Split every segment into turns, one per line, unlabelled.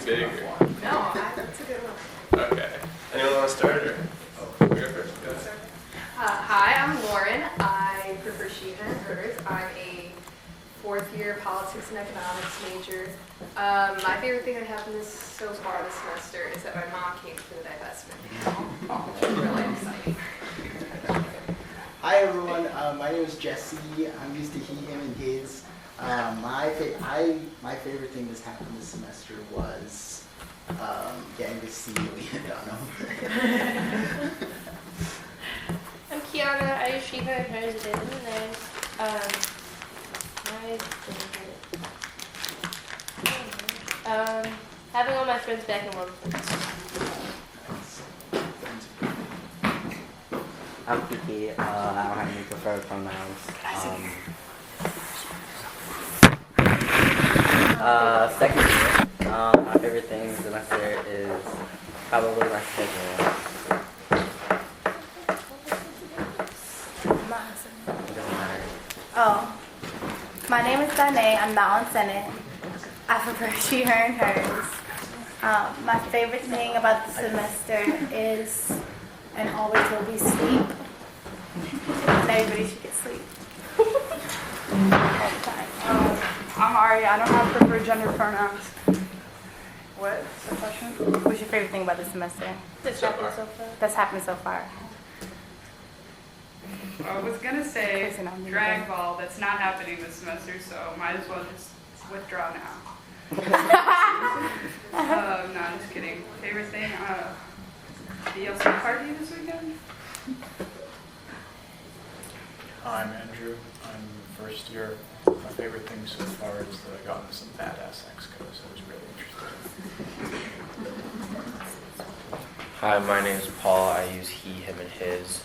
big?
No, that's a good one.
Okay. Anyone want to start? Or? Oh, go first. Go ahead.
Hi, I'm Lauren. I prefer she, her, and hers. I'm a fourth-year politics and economics major. My favorite thing that happened so far this semester is that my mom came for the divestment. It's really exciting.
Hi everyone, my name is Jesse. I'm used to he, him, and his. My favorite thing that's happened this semester was getting to see Leah Dunham.
I'm Kiana. I use she, her, and hers. It is and theirs. Having all my friends back in one place.
I'm Kiki. I don't have any preferred pronouns. Second year. My favorite thing this semester is probably my schedule. It doesn't matter.
Oh, my name is Danae. I'm not on Senate. I prefer she, her, and hers. My favorite thing about the semester is, and always will be, sleep. And everybody should get sleep. All the time.
I'm Ari. I don't have preferred gender pronouns. What's the question?
What's your favorite thing about the semester
That's happened so far.
that's happened so far?
I was gonna say drag ball. That's not happening this semester, so might as well just withdraw now. No, just kidding. Favorite thing? The LC party this weekend.
Hi, I'm Andrew. I'm first year. My favorite thing so far is that I got into some badass excos. I was really interested in.
Hi, my name is Paul. I use he, him, and his.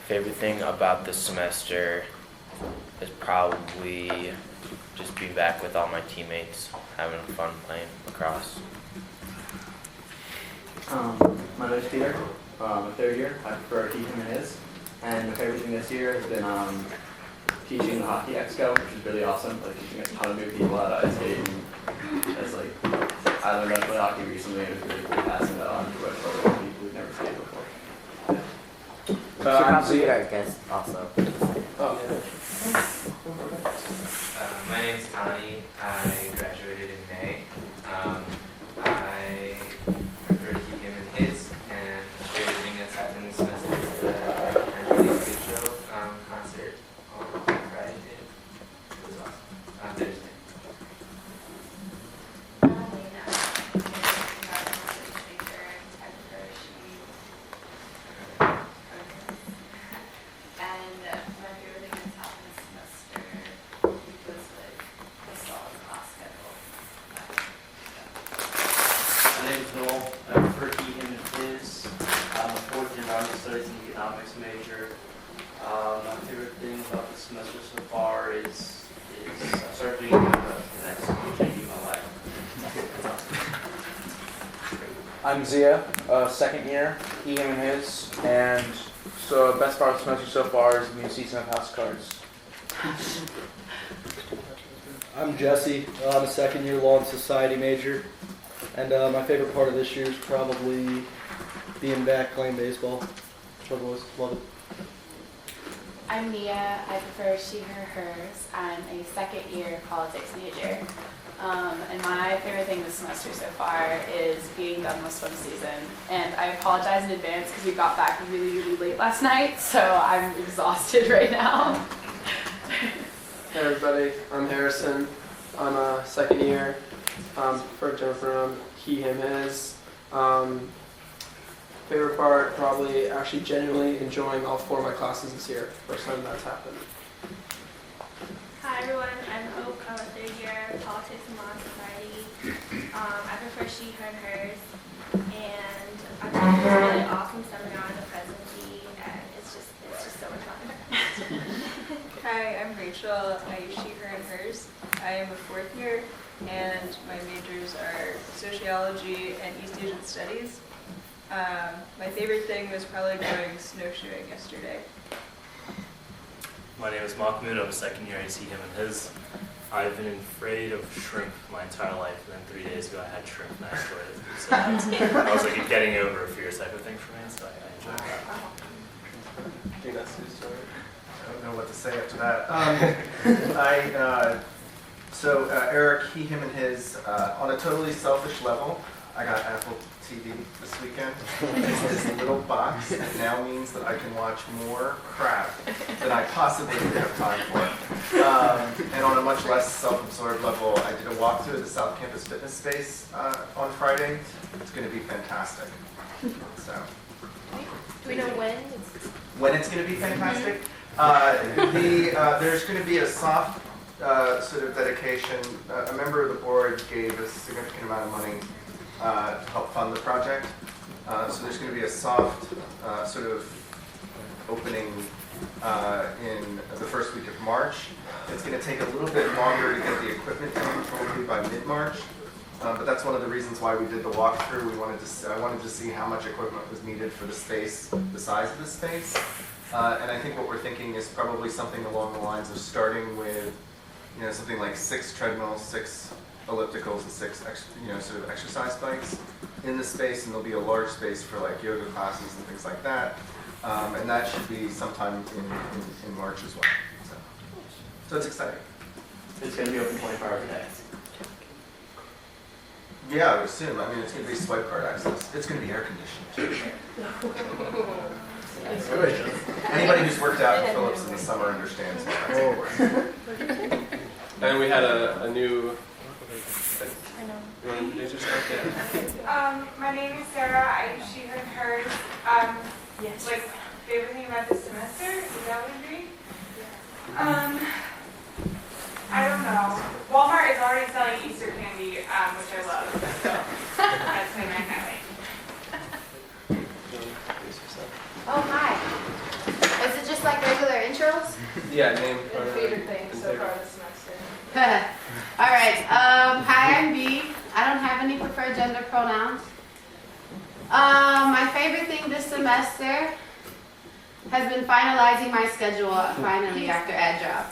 Favorite thing about this semester is probably just being back with all my teammates, having fun playing lacrosse.
My name is Peter. I'm a third year. I prefer he, him, and his. And my favorite thing this year has been teaching the hockey exco, which is really awesome. Like teaching us how to move people how to ice skate. It's like I learned how to play hockey recently, and it's really cool passing that on to people who've never skated before. Should probably be our guest also.
My name is Tani. I graduated in May. I prefer he, him, and his. And the favorite thing that's happened this semester is the Plenary Good Show concert on Friday. It was awesome. On Thursday.
My name is Noel. I prefer he, him, and his. I'm a fourth year environmental studies and economics major. My favorite thing about this semester so far is I started doing the next change in my life.
I'm Zia, second year, he, him, and his, and so the best part of the semester so far is the new season of House of Cards.
I'm Jesse. I'm a second year law and society major, and my favorite part of this year is probably being back playing baseball. Love it.
I'm Mia. I prefer she, her, hers. I'm a second year politics major. And my favorite thing this semester so far is being done with swim season. And I apologize in advance because we got back really, really late last night, so I'm exhausted right now.
Hey everybody, I'm Harrison. I'm a second year. For Jennifer, he, him, his. Favorite part, probably actually genuinely enjoying all 4 of my classes this year. First time that's happened.
Hi everyone, I'm Hope. I'm a third year politics and law society. I prefer she, her, and hers. And I thought it was a really awesome seminar on the presidency, and it's just so much fun.
Hi, I'm Rachel. I use she, her, and hers. I am a fourth year, and my majors are sociology and East Asian studies. My favorite thing was probably going snowshoeing yesterday.
My name is Mahmoud. I'm a second year. I see him and his.
I've been afraid of shrimp my entire life, and then 3 days ago I had shrimp and I enjoyed it. So that was like a getting over a fear type of thing for me, so I enjoyed that.
I think that's his story.
I don't know what to say after that. Eric, he, him, and his, on a totally selfish level, I got Apple TV this weekend. This little box now means that I can watch more crap than I possibly would have time for. And on a much less self-absorbed level, I did a walkthrough of the South Campus Fitness Space on Friday. It's going to be fantastic. So,
Do we know when?
when it's going to be fantastic? There's going to be a soft sort of dedication. A member of the board gave a significant amount of money to help fund the project. So there's going to be a soft sort of opening in the first week of March. It's going to take a little bit longer to get the equipment in, probably by mid-March. But that's one of the reasons why we did the walkthrough. I wanted to see how much equipment was needed for the space, the size of the space. And I think what we're thinking is probably something along the lines of starting with, something like 6 treadmills, 6 ellipticals, and 6 sort of exercise bikes in the space, and there'll be a large space for like yoga classes and things like that. And that should be sometime in March as well. So it's exciting.
It's going to be open 24 hours a day.
Yeah, I would assume. I mean, it's going to be swipe card access. It's going to be air conditioned.
That's good.
Anybody who's worked out in Phillips in the summer understands why that's important.
And then we had a new. You want to introduce yourself?
My name is Sarah. I use she, her, and hers.
Yes.
Like, favorite thing about this semester, is that what you agree? I don't know. Walmart is already selling Easter candy, which I love. So that's my main highlight.
Oh, hi. Is it just like regular intros?
Yeah, name.
And favorite thing so far this semester.
All right. Hi, I'm B. I don't have any preferred gender pronouns. My favorite thing this semester has been finalizing my schedule finally after ad job.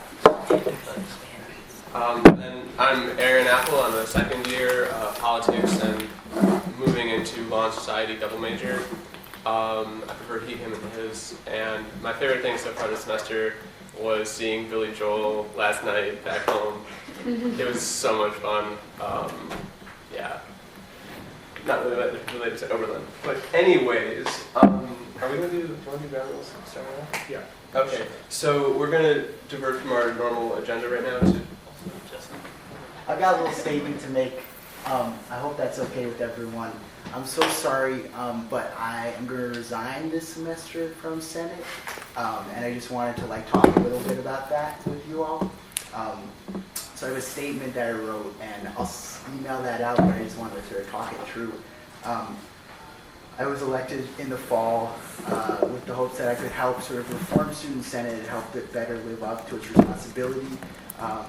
And I'm Aaron Apple. I'm a second year politics and moving into law and society double major. I prefer he, him, and his. And my favorite thing so far this semester was seeing Billy Joel last night back home. It was so much fun. Yeah. Not really related to Oberlin. But anyways, are we going to do ground rules to start off?
Yeah.
Okay. So we're going to divert from our normal agenda right now to Justin.
I've got a little statement to make. I hope that's okay with everyone. I'm so sorry, but I am going to resign this semester from Senate, and I just wanted to talk a little bit about that with you all. So I have a statement that I wrote, and I'll email that out, but I just wanted to sort of talk it through. I was elected in the fall with the hopes that I could help sort of reform Student Senate and help it better live up to its responsibility,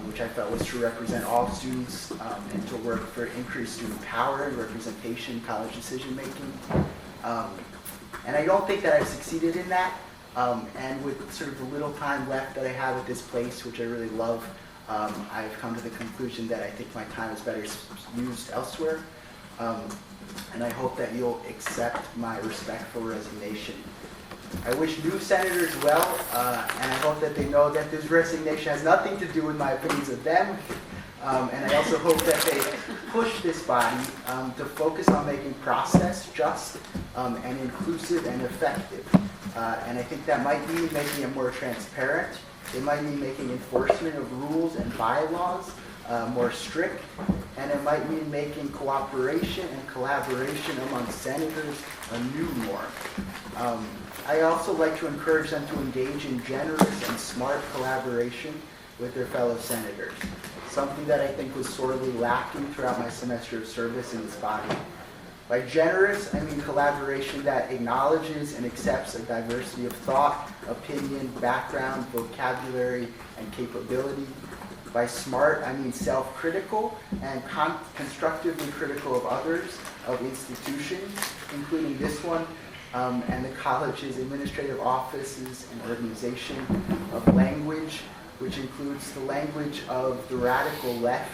which I felt was to represent all students and to work for increased student power and representation in college decision making. And I don't think that I've succeeded in that. And with sort of the little time left that I have at this place, which I really love, I've come to the conclusion that I think my time is better used elsewhere. And I hope that you'll accept my respectful resignation. I wish new senators well, and I hope that they know that this resignation has nothing to do with my opinions of them. And I also hope that they push this body to focus on making process just and inclusive and effective. And I think that might mean making it more transparent. It might mean making enforcement of rules and bylaws more strict. And it might mean making cooperation and collaboration among senators a new norm. I also like to encourage them to engage in generous and smart collaboration with their fellow senators, something that I think was sorely lacking throughout my semester of service in this body. By generous, I mean collaboration that acknowledges and accepts a diversity of thought, opinion, background, vocabulary, and capability. By smart, I mean self-critical and constructively critical of others, of institutions, including this one, and the college's administrative offices and organization, of language, which includes the language of the radical left,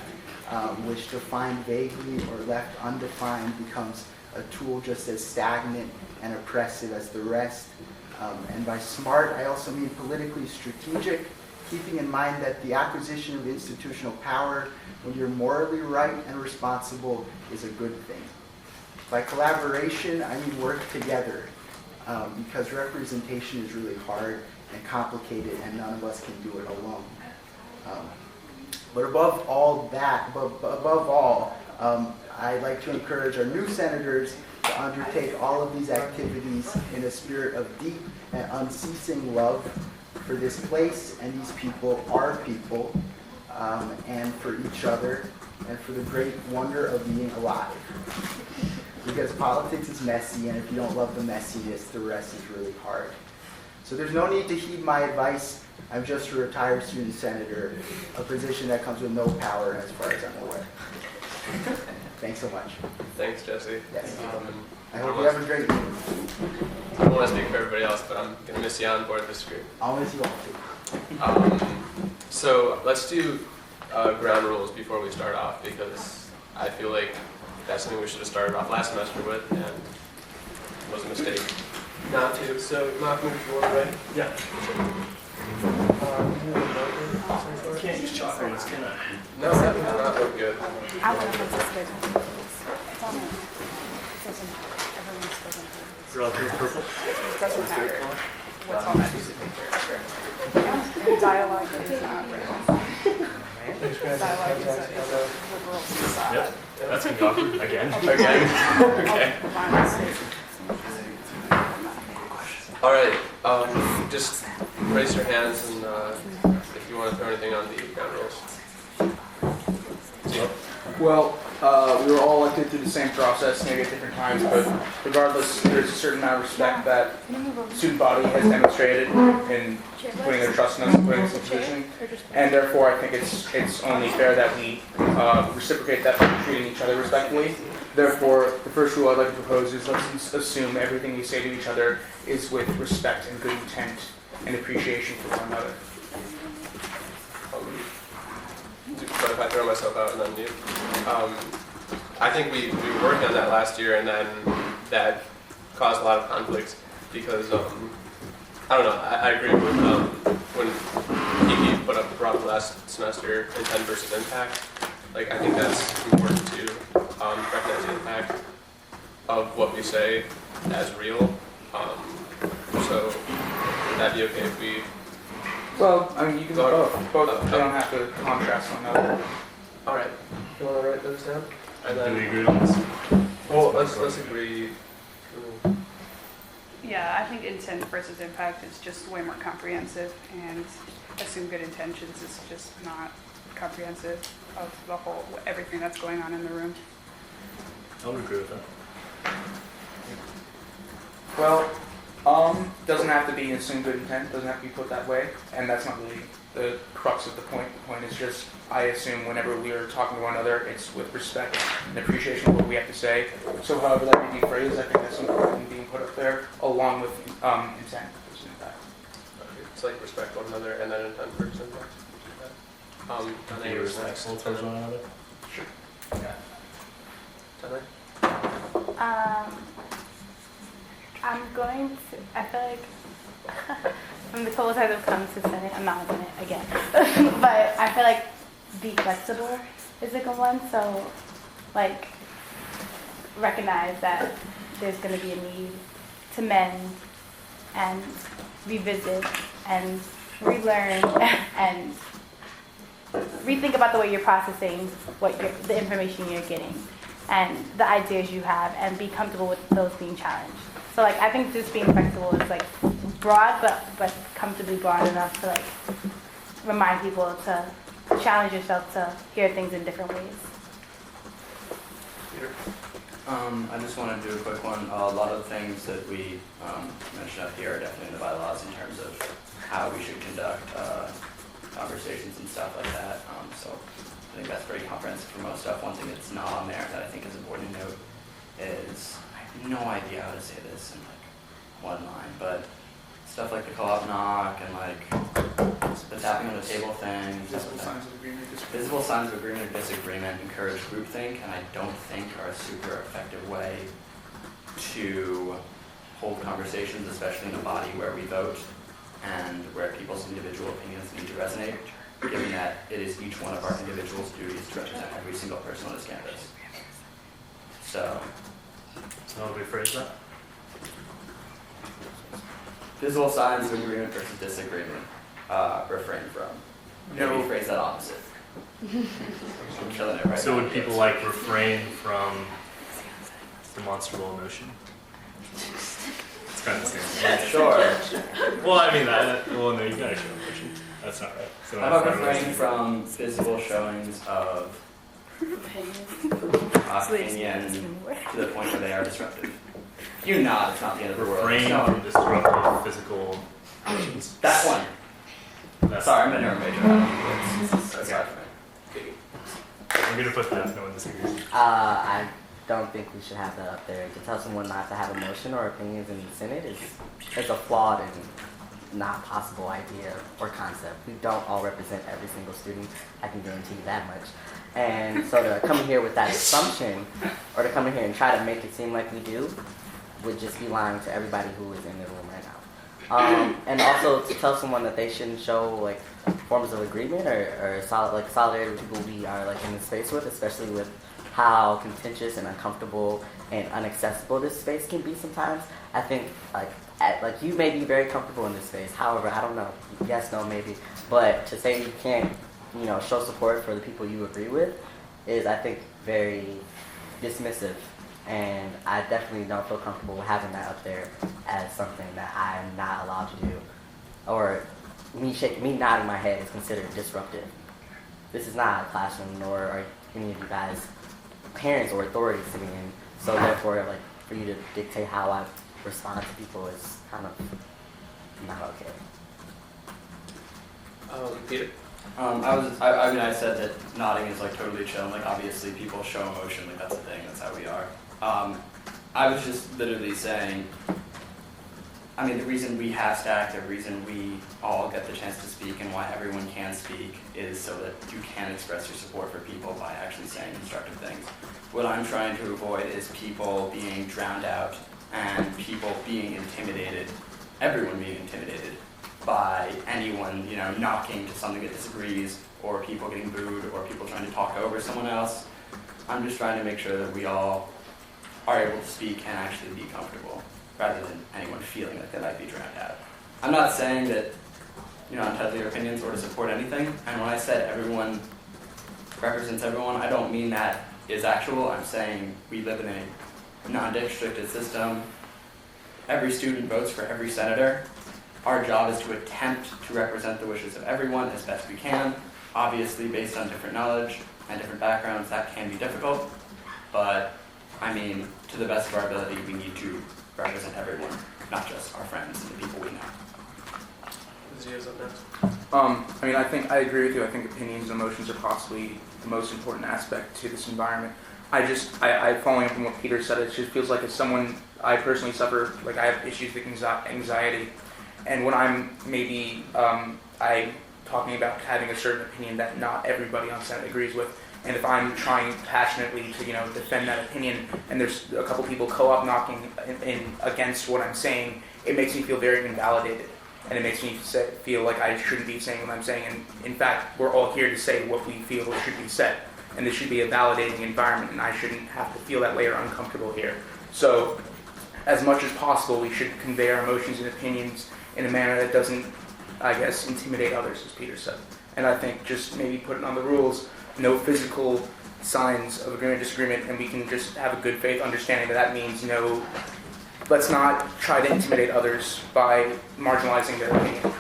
which defined vaguely or left undefined becomes a tool just as stagnant and oppressive as the rest. And by smart, I also mean politically strategic, keeping in mind that the acquisition of institutional power when you're morally right and responsible is a good thing. By collaboration, I mean work together, because representation is really hard and complicated, and none of us can do it alone. But above all, I'd like to encourage our new senators to undertake all of these activities in a spirit of deep and unceasing love for this place and these people, our people, and for each other, and for the great wonder of being alive. Because politics is messy, and if you don't love the messiness, the rest is really hard. So there's no need to heed my advice. I'm just a retired student senator, a position that comes with no power as far as I'm aware. Thanks so much.
Thanks, Jesse.
Yes. I hope you have a great meeting.
I don't want to speak for everybody else, but I'm going to miss you on board this group.
I'll miss you all too.
So let's do ground rules before we start off, because I feel like that's something we should have started off last semester with, and it was a mistake not to. So, Malcolm, if you want to write?
Yeah. Can't use chalk, it's gonna.
No, that does not look good.
I want to participate. It's on it. It doesn't matter. Everyone's spoken to.
Relative purple?
It doesn't matter what's on that piece of paper. Dialogue is not real. Dialogue is a liberal society.
Yep, that's gonna be awkward. Again?
Okay. All right, just raise your hands and if you want to throw anything on the ground rules.
Well, we were all elected through the same process, maybe at different times, but regardless, there's a certain amount of respect that the student body has demonstrated in putting their trust in us and putting us in position. And therefore, I think it's only fair that we reciprocate that by treating each other respectfully. Therefore, the first rule I'd like to propose is let's assume everything we say to each other is with respect and good intent and appreciation for one another.
But if I throw myself out and then you, I think we were working on that last year, and then that caused a lot of conflicts because I don't know. I agree with when he put up the problem last semester, intent versus impact. Like I think that's important to recognize the impact of what we say as real. So would that be okay if we?
Well, I mean, you can do both. They don't have to contrast one another.
All right. You want to write those down? And then,
do we agree on this?
Well, let's agree.
Yeah, I think intent versus impact is just way more comprehensive, and assume good intentions is just not comprehensive of the whole, everything that's going on in the room.
I would agree with that.
Well, doesn't have to be assumed good intent, doesn't have to be put that way, and that's not really the crux of the point. The point is just, I assume whenever we are talking to one another, it's with respect and appreciation of what we have to say. So however that may be phrased, I think that's important being put up there, along with intent versus impact.
Okay. It's like respect one another and then intent versus impact.
Be respectful towards one another?
Sure. Yeah. Done.
I'm going to, I feel like, from the couple times I've come to Senate, I'm not going to again, but I feel like be flexible is a good one. So, like, recognize that there's going to be a need to mend and revisit and relearn and rethink about the way you're processing the information you're getting and the ideas you have, and be comfortable with those being challenged. So like I think just being flexible is like broad, but comfortably broad enough to like remind people to challenge yourself to hear things in different ways.
Peter? I just want to do a quick one. A lot of the things that we mentioned up here are definitely in the bylaws in terms of how we should conduct conversations and stuff like that. So I think that's very comprehensive for most stuff. One thing that's not on there that I think is important to note is, I have no idea how to say this in like one line, but stuff like the co-op knock and like the tapping on the table thing.
Visible signs of agreement or disagreement.
Visible signs of agreement or disagreement encourage groupthink, and I don't think are a super effective way to hold conversations, especially in a body where we vote and where people's individual opinions need to resonate, given that it is each one of our individuals' duties to represent every single person on this campus. So
how do we phrase that?
visible signs of agreement versus disagreement. Refrain from. Maybe phrase that opposite. I'm killing it right
So
now.
would people like refrain from demonstrable emotion? It's kind of the same thing.
Sure.
Well, I mean well, no, you gotta show emotion. That's not right. So
How about refrain from visible showings of opinion to the point where they are disruptive? You nod, it's not the end of the world.
Refrain
No.
from disruptive physical actions.
That one. Sorry, I'm a nerd major. That's hard for me.
I'm gonna put that. No one disagrees.
I don't think we should have that up there. To tell someone not to have emotion or opinions in the Senate is a flawed and not possible idea or concept. We don't all represent every single student. I can guarantee you that much. And so to come in here with that assumption, or to come in here and try to make it seem like we do, would just be lying to everybody who is in the room right now. And also to tell someone that they shouldn't show like forms of agreement or solidarity with people we are like in the space with, especially with how contentious and uncomfortable and inaccessible this space can be sometimes. I think like you may be very comfortable in this space. However, I don't know. Yes, no, maybe. But to say you can't, show support for the people you agree with is, I think, very dismissive. And I definitely don't feel comfortable having that up there as something that I'm not allowed to do. Or me nodding my head is considered disruptive. This is not a classroom, nor are any of you guys parents or authorities sitting in. So therefore, like, for you to dictate how I respond to people is kind of not okay.
Peter?
I said that nodding is like totally chill. Like obviously people show emotion, like that's a thing, that's how we are. I was just literally saying, the reason we have stack, the reason we all get the chance to speak and why everyone can speak is so that you can express your support for people by actually saying constructive things. What I'm trying to avoid is people being drowned out and people being intimidated, everyone being intimidated by anyone, knocking to something that disagrees, or people getting booed, or people trying to talk over someone else. I'm just trying to make sure that we all are able to speak and actually be comfortable, rather than anyone feeling like they might be drowned out. I'm not saying that, I'm entitled to your opinions or to support anything, and when I said everyone represents everyone, I don't mean that is actual. I'm saying we live in a non-districted system. Every student votes for every senator. Our job is to attempt to represent the wishes of everyone as best we can. Obviously, based on different knowledge and different backgrounds, that can be difficult. But, to the best of our ability, we need to represent everyone, not just our friends and the people we know.
Zio's up next.
I think I agree with you. I think opinions and emotions are possibly the most important aspect to this environment. I following up on what Peter said, it just feels like as someone, I personally suffer, like I have issues with anxiety. And when I'm I'm talking about having a certain opinion that not everybody on Senate agrees with, and if I'm trying passionately to, defend that opinion, and there's a couple people co-op knocking in against what I'm saying, it makes me feel very invalidated. And it makes me feel like I shouldn't be saying what I'm saying. And in fact, we're all here to say what we feel should be said. And this should be a validating environment, and I shouldn't have to feel that way or uncomfortable here. So, as much as possible, we should convey our emotions and opinions in a manner that doesn't, intimidate others, as Peter said. And I think just maybe put it on the rules, no physical signs of agreement or disagreement, and we can just have a good faith understanding that means, let's not try to intimidate others by marginalizing their opinion.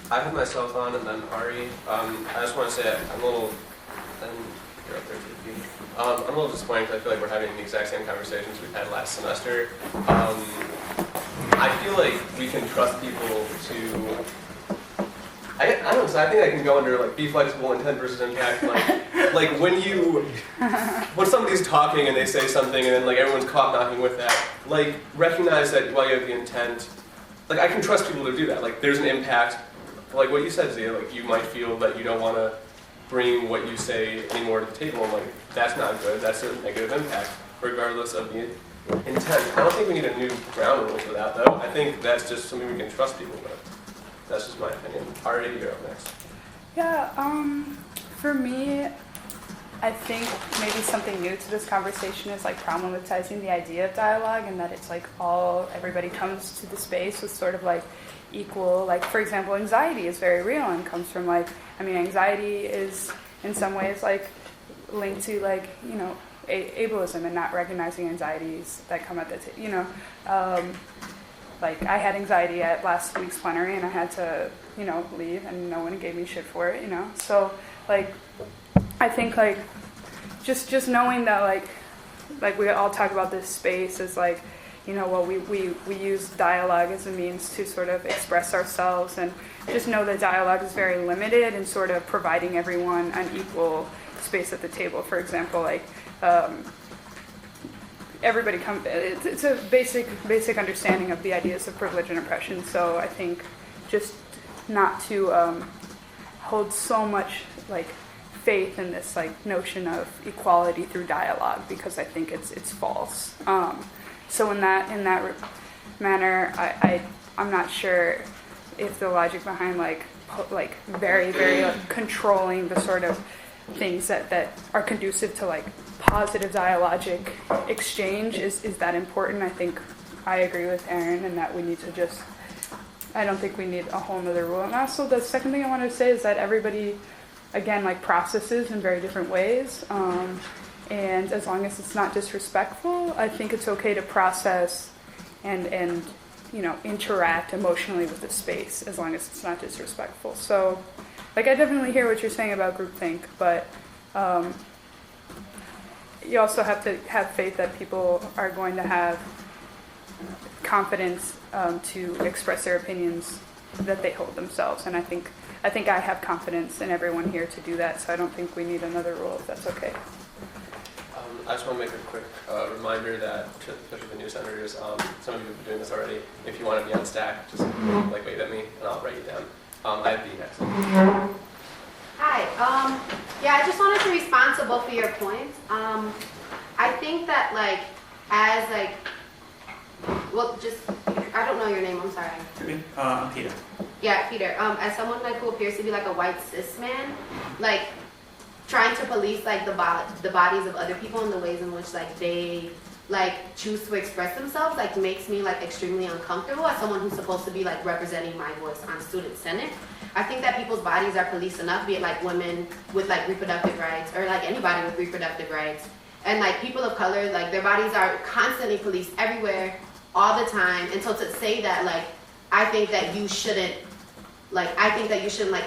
I have myself on and then Ari. I just want to say I'm a little, and you're up there too. I'm a little disappointed because I feel like we're having the exact same conversations we've had last semester. I feel like we can trust people to, I don't know, so I think I can go under like be flexible, intent versus impact, like like when somebody's talking and they say something and then like everyone's caught knocking with that, like recognize that while you have the intent, like I can trust people to do that. Like there's an impact, like what you said, Zia, like you might feel that you don't want to bring what you say anymore to the table. And like that's not good, that's a negative impact, regardless of the intent. I don't think we need a new ground rule for that though. I think that's just something we can trust people with. That's just my opinion. Alrighty, you're up next.
Yeah, for me, I think maybe something new to this conversation is like problematizing the idea of dialogue, and that it's like everybody comes to the space with sort of like equal, like for example, anxiety is very real and comes from like, I mean, anxiety is in some ways like linked to like, you know, ableism and not recognizing anxieties that come at the, you know, like I had anxiety at last week's plenary and I had to, you know, leave and no one gave me shit for it, you know. So like, I think like just knowing that like we all talk about this space as like, you know, well we use dialogue as a means to sort of express ourselves, and just know that dialogue is very limited in sort of providing everyone an equal space at the table. For example, like everybody it's a basic understanding of the ideas of privilege and oppression. So I think just not to hold so much like faith in this like notion of equality through dialogue, because I think it's false. So in that manner, I'm not sure if the logic behind like very like, controlling the sort of things that are conducive to like positive dialogic exchange is that important. I think I agree with Aaron in that we need to just, I don't think we need a whole nother rule. And also the second thing I wanted to say is that everybody, again, like processes in very different ways. And as long as it's not disrespectful, I think it's okay to process and you know, interact emotionally with the space as long as it's not disrespectful. So, like, I definitely hear what you're saying about groupthink, but you also have to have faith that people are going to have confidence to express their opinions that they hold themselves. And I think I have confidence in everyone here to do that, so I don't think we need another rule, if that's okay.
I just want to make a quick reminder that, especially the new senators, some of you have been doing this already. If you want to be on stack, just like wave at me and I'll write you down. I have B next.
Hi. Yeah, I just wanted to respond to both of your points. I think that like, as like, well, just, I don't know your name, I'm sorry.
I'm Peter.
Yeah, Peter. As someone like who appears to be like a white cis man, like trying to police like the bodies of other people and the ways in which like they like choose to express themselves like makes me like extremely uncomfortable as someone who's supposed to be like representing my voice on student senate. I think that people's bodies are policed enough, be it like women with like reproductive rights or like anybody with reproductive rights, and like people of color, like their bodies are constantly policed everywhere all the time. And so to say that like I think that you shouldn't like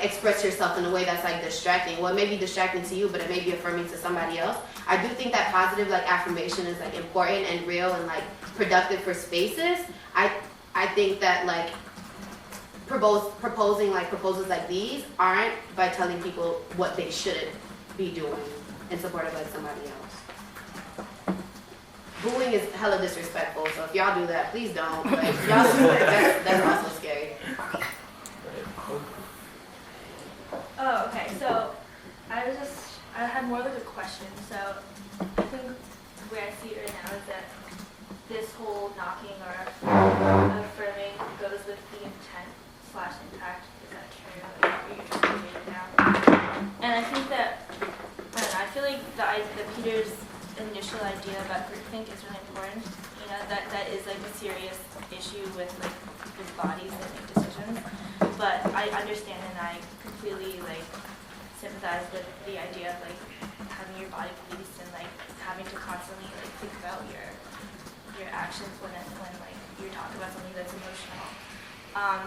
express yourself in a way that's like distracting. Well, it may be distracting to you, but it may be affirming to somebody else. I do think that positive like affirmation is like important and real and like productive for spaces. I think that like proposing like proposals like these aren't by telling people what they shouldn't be doing in support of like somebody else. Booing is hella disrespectful, so if y'all do that, please don't. But if y'all do that, that's also scary.
Oh, okay. So I had more like a question. So I think the way I see it right now is that this whole knocking or affirming goes with the intent/impact. Is that true? Like what you're just doing right now? And I think that, I don't know, I feel like the Peter's initial idea about groupthink is really important. You know, that is like a serious issue with like people's bodies that make decisions. But I understand and I completely like sympathize with the idea of like having your body policed and like having to constantly like think about your actions when like you're talking about something that's emotional.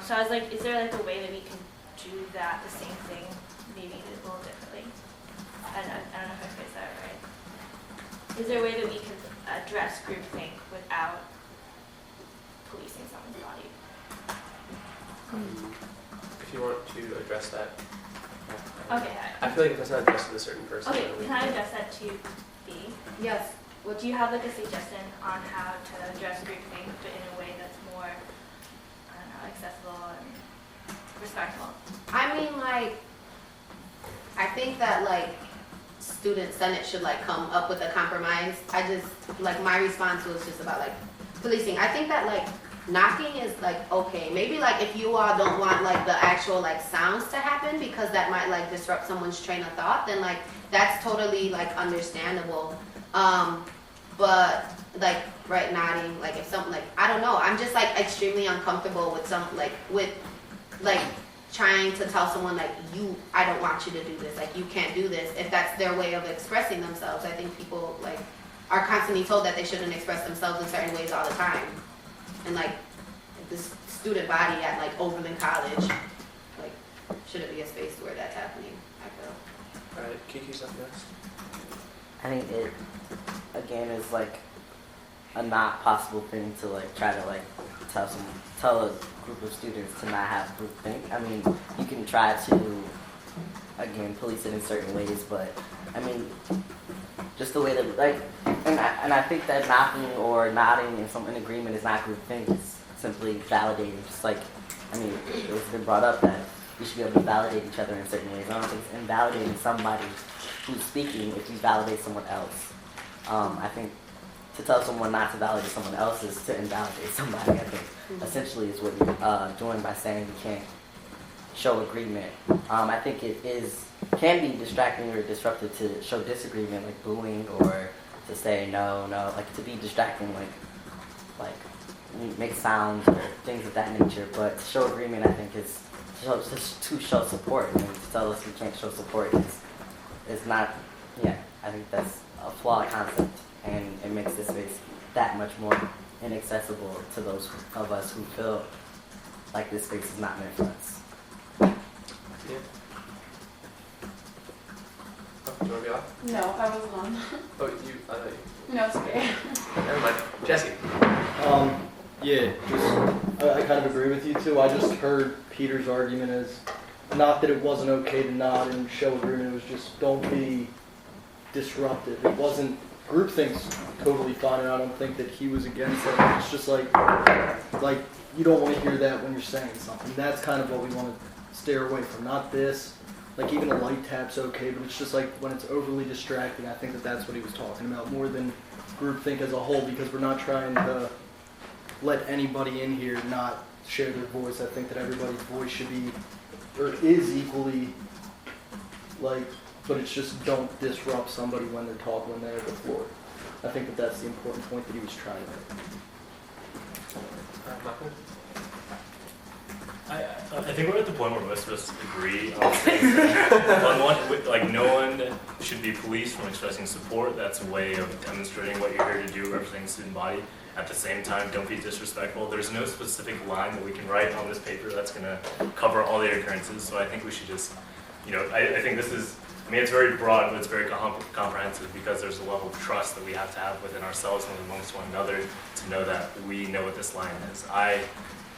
So I was like, is there like a way that we can do that, the same thing, maybe a little differently? I don't know if I phrased that right. Is there a way that we can address groupthink without policing someone's body?
If you want to address that.
Okay,
I feel like if it's not addressed to a certain person.
okay,
then we
can I address that to B?
Yes.
Do you have like a suggestion on how to address groupthink, but in a way that's more, I don't know, accessible and respectful?
I mean, like, I think that, like, student senate should, like, come up with a compromise. I just, like, my response was just about, like, policing. I think that, like, knocking is, like, okay. Maybe, like, if you all don't want, like, the actual, like, sounds to happen because that might, like, disrupt someone's train of thought, then, like, that's totally, like, understandable. But, like, right, nodding, like, if something, like, I don't know. I'm just, like, extremely uncomfortable with trying to tell someone, like, I don't want you to do this, like, you can't do this, if that's their way of expressing themselves. I think people, like, are constantly told that they shouldn't express themselves in certain ways all the time. And, like, this student body at, like, Oberlin College, like, shouldn't be a space where that's happening, I feel.
Alright, Kiki's up next.
I think it, again, is like a not possible thing to like try to like tell a group of students to not have groupthink. I mean, you can try to, again, police it in certain ways, but I mean, just the way that, like, and I think that knocking or nodding in agreement is not groupthink. It's simply validating. Just like, I mean, it's been brought up that we should be able to validate each other in certain ways. I don't think it's invalidating somebody who's speaking if you validate someone else. I think to tell someone not to validate someone else is to invalidate somebody, I think, essentially is what you're doing by saying you can't show agreement. I think it can be distracting or disruptive to show disagreement, like booing, or to say no, like to be distracting, like make sounds or things of that nature. But to show agreement, I think, is to show support. And to tell us we can't show support is not, I think that's a flawed concept, and it makes this space that much more inaccessible to those of us who feel like this space is not meant for us.
Yeah. Oh, do you want to be off?
No, I wasn't on.
Oh, I thought you.
No, it's okay.
Never mind. Jesse.
I kind of agree with you too. I just heard Peter's argument as not that it wasn't okay to nod and show agreement. It was just don't be disruptive. It wasn't, groupthink's totally fine, and I don't think that he was against it. It's just like you don't want to hear that when you're saying something. That's kind of what we want to steer away from. Not this. Like even a light tap's okay, but it's just like when it's overly distracting. I think that that's what he was talking about more than groupthink as a whole, because we're not trying to let anybody in here not share their voice. I think that everybody's voice should be, or is equally, like, but it's just don't disrupt somebody when they're talking, when they're at the floor. I think that that's the important point that he was trying to make.
I think we're at the point where most of us agree on things. On one, like, no one should be policed from expressing support. That's a way of demonstrating what you're here to do, representing the student body. At the same time, don't be disrespectful. There's no specific line that we can write on this paper that's going to cover all the occurrences. So I think we should just, I think this is, it's very broad, but it's very comprehensive, because there's a level of trust that we have to have within ourselves and amongst one another to know that we know what this line is.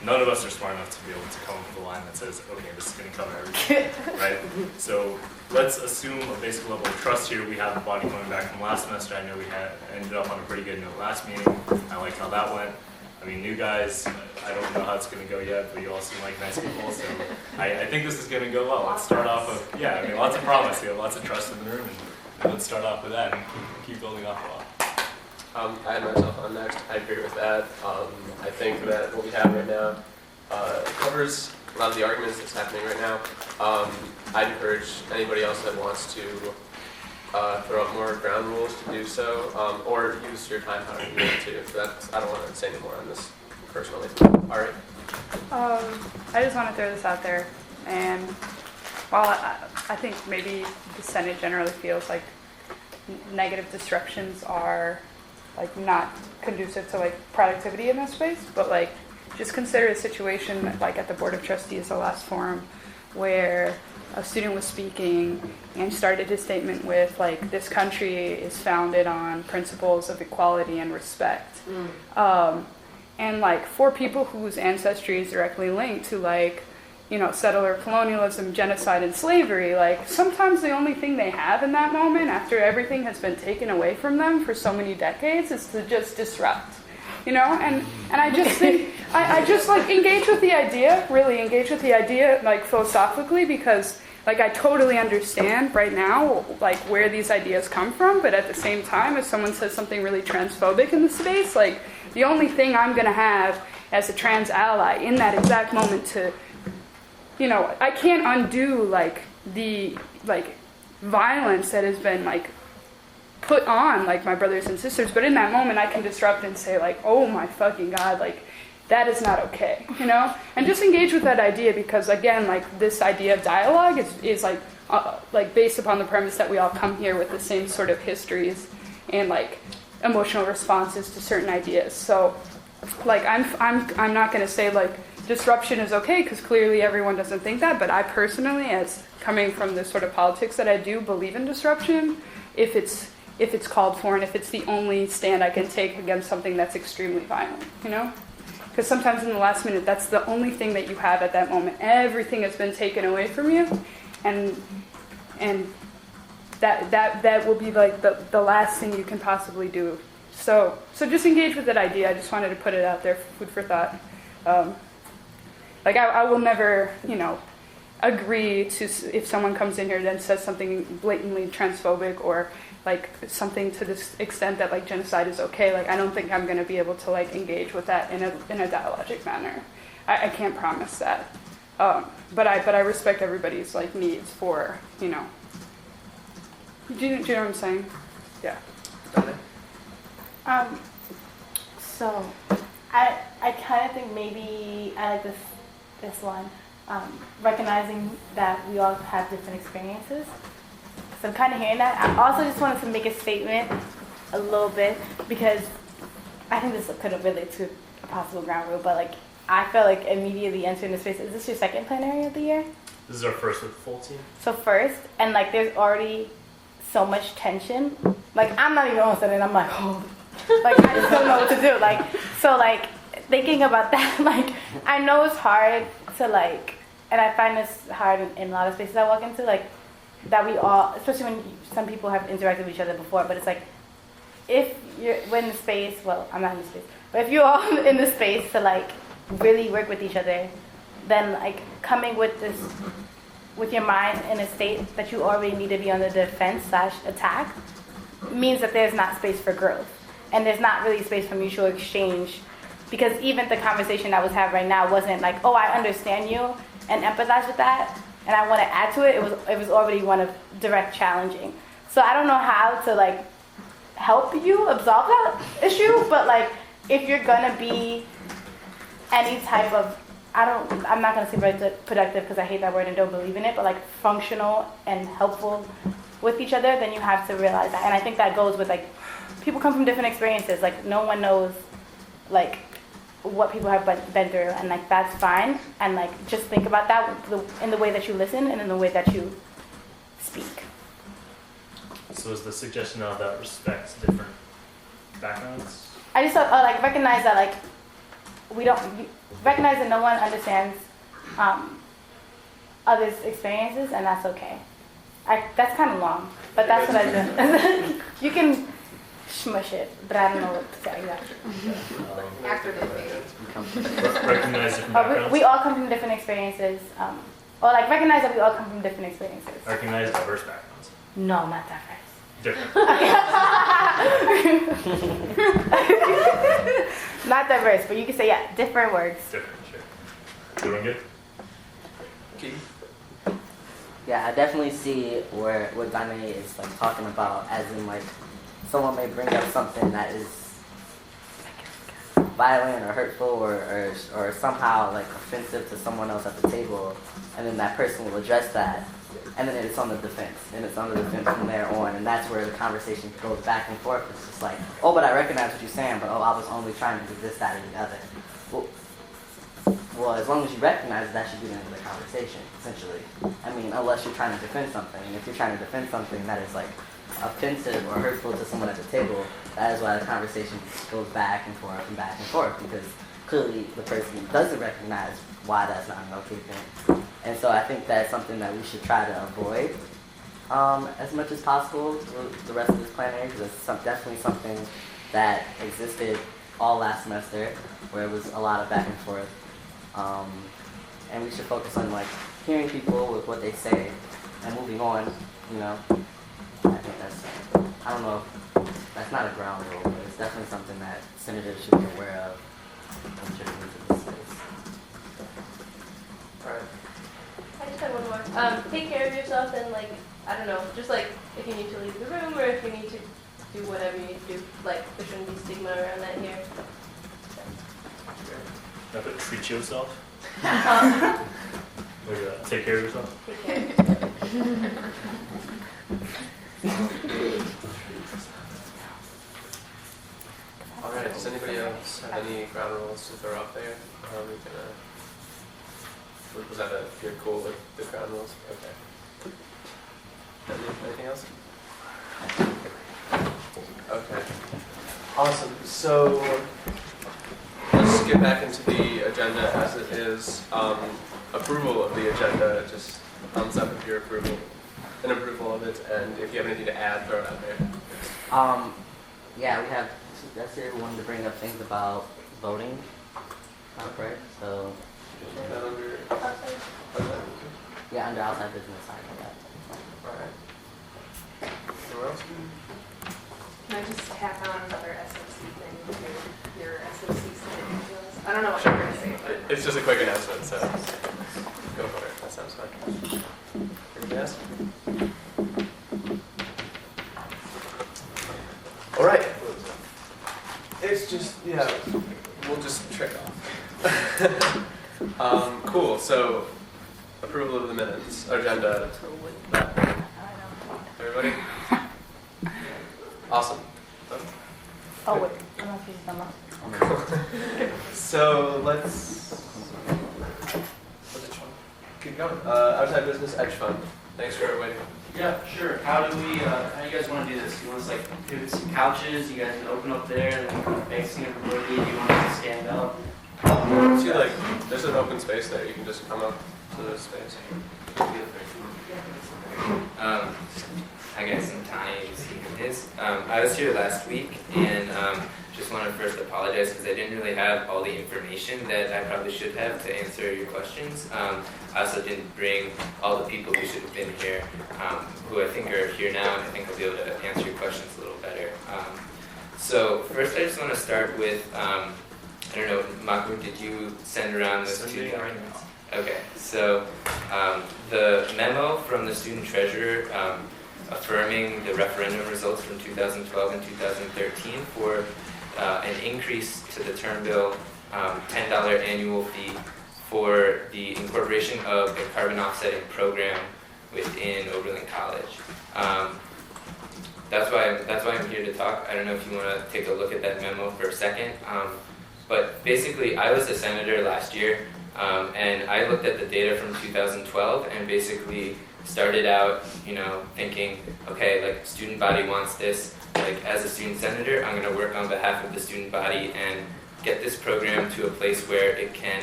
None of us are smart enough to be able to come up with a line that says, okay, this is going to cover everything, right? So let's assume a basic level of trust here. We have the body coming back from last semester. I know we ended up on a pretty good note last meeting. I liked how that went. I mean, new guys, I don't know how it's going to go yet, but you all seem like nice people, so I think this is going to go well. Let's start off with, lots of promise. We have lots of trust in the room, and let's start off with that and keep building off of that.
I had myself on next. I agree with that. I think that what we have right now covers a lot of the arguments that's happening right now. I'd encourage anybody else that wants to throw up more ground rules to do so, or use your time however you want to. So I don't want to say any more on this personally. All right.
I just want to throw this out there, and while I think maybe the Senate generally feels like negative disruptions are like not conducive to like productivity in this space, but like just consider a situation like at the Board of Trustees, the last forum, where a student was speaking and started his statement with like, this country is founded on principles of equality and respect. And like for people whose ancestry is directly linked to like settler colonialism, genocide, and slavery, like sometimes the only thing they have in that moment, after everything has been taken away from them for so many decades, is to just disrupt. And I just think I just like engage with the idea, like philosophically, because like I totally understand right now like where these ideas come from, but at the same time, if someone says something really transphobic in the space, like the only thing I'm gonna have as a trans ally in that exact moment to, I can't undo like the like violence that has been like put on like my brothers and sisters, but in that moment I can disrupt and say like, oh my fucking God, like that is not okay, and just engage with that idea, because again, like this idea of dialogue is like based upon the premise that we all come here with the same sort of histories and like emotional responses to certain ideas. So like I'm not going to say like disruption is okay, because clearly everyone doesn't think that, but I personally, as coming from the sort of politics that I do, believe in disruption if it's called for, and if it's the only stand I can take against something that's extremely violent, Because sometimes in the last minute, that's the only thing that you have at that moment. Everything has been taken away from you, and that will be like the last thing you can possibly do. So just engage with that idea. I just wanted to put it out there, food for thought. Like I will never, agree to if someone comes in here and then says something blatantly transphobic or like something to this extent that like genocide is okay. Like I don't think I'm going to be able to like engage with that in a dialogic manner. I can't promise that. But I respect everybody's like needs for Do you know what I'm saying? Yeah.
So I kind of think maybe I like this one, recognizing that we all have different experiences. So I'm kind of hearing that. I also just wanted to make a statement a little bit, because I think this could have related to a possible ground rule, but like I felt like immediately entering the space. Is this your second plenary of the year?
This is our first with the full team.
So first, and like there's already so much tension. Like I'm not even on sudden, I'm like, oh, like I just don't know what to do. Like so, like thinking about that, like I know it's hard to like, and I find this hard in a lot of spaces I walk into, like that we all, especially when some people have interacted with each other before, but it's like if we're in the space, well, I'm not in the space, but if you're all in the space to like really work with each other, then like coming with this, with your mind in a state that you already need to be on the defense/attack means that there's not space for growth. And there's not really space for mutual exchange, because even the conversation that was had right now wasn't like, oh, I understand you and empathize with that, and I want to add to it. It was already one of direct challenging. So I don't know how to like help you absolve that issue, but like if you're gonna be any type of, I'm not gonna say productive because I hate that word and don't believe in it, but like functional and helpful with each other, then you have to realize that. And I think that goes with like, people come from different experiences. Like no one knows like what people have been through, and like that's fine. And like just think about that in the way that you listen and in the way that you speak.
So is the suggestion now that respects different backgrounds?
I just thought, like recognize that like recognize that no one understands others' experiences, and that's okay. That's kind of long, but that's what I do. You can smush it, but I don't know what to say exactly.
After the
Recognize different backgrounds?
We all come from different experiences. Or like recognize that we all come from different experiences.
Recognize diverse backgrounds.
No, not diverse.
Different.
Not diverse, but you can say, yeah, different words.
Different, sure. Doing good?
Okay.
Yeah, I definitely see what Dane is like talking about, as in like someone may bring up something that is violent or hurtful or somehow like offensive to someone else at the table, and then that person will address that, and then it's on the defense, and it's on the defense from there on, and that's where the conversation goes back and forth. It's just like, oh, but I recognize what you're saying, but oh, I was only trying to do this, that, and the other. Well, as long as you recognize that should be the end of the conversation, essentially. I mean, unless you're trying to defend something, and if you're trying to defend something that is like offensive or hurtful to someone at the table, that is why the conversation goes back and forth, because clearly the person doesn't recognize why that's not an okay thing. And so I think that's something that we should try to avoid as much as possible for the rest of this plenary, because it's definitely something that existed all last semester, where it was a lot of back and forth. And we should focus on like hearing people with what they say and moving on, you know. I think that's, I don't know, that's not a ground rule, but it's definitely something that senators should be aware of contributing to this space.
All right.
I just have one more. Take care of yourself and like, I don't know, just like if you need to leave the room or if you need to do whatever you need to do, like there shouldn't be stigma around that here.
Now, but treat yourself. Take care of yourself.
Take care.
All right. Does anybody else have any ground rules to throw out there? Was that you're cool with the ground rules? Okay. Anything else? Okay. Awesome. So let's get back into the agenda as it is. Approval of the agenda. Just thumbs up if you're approval of it, and if you have anything to add, throw it out there.
Yeah, we have. That's here. We wanted to bring up things about voting. Right. So.
Is that under outside?
Yeah, under outside business side of that.
All right. Anyone else?
Can I just tack on another SFC thing? Your SFC thing? I don't know what you're going to say.
It's just a quick announcement, so go for it. That sounds fun. Anybody else? All right. It's just, yeah, we'll just trick off. Cool. So, approval of the minutes, agenda. Everybody? Awesome.
Oh, wait. I'm not using them up.
So, let's keep going. Outside business edge fund. Thanks for waiting.
Yeah, sure. How do you guys want to do this? You want us like pivot some couches? You guys can open up there and then facing everybody? Do you want us to stand up?
See, like, there's an open space there. You can just come up to this space.
Hi guys, I'm Tani. I was here last week and just want to first apologize because I didn't really have all the information that I probably should have to answer your questions. I also didn't bring all the people who should have been here, who I think are here now, and I think I'll be able to answer your questions a little better. So first I just want to start with, I don't know, Maku, did you send around those two documents? Okay, so the memo from the student treasurer affirming the referendum results from 2012 and 2013 for an increase to the term bill $10 annual fee for the incorporation of a carbon offsetting program within Oberlin College. That's why I'm here to talk. I don't know if you want to take a look at that memo for a second. But basically, I was a senator last year, and I looked at the data from 2012 and basically started out, thinking, okay, like student body wants this. Like as a student senator, I'm going to work on behalf of the student body and get this program to a place where it can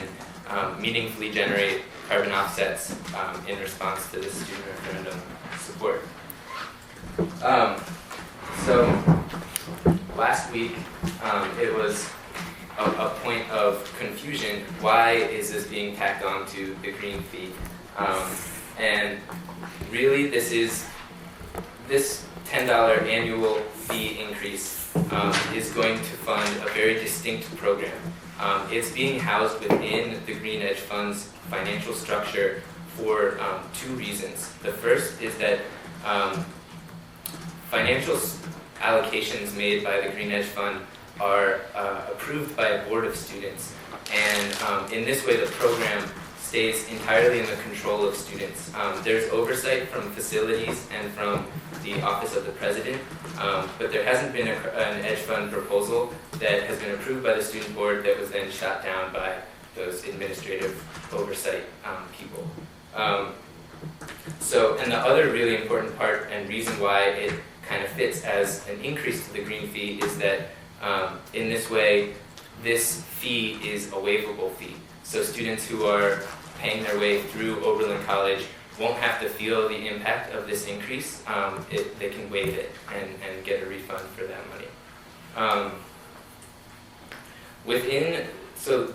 meaningfully generate carbon offsets in response to the student referendum support. So last week, it was a point of confusion. Why is this being tacked on to the green fee? And really, this $10 annual fee increase is going to fund a very distinct program. It's being housed within the Green Edge Fund's financial structure for two reasons. The first is that financial allocations made by the Green Edge Fund are approved by a board of students, and in this way the program stays entirely in the control of students. There's oversight from facilities and from the Office of the President, but there hasn't been an Edge Fund proposal that has been approved by the student board that was then shot down by those administrative oversight people. And the other really important part and reason why it kind of fits as an increase to the green fee is that in this way, this fee is a waivable fee. So students who are paying their way through Oberlin College won't have to feel the impact of this increase. They can waive it and get a refund for that money. So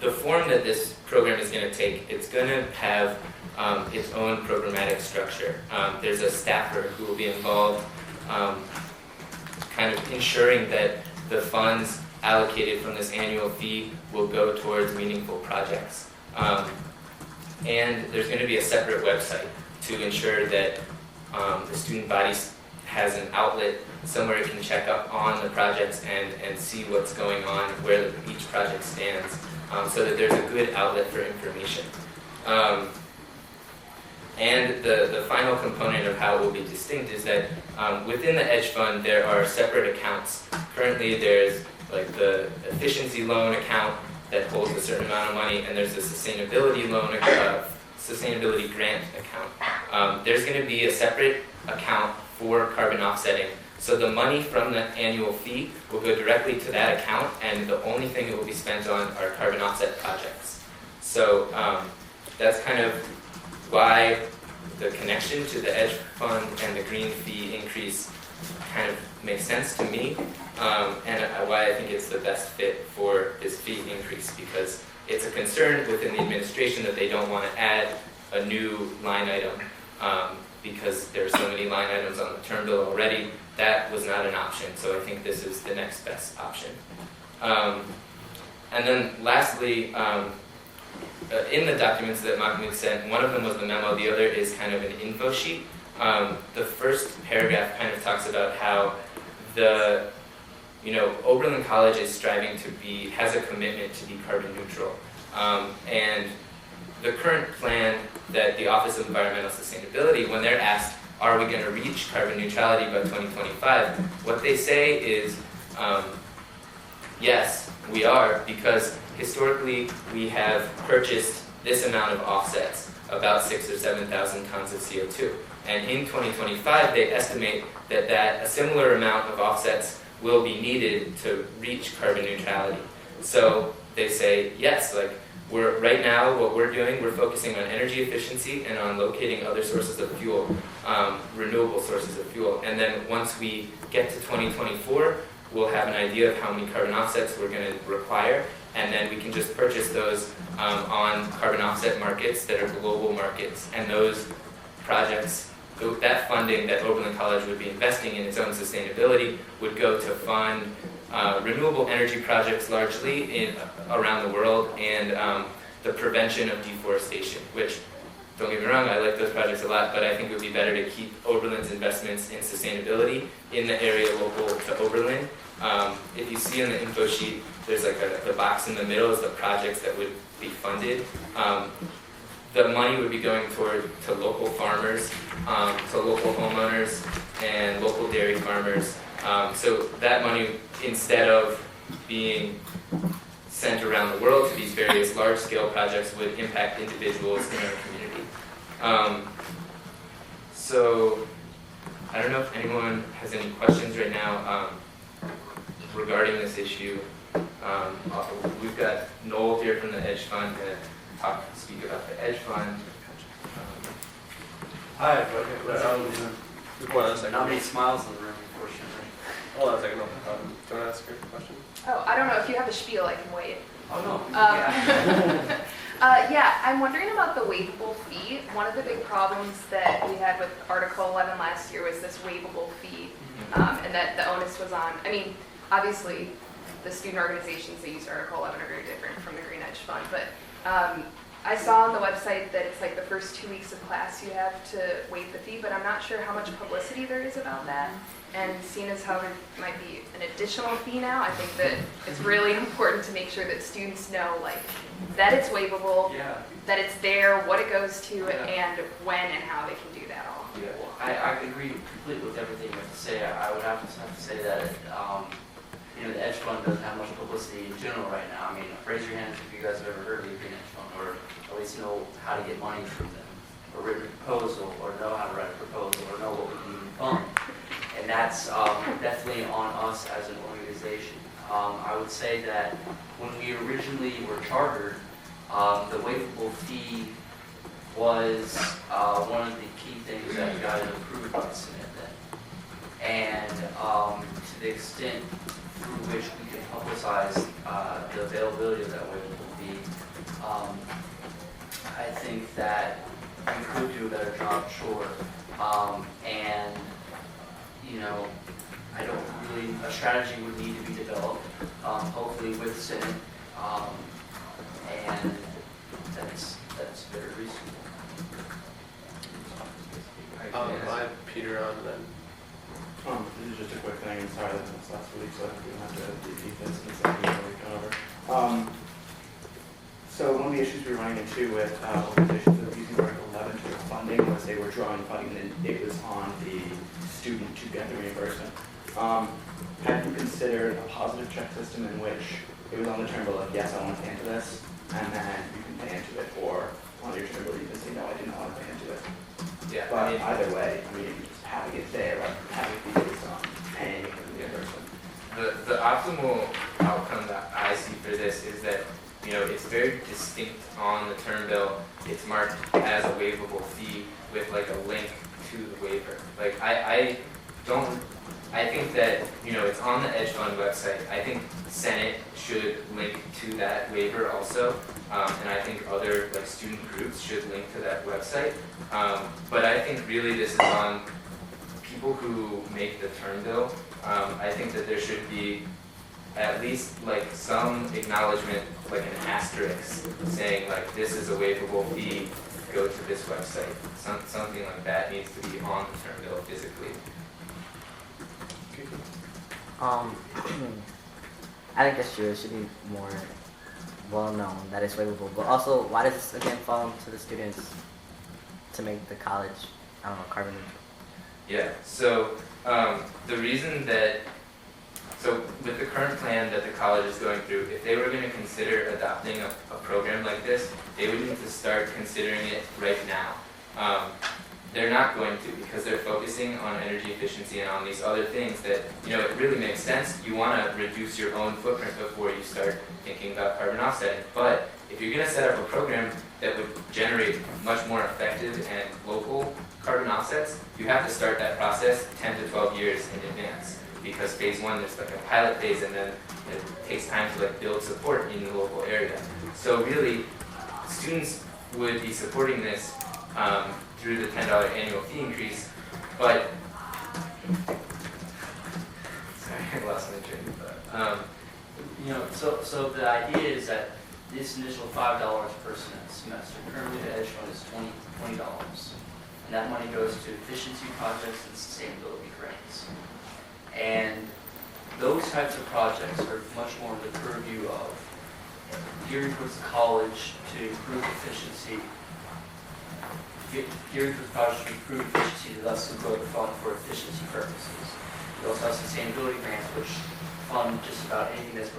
the form that this program is going to take, it's going to have its own programmatic structure. There's a staffer who will be involved kind of ensuring that the funds allocated from this annual fee will go towards meaningful projects. And there's going to be a separate website to ensure that the student body has an outlet somewhere it can check up on the projects and see what's going on, where each project stands, so that there's a good outlet for information. And the final component of how it will be distinct is that within the Edge Fund there are separate accounts. Currently there's like the efficiency loan account that holds a certain amount of money, and there's a sustainability loan sustainability grant account. There's going to be a separate account for carbon offsetting. So the money from the annual fee will go directly to that account, and the only thing it will be spent on are carbon offset projects. So that's kind of why the connection to the Edge Fund and the green fee increase kind of makes sense to me, and why I think it's the best fit for this fee increase, because it's a concern within the administration that they don't want to add a new line item because there are so many line items on the term bill already. That was not an option, so I think this is the next best option. And then lastly, in the documents that Mahmoud sent, one of them was the memo, the other is kind of an info sheet. The first paragraph kind of talks about how Oberlin College is striving to has a commitment to be carbon neutral. And the current plan that the Office of Environmental Sustainability, when they're asked, are we going to reach carbon neutrality by 2025? What they say is, yes, we are, because historically we have purchased this amount of offsets, about 6,000 or 7,000 tons of CO2. And in 2025, they estimate that a similar amount of offsets will be needed to reach carbon neutrality. So they say, yes, right now what we're doing, we're focusing on energy efficiency and on locating other sources of fuel, renewable sources of fuel. And then once we get to 2024, we'll have an idea of how many carbon offsets we're going to require, and then we can just purchase those on carbon offset markets that are global markets. And those projects, that funding that Oberlin College would be investing in its own sustainability would go to fund renewable energy projects largely around the world, and the prevention of deforestation, which, don't get me wrong, I like those projects a lot, but I think it would be better to keep Oberlin's investments in sustainability in the area local to Oberlin. If you see on the info sheet, there's the box in the middle is the projects that would be funded. The money would be going to local farmers, to local homeowners, and local dairy farmers. So that money, instead of being sent around the world to these various large-scale projects, would impact individuals in our community. So I don't know if anyone has any questions right now regarding this issue. We've got Noel here from the Edge Fund to speak about the Edge Fund.
Hi,
but
not many smiles in the room, unfortunately.
Hold on a second. Do you want to ask your question?
Oh, I don't know. If you have a spiel, I can wait.
Oh, no.
Yeah, I'm wondering about the waivable fee. One of the big problems that we had with Article 11 last year was this waivable fee, and that the onus was on, obviously, the student organizations that use Article 11 are very different from the Green Edge Fund, but I saw on the website that it's the first 2 weeks of class you have to waive the fee, but I'm not sure how much publicity there is about that. And seeing as how there might be an additional fee now, I think that it's really important to make sure that students know that it's waivable, that it's there, what it goes to, and when and how they can do that all.
Yeah, I agree completely with everything you have to say. I would have to say that the Edge Fund doesn't have much publicity in general right now. Raise your hands if you guys have ever heard of the Green Edge Fund, or at least know how to get money from them, or written a proposal, or know how to write a proposal, or know what we need to fund. And that's definitely on us as an organization. I would say that when we originally were chartered, the waivable fee was one of the key things that got approved by the Senate then. And to the extent through which we can publicize the availability of that waivable fee, I think that we could do a better job, sure. And, you know, I don't really, a strategy would need to be developed, hopefully with the Senate, and that's very reasonable.
I have Peter on then.
This is just a quick thing. I'm sorry that this last week, so we don't have to repeat this in the second year we've gone over. So one of the issues we were running into with organizations that were using Article 11 to get funding was they were drawing funding and it was on the student to get the reimbursement. Have you considered a positive check system in which it was on the term like, yes, I want to pay into this, and then you can pay into it, or on your term you can say, no, I do not want to pay into it.
Yeah,
But either way, I mean, just having it there, like having it be based on paying for the reimbursement.
The optimal outcome that I see for this is that, you know, it's very distinct on the term bill. It's marked as a waivable fee with like a link to the waiver. Like I think that, you know, it's on the Edge Fund website. I think Senate should link to that waiver also. And I think other like student groups should link to that website. But I think really this is on people who make the term bill. I think that there should be at least like some acknowledgement, like an asterisk, saying like this is a waivable fee, go to this website. Something like that needs to be on the term bill physically.
I think that's true. It should be more well known that it's waivable. But also, why does this again fall to the students to make the college, I don't know, carbon neutral?
Yeah, so the reason that, so with the current plan that the college is going through, if they were going to consider adopting a program like this, they would need to start considering it right now. They're not going to, because they're focusing on energy efficiency and on these other things that, you know, it really makes sense. You want to reduce your own footprint before you start thinking about carbon offsetting. But if you're going to set up a program that would generate much more effective and local carbon offsets, you have to start that process 10 to 12 years in advance. Because phase one, there's like a pilot phase, and then it takes time to like build support in the local area. So really, students would be supporting this through the $10 annual fee increase, but sorry, I lost my train of thought.
You know, so the idea is that this initial $5 per semester, currently the Edge Fund is $20, and that money goes to efficiency projects and sustainability grants. And those types of projects are much more in the purview of gearing towards the college to improve efficiency, gearing towards projects to improve efficiency, to thus grow the fund for efficiency purposes. We also have sustainability grants, which fund just about anything that's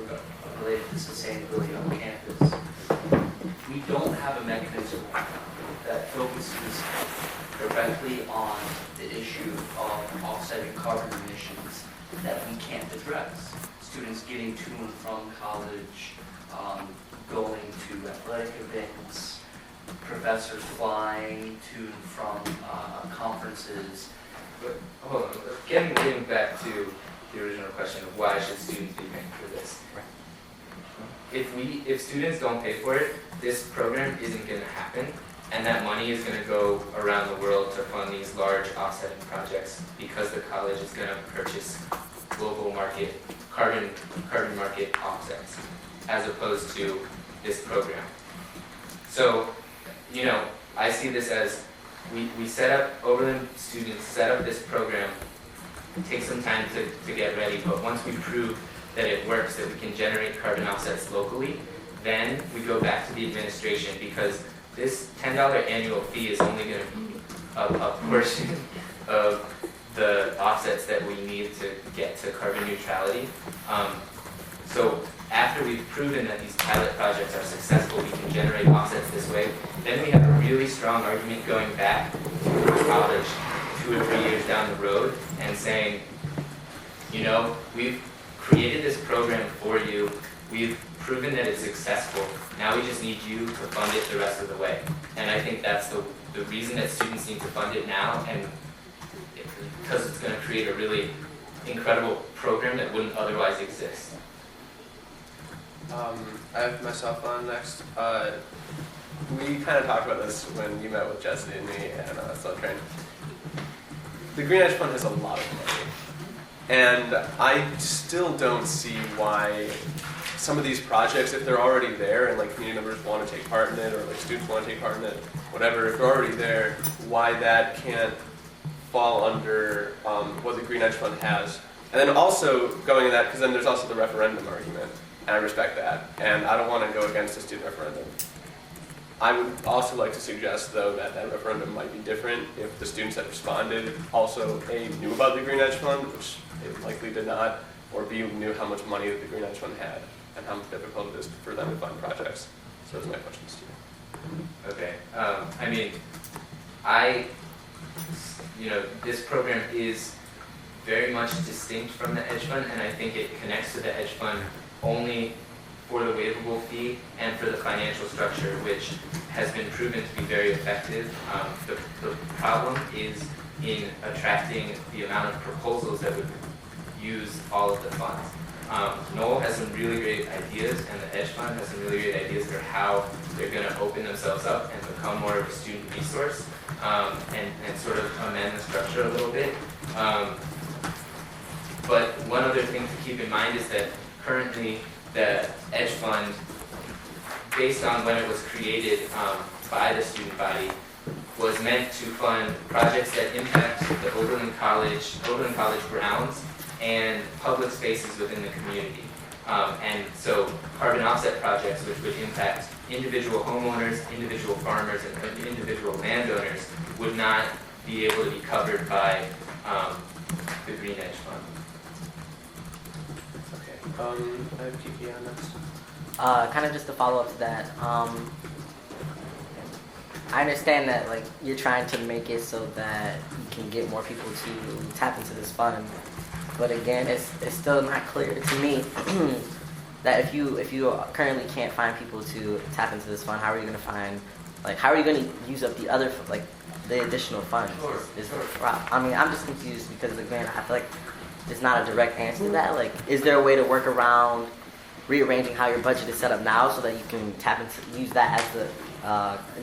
related to sustainability on campus. We don't have a mechanism that focuses directly on the issue of offsetting carbon emissions that we can't address. Students getting to and from college, going to athletic events, professors flying to and from conferences.
But hold on, getting back to the original question of why should students be paying for this? If students don't pay for it, this program isn't going to happen, and that money is going to go around the world to fund these large offsetting projects because the college is going to purchase global market carbon market offsets as opposed to this program. So, you know, I see this as we set up, Oberlin students set up this program. It takes some time to get ready, but once we prove that it works, that we can generate carbon offsets locally, then we go back to the administration, because this $10 annual fee is only going to be a portion of the offsets that we need to get to carbon neutrality. So after we've proven that these pilot projects are successful, we can generate offsets this way, then we have a really strong argument going back to college 2 or 3 years down the road and saying, you know, we've created this program for you. We've proven that it's successful. Now we just need you to fund it the rest of the way. And I think that's the reason that students need to fund it now, and because it's going to create a really incredible program that wouldn't otherwise exist.
I have myself on next. We kind of talked about this when you met with Jesse and me and Slow Train. The Green Edge Fund has a lot of money, and I still don't see why some of these projects, if they're already there and like community members want to take part in it, or like students want to take part in it, whatever, if they're already there, why that can't fall under what the Green Edge Fund has. And then also going in that, because then there's also the referendum argument, and I respect that, and I don't want to go against the student referendum. I would also like to suggest, though, that that referendum might be different if the students that responded also A, knew about the Green Edge Fund, which they likely did not, or B, knew how much money that the Green Edge Fund had and how difficult it is for them to fund projects. So those are my questions to you.
Okay. This program is very much distinct from the Edge Fund, and I think it connects to the Edge Fund only for the waivable fee and for the financial structure, which has been proven to be very effective. The problem is in attracting the amount of proposals that would use all of the funds. Noel has some really great ideas, and the Edge Fund has some really great ideas for how they're going to open themselves up and become more of a student resource, and sort of amend the structure a little bit. But one other thing to keep in mind is that currently the Edge Fund, based on when it was created by the student body, was meant to fund projects that impact the Oberlin College grounds and public spaces within the community. And so carbon offset projects, which would impact individual homeowners, individual farmers, and individual landowners, would not be able to be covered by the Green Edge Fund.
I have Kiki on next.
Kind of just to follow up to that, I understand that like you're trying to make it so that you can get more people to tap into this fund, but again, it's still not clear to me that if you currently can't find people to tap into this fund, how are you going to find, like, how are you going to use up the other, like, the additional funds? I mean, I'm just confused because again, I feel like there's not a direct answer to that. Like, is there a way to work around rearranging how your budget is set up now so that you can use that as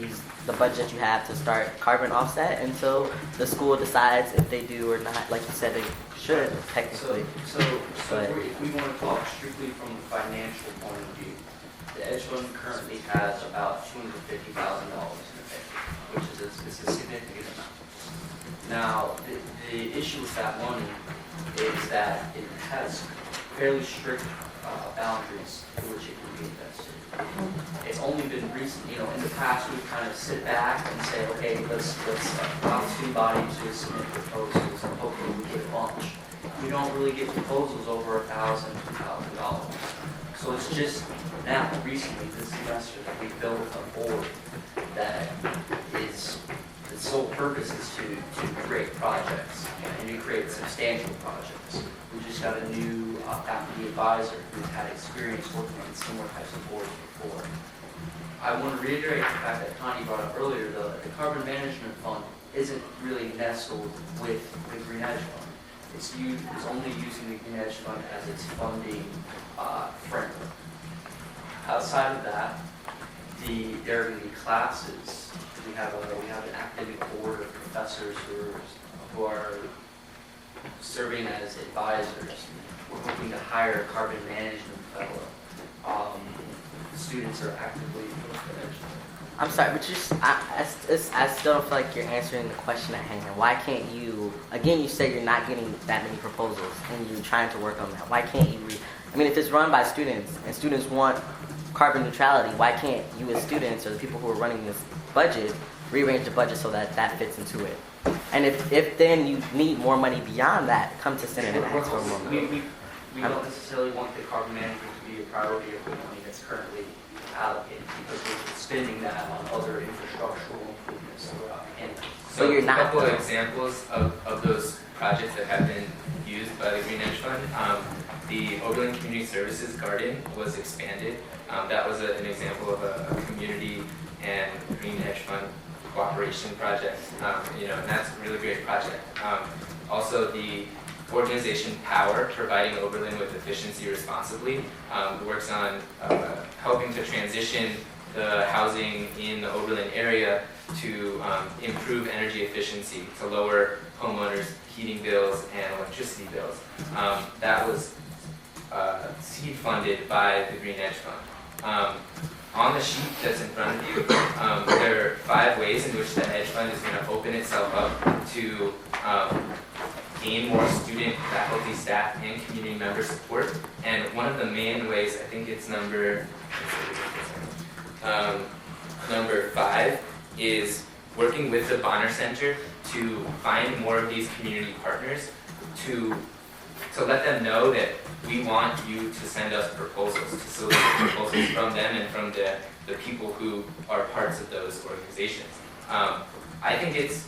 use the budget you have to start carbon offset until the school decides if they do or not? Like you said, they should technically.
So if we want to talk strictly from a financial point of view, the Edge Fund currently has about $250,000 in it, which is a significant amount. Now, the issue with that money is that it has fairly strict boundaries to which it can be invested. It's only been recent, in the past we've kind of sit back and say, okay, let's allow the student body to submit proposals and hopefully we get a bunch. We don't really get proposals over $1,000, $2,000. So it's just now, recently, this semester, that we built a board that is, the sole purpose is to create projects and to create substantial projects. We just got a new faculty advisor who's had experience working on similar types of boards before. I want to reiterate the fact that Connie brought up earlier, the Carbon Management Fund isn't really nestled with the Green Edge Fund. It's only using the Green Edge Fund as its funding framework. Outside of that, there are going to be classes. We have an academic board of professors who are serving as advisors. We're hoping to hire a carbon management fellow. Students are actively.
I'm sorry, but I still don't feel like you're answering the question at hand. Why can't you? Again, you say you're not getting that many proposals, and you're trying to work on that. Why can't you? If it's run by students, and students want carbon neutrality, why can't you, as students or the people who are running this budget, rearrange the budget so that that fits into it? And if then you need more money beyond that, come to Senate and ask for more money.
We don't necessarily want the carbon management to be a priority of the money that's currently allocated, because we're spending that on other infrastructural improvements throughout campus.
So you're not. A couple of examples of those projects that have been used by the Green Edge Fund. the Oberlin Community Services Garden was expanded. That was an example of a community and green hedge fund cooperation project, and that's a really great project. Also, the organization Power, providing Oberlin with efficiency responsibly, works on helping to transition the housing in the Oberlin area to improve energy efficiency, to lower homeowners' heating bills and electricity bills. That was seed funded by the Green Edge Fund. On the sheet that's in front of you, there are 5 ways in which the Edge Fund is going to open itself up to gain more student, faculty, staff, and community member support. And one of the main ways, I think it's number 5, is working with the Bonner Center to find more of these community partners to let them know that we want you to send us proposals, to solicit proposals from them and from the people who are parts of those organizations. I think it's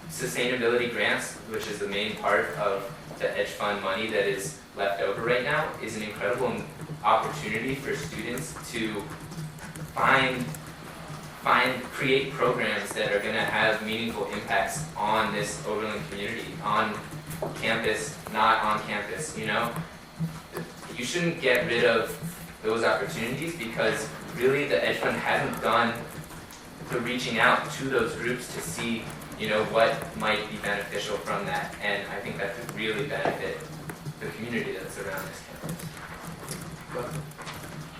sustainability grants, which is the main part of the Edge Fund money that is left over right now, is an incredible opportunity for students to create programs that are going to have meaningful impacts on this Oberlin community, on campus, not on campus. You shouldn't get rid of those opportunities, because really the Edge Fund hasn't done the reaching out to those groups to see what might be beneficial from that, and I think that could really benefit the community that's around this campus.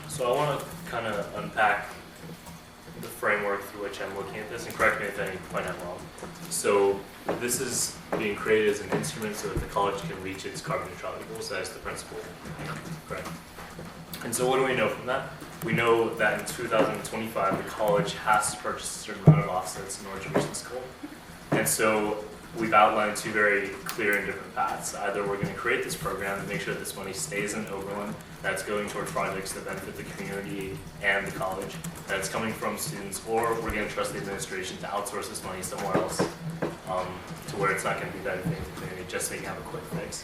So I want to kind of unpack the framework through which I'm looking at this, and correct me if any point I'm wrong. So this is being created as an instrument so that the college can reach its carbon neutrality goals. That is the principle, correct? And so what do we know from that? We know that in 2025, the college has to purchase a certain amount of offsets in order to reach this goal. And so we've outlined 2 very clear and different paths. Either we're going to create this program and make sure that this money stays in Oberlin, that's going toward projects that benefit the community and the college, that's coming from students, or we're going to trust the administration to outsource this money somewhere else to where it's not going to be benefiting the community, just so you can have a quick fix.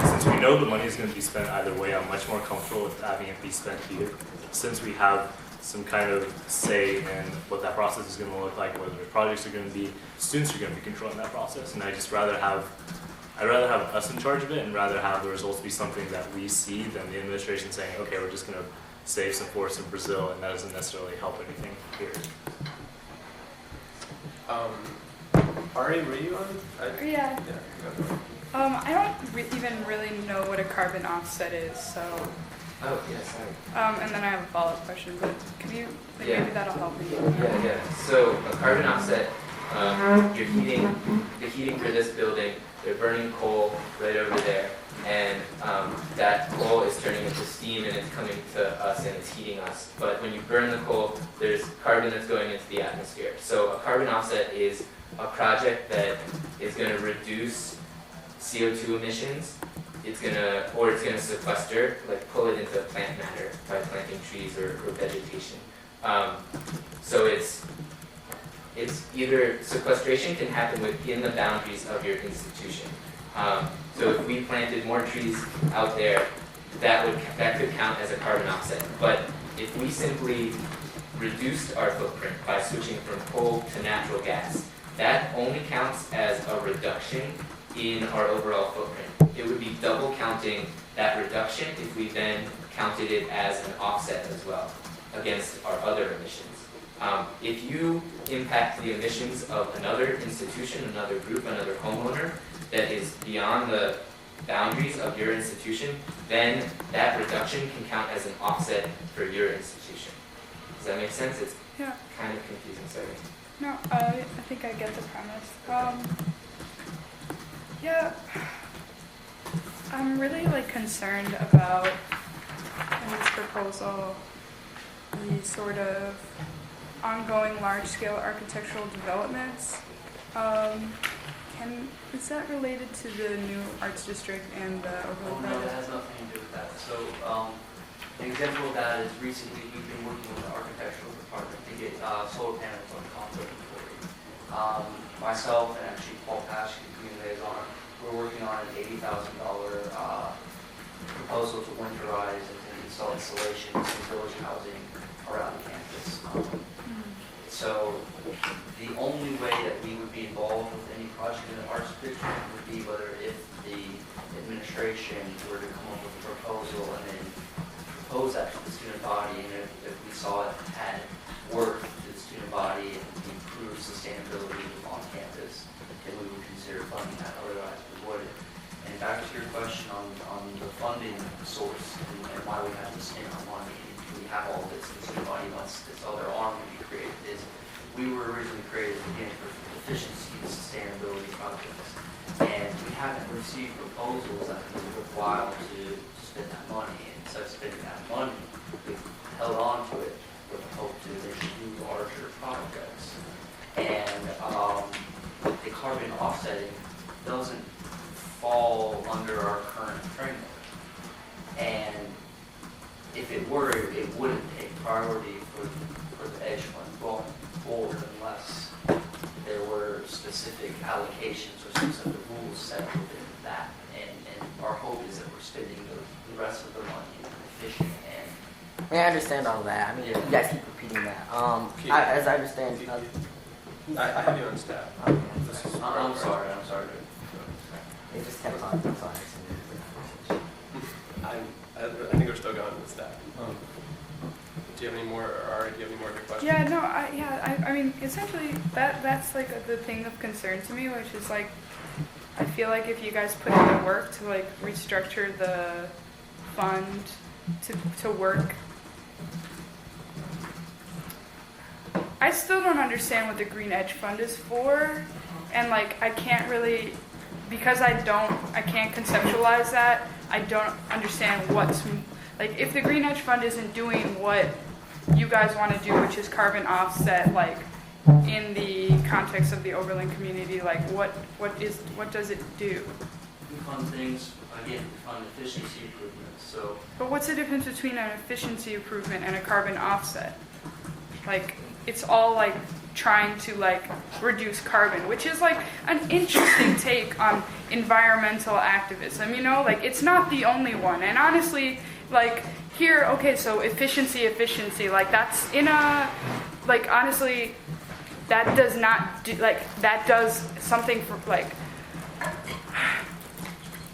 Since we know the money is going to be spent either way, I'm much more comfortable with having it be spent here, since we have some kind of say in what that process is going to look like, whether the projects are going to be, students are going to be controlling that process, and I'd rather have us in charge of it, and rather have the results be something that we see than the administration saying, okay, we're just going to save some forests in Brazil, and that doesn't necessarily help anything here.
Ari, were you on?
Yeah. I don't even really know what a carbon offset is, so.
Oh, yes, sorry.
And then I have a follow-up question, but can you, maybe that'll help me.
Yeah. So a carbon offset, you're heating, the heating for this building, they're burning coal right over there, and that coal is turning into steam and it's coming to us and it's heating us. But when you burn the coal, there's carbon that's going into the atmosphere. So a carbon offset is a project that is going to reduce CO2 emissions. It's gonna sequester, like pull it into plant matter by planting trees or vegetation. So it's either sequestration can happen within the boundaries of your institution. So if we planted more trees out there, that could count as a carbon offset. But if we simply reduced our footprint by switching from coal to natural gas, that only counts as a reduction in our overall footprint. It would be double counting that reduction if we then counted it as an offset as well against our other emissions. If you impact the emissions of another institution, another group, another homeowner that is beyond the boundaries of your institution, then that reduction can count as an offset for your institution. Does that make sense? It's kind of confusing, sorry.
No, I think I get the premise. Yeah, I'm really concerned about in this proposal the sort of ongoing large-scale architectural developments. Is that related to the new arts district and the Oberlin
No, that has nothing to do with that. So an example of that is recently we've been working with the architectural department to get solar panels on the conservatory. Myself and actually Paul Pash, the community liaison, we're working on an $80,000 proposal to winterize and install installations in village housing around the campus. So the only way that we would be involved with any project in the arts district would be whether if the administration were to come up with a proposal and then propose that to the student body, and if we saw it had worth to the student body and improved sustainability on campus, then we would consider funding that. Otherwise, we wouldn't. And back to your question on the funding source and why we have to spend our money, we have all this, the student body wants this other arm to be created, is we were originally created again for efficiency and sustainability projects. And we haven't received proposals that would be worthwhile to spend that money. And instead of spending that money, we've held on to it with the hope to eventually do larger projects. And the carbon offsetting doesn't fall under our current framework. And if it were, it wouldn't take priority for the edge fund going forward unless there were specific allocations or specific rules set within that. And our hope is that we're spending the rest of the money efficiently. And
I mean, I understand all that. I mean, you guys keep repeating that. As I understand,
I have you on staff.
I'm sorry.
They just kept on. I'm sorry.
I think we're still going with staff. Do you have any more, or do you have any more of your questions?
Yeah, no, I mean, essentially, that's like the thing of concern to me, which is like, I feel like if you guys put in the work to like restructure the fund to work, I still don't understand what the Green Edge Fund is for, and like, I can't really, because I can't conceptualize that, I don't understand what's, like, if the Green Edge Fund isn't doing what you guys want to do, which is carbon offset, like, in the context of the Oberlin community, like, what does it do?
we fund things, again, we fund efficiency improvements, so.
But what's the difference between an efficiency improvement and a carbon offset? Like, it's all, like, trying to, like, reduce carbon, which is, like, an interesting take on environmental activism, you know? Like, it's not the only one. And honestly, like, here, okay, so efficiency, like, that's in a, like, honestly, that does not do, like, that does something for, like,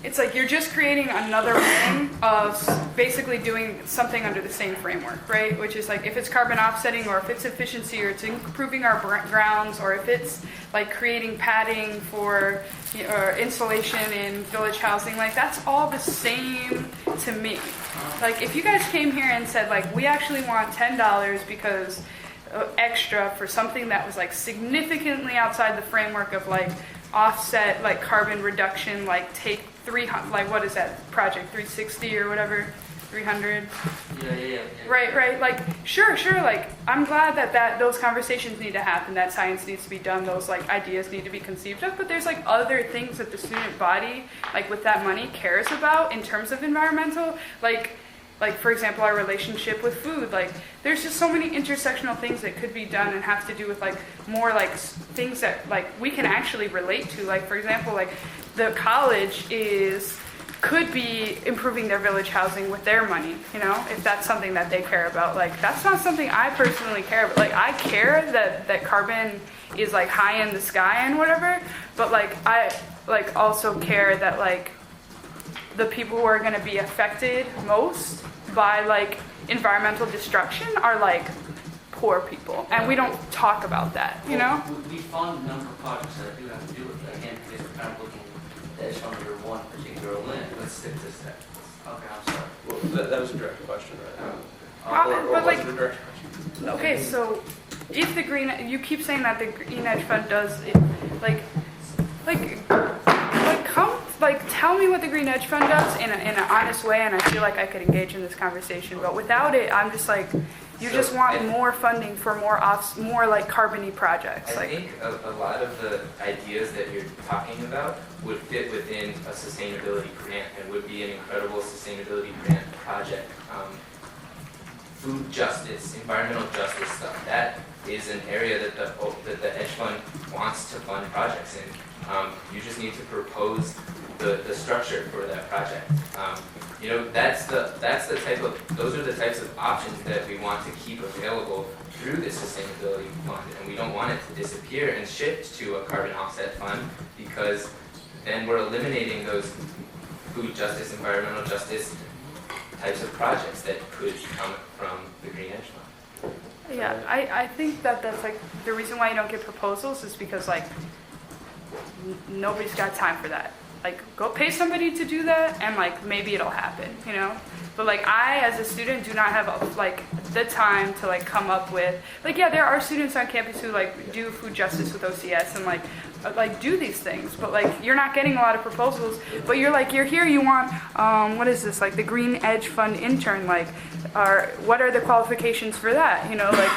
it's like you're just creating another way of basically doing something under the same framework, right? Which is like if it's carbon offsetting or if it's efficiency or it's improving our grounds or if it's like creating padding for insulation in village housing, like that's all the same to me. Like if you guys came here and said like we actually want $10 because extra for something that was like significantly outside the framework of like offset like carbon reduction, like take 300, like what is that project, 360 or whatever, 300?
Yeah.
Right, like sure, like I'm glad that those conversations need to happen, that science needs to be done, those like ideas need to be conceived of, but there's like other things that the student body, like with that money, cares about in terms of environmental, like for example, our relationship with food, like there's just so many intersectional things that could be done and have to do with like more like things that like we can actually relate to. Like for example, like the college could be improving their village housing with their money, you know, if that's something that they care about. Like that's not something I personally care about. Like I care that carbon is like high in the sky and whatever, but like I like also care that like the people who are going to be affected most by like environmental destruction are like poor people, and we don't talk about that, you know?
We fund a number of projects that do have to do with that. Again, because we're kind of looking at edge fund under one particular lens.
Let's stick to that.
Okay, I'm sorry.
Well, that was a direct question, right?
But like,
was it a direct question?
okay, so if the you keep saying that the Green Edge Fund does it, like come, like tell me what the Green Edge Fund does in an honest way, and I feel like I could engage in this conversation. But without it, I'm just like, you just want more funding for more like carbon-y projects.
I think a lot of the ideas that you're talking about would fit within a sustainability grant and would be an incredible sustainability grant project. Food justice, environmental justice stuff, that is an area that the Edge Fund wants to fund projects in. You just need to propose the structure for that project. You know, those are the types of options that we want to keep available through this sustainability fund, and we don't want it to disappear and shift to a carbon offset fund, because then we're eliminating those food justice, environmental justice types of projects that could come from the Green Edge Fund.
Yeah, I think that's like the reason why you don't get proposals is because like nobody's got time for that. Like, go pay somebody to do that, and like maybe it'll happen, you know. But like I, as a student, do not have like the time to like come up with like, yeah, there are students on campus who like do food justice with OCS and like do these things, but like you're not getting a lot of proposals. But you're here, you want what is this, like the Green Edge Fund intern, like what are the qualifications for that, you know? Like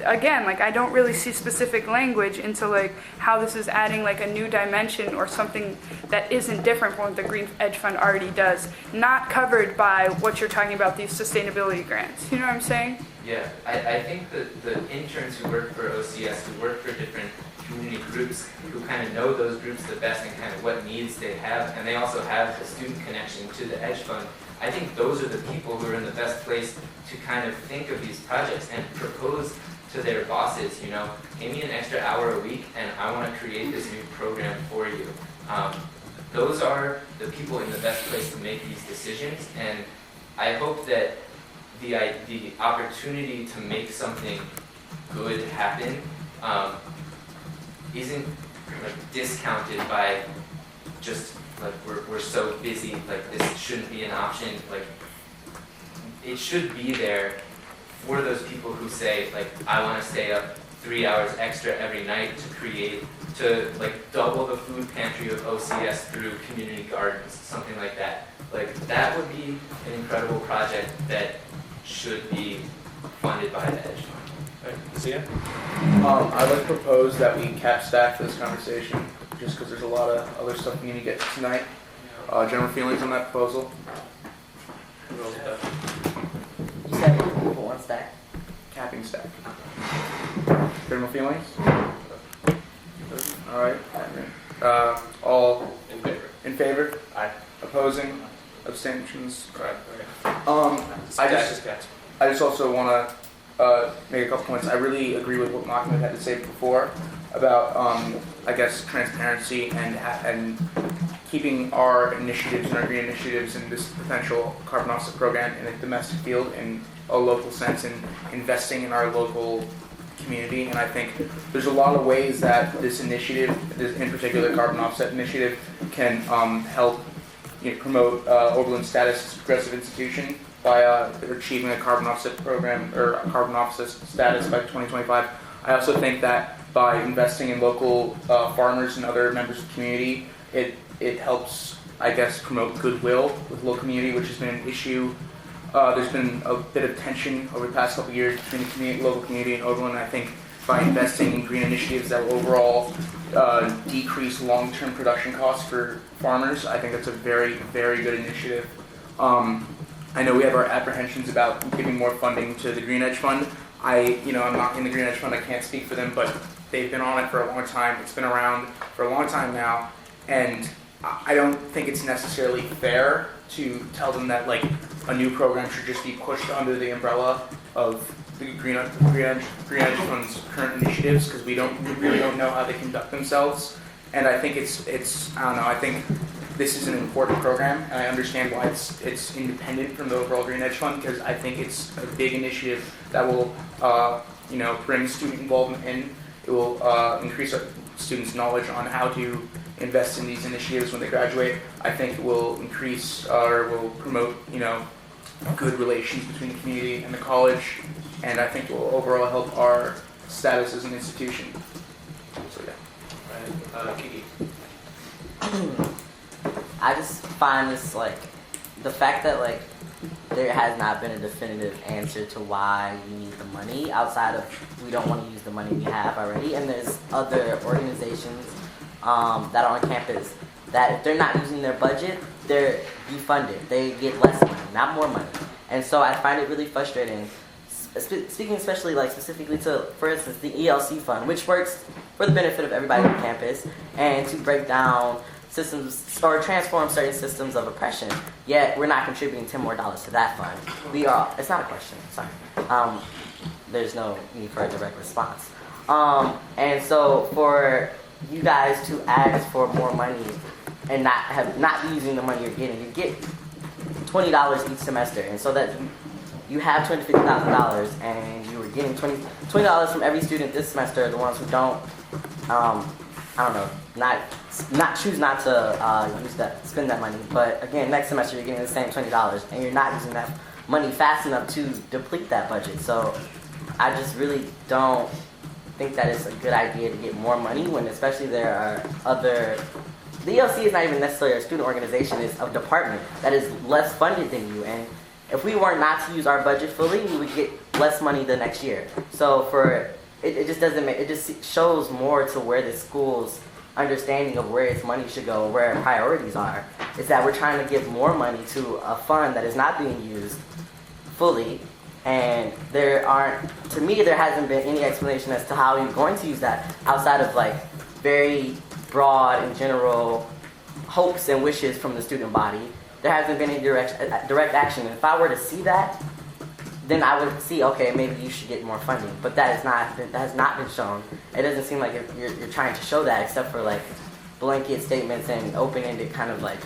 again, like I don't really see specific language into like how this is adding like a new dimension or something that isn't different from what the Green Edge Fund already does, not covered by what you're talking about, these sustainability grants. You know what I'm saying?
Yeah, I think that the interns who work for OCS, who work for different community groups, who kind of know those groups the best and kind of what needs they have, and they also have the student connection to the Edge Fund, I think those are the people who are in the best place to kind of think of these projects and propose to their bosses, you know, give me an extra hour a week and I want to create this new program for you. Those are the people in the best place to make these decisions, and I hope that the opportunity to make something good happen isn't like discounted by just like we're so busy, like this shouldn't be an option. Like it should be there for those people who say like I want to stay up 3 hours extra every night to like double the food pantry of OCS through community gardens, something like that. Like that would be an incredible project that should be funded by the Edge Fund.
Zia?
I'd like to propose that we cap stack for this conversation, just because there's a lot of other stuff we need to get to tonight. General feelings on that proposal?
You said put one stack?
Capping stack. General feelings? All right. All
in favor?
In favor?
Aye.
Opposing? Abstentions?
Correct.
I just also want to make a couple points. I really agree with what Mahmoud had to say before about, I guess, transparency and keeping our initiatives and our green initiatives and this potential carbon offset program in a domestic field in a local sense and investing in our local community. And I think there's a lot of ways that this initiative, in particular carbon offset initiative, can help promote Oberlin status as a progressive institution by achieving a carbon offset program or a carbon offset status by 2025. I also think that by investing in local farmers and other members of the community, it helps, I guess, promote goodwill with local community, which has been an issue. There's been a bit of tension over the past couple of years between the local community and Oberlin. I think by investing in green initiatives that will overall decrease long-term production costs for farmers, I think that's a very, very good initiative. I know we have our apprehensions about giving more funding to the Green Edge Fund. I'm not in the Green Edge Fund, I can't speak for them, but they've been on it for a long time. It's been around for a long time now, and I don't think it's necessarily fair to tell them that like a new program should just be pushed under the umbrella of the Green Edge Fund's current initiatives, because we really don't know how they conduct themselves. And I think it's I don't know, I think this is an important program, and I understand why it's independent from the overall Green Edge Fund, because I think it's a big initiative that will bring student involvement in. It will increase our students' knowledge on how to invest in these initiatives when they graduate. I think it will increase or will promote good relations between the community and the college, and I think it will overall help our status as an institution. So yeah.
Kiki.
I just find this the fact that there has not been a definitive answer to why we need the money outside of we don't want to use the money we have already, and there's other organizations that are on campus that if they're not using their budget, they're defunded. They get less money, not more money. And so I find it really frustrating, speaking especially specifically to, for instance, the ELC fund, which works for the benefit of everybody on campus, and to break down systems or transform certain systems of oppression, yet we're not contributing $10 more to that fund. It's not a question, sorry. There's no need for a direct response. And so for you guys to ask for more money and not be using the money you're getting, you get $20 each semester, and so that you have $250,000, and you were getting $20 from every student this semester. The ones who don't, choose not to spend that money. But again, next semester you're getting the same $20, and you're not using that money fast enough to deplete that budget. So I just really don't think that it's a good idea to get more money when, especially there are other. The ELC is not even necessarily a student organization; it's a department that is less funded than you. And if we were not to use our budget fully, we would get less money the next year. So it just doesn't make, it just shows more to where the school's understanding of where its money should go, where our priorities are, is that we're trying to give more money to a fund that is not being used fully, and there hasn't been any explanation as to how you're going to use that outside of like very broad and general hopes and wishes from the student body. There hasn't been any direct action. And if I were to see that, then I would see, okay, maybe you should get more funding. But that has not been shown. It doesn't seem like you're trying to show that, except for like blanket statements and open-ended kind of like